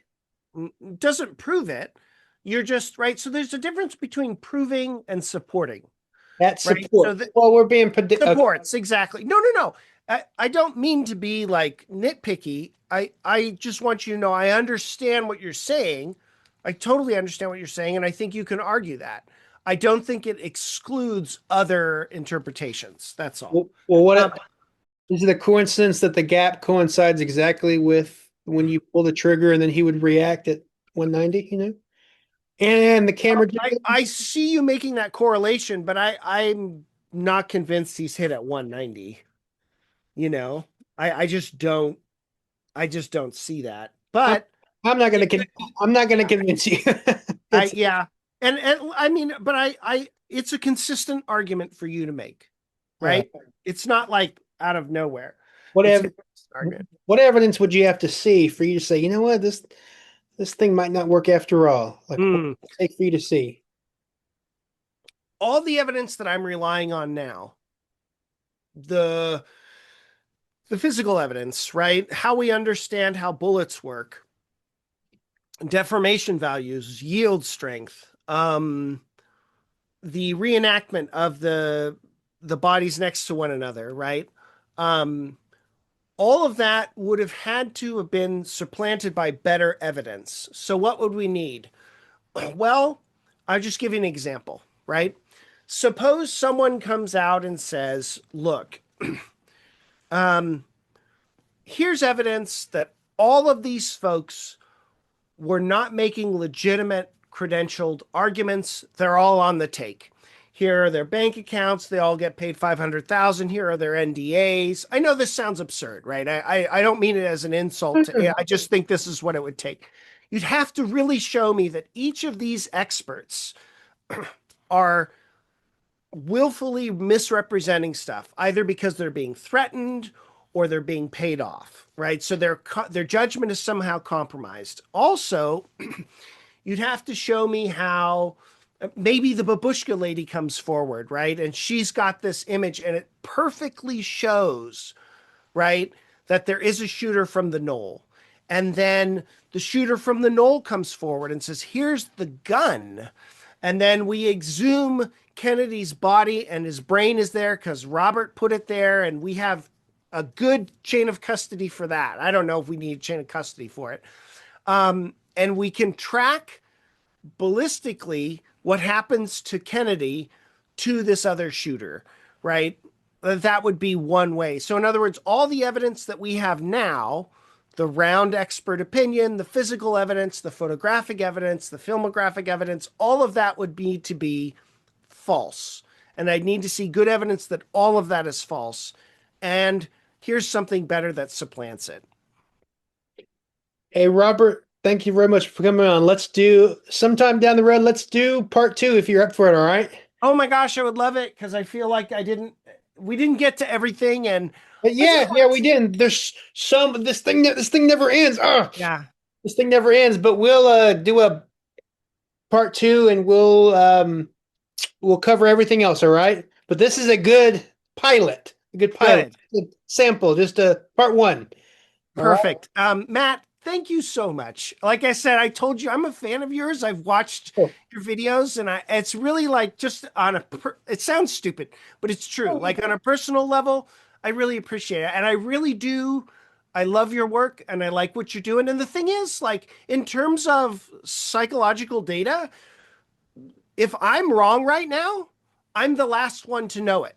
Doesn't prove it. You're just right. So there's a difference between proving and supporting, That right? support. Well, we're being okay. Supports exactly. No, no, no. I don't mean to be like nitpicky. I just want you to know I understand what you're saying. I totally understand what you're saying, and I think you can argue that. I don't think it excludes other interpretations. That's all. Well, Um, is it a coincidence that the gap coincides exactly with when you pull the trigger and then he would react at 190, And the camera I see you making that correlation, but I'm not convinced he's hit at 190. You know, I just don't see that. I'm, But I'm not gonna it could be, I'm not gonna yeah, convince you. I It's yeah, and I mean, but it's a consistent argument for you to make, all right. right? It's not like out of nowhere. What It's a ev consistent argument. what evidence would you have to see for you to say, you know what, this thing might not work after all? Like what Hmm. would it take for you to see? All the evidence that I'm relying on now, the the physical evidence, right? How we understand how bullets work, deformation values, yield strength, the reenactment of the bodies next to one another, right? Um, all of that would have had to have been supplanted by better evidence. So what would we need? Well, I'll just give you an example, right? Suppose someone comes out and says, "Look, um, here's evidence that all of these folks were not making legitimate credentialed arguments. They're all on the take. Here are their bank accounts. They all get paid 500,000. Here are their NDAs. I know this sounds absurd, right? I don't mean it as an insult. I just think this is what it would take. You'd have to really show me that each of these experts are willfully misrepresenting stuff, either because they're being threatened or they're being paid off, right? So their judgment is somehow compromised. Also, you'd have to show me how maybe the babushka lady comes forward, right? And she's got this image and it perfectly shows, right, that there is a shooter from the knoll. And then the shooter from the knoll comes forward and says, here's the gun. And then we exhume Kennedy's body and his brain is there because Robert put it there. And we have a good chain of custody for that. I don't know if we need a chain of custody for it. And we can track ballistically what happens to Kennedy to this other shooter, right? That would be one way. So, in other words, all the evidence that we have now, the round expert opinion, the physical evidence, the photographic evidence, the filmographic evidence, all of that would need to be false. And I'd need to see good evidence that all of that is false. And here's something better that supplants it. Hey, Robert, thank you very much for coming on. Let's do sometime down the road. Let's do part 2 if you're up for it. All right. Oh my gosh, I would love it because I feel like we didn't get to everything. And But yeah, we didn't. There's some this thing never ends. Oh, yeah, this thing never ends. But we'll do a part 2 and we'll cover everything else. All right. But this is a good pilot, good sample, just a part 1. perfect. Matt, thank you so much. Like I said, I told you I'm a fan of yours. I've watched your videos, and it's really like just on it sounds stupid, but it's true. Like on a personal level, I really appreciate it, and I really do. I love your work, and I like what you're doing. And the thing is, like in terms of psychological data, if I'm wrong right now, I'm the last one to know it.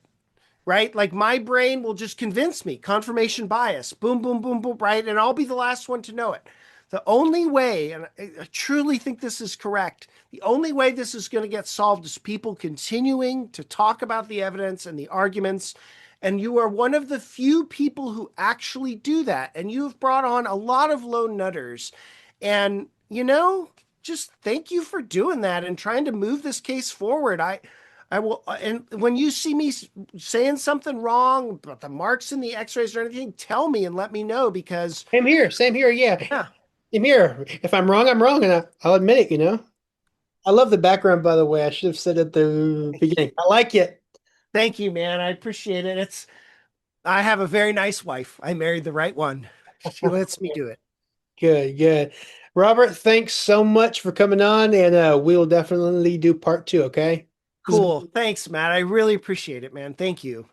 Right? Like my brain will just convince me, confirmation bias, boom, boom, boom, boom, right? And I'll be the last one to know it. The only way, and I truly think this is correct, the only way this is going to get solved is people continuing to talk about the evidence and the arguments. And you are one of the few people who actually do that. And you've brought on a lot of lone nutters. And, just thank you for doing that and trying to move this case forward. I will, and when you see me saying something wrong about the marks in the x-rays or anything, tell me and let me know because Same here. Yeah. yeah. Same here. If I'm wrong, I'm wrong, and I'll admit it. I love the background, by the way. I should have said at the beginning. I like it. Thank you, man. I appreciate it. I have a very nice wife. I married the right one. She lets me do it. Good. Robert, thanks so much for coming on, and we'll definitely do part 2, okay? Cool. Thanks, Matt. I really appreciate it, man. Thank you.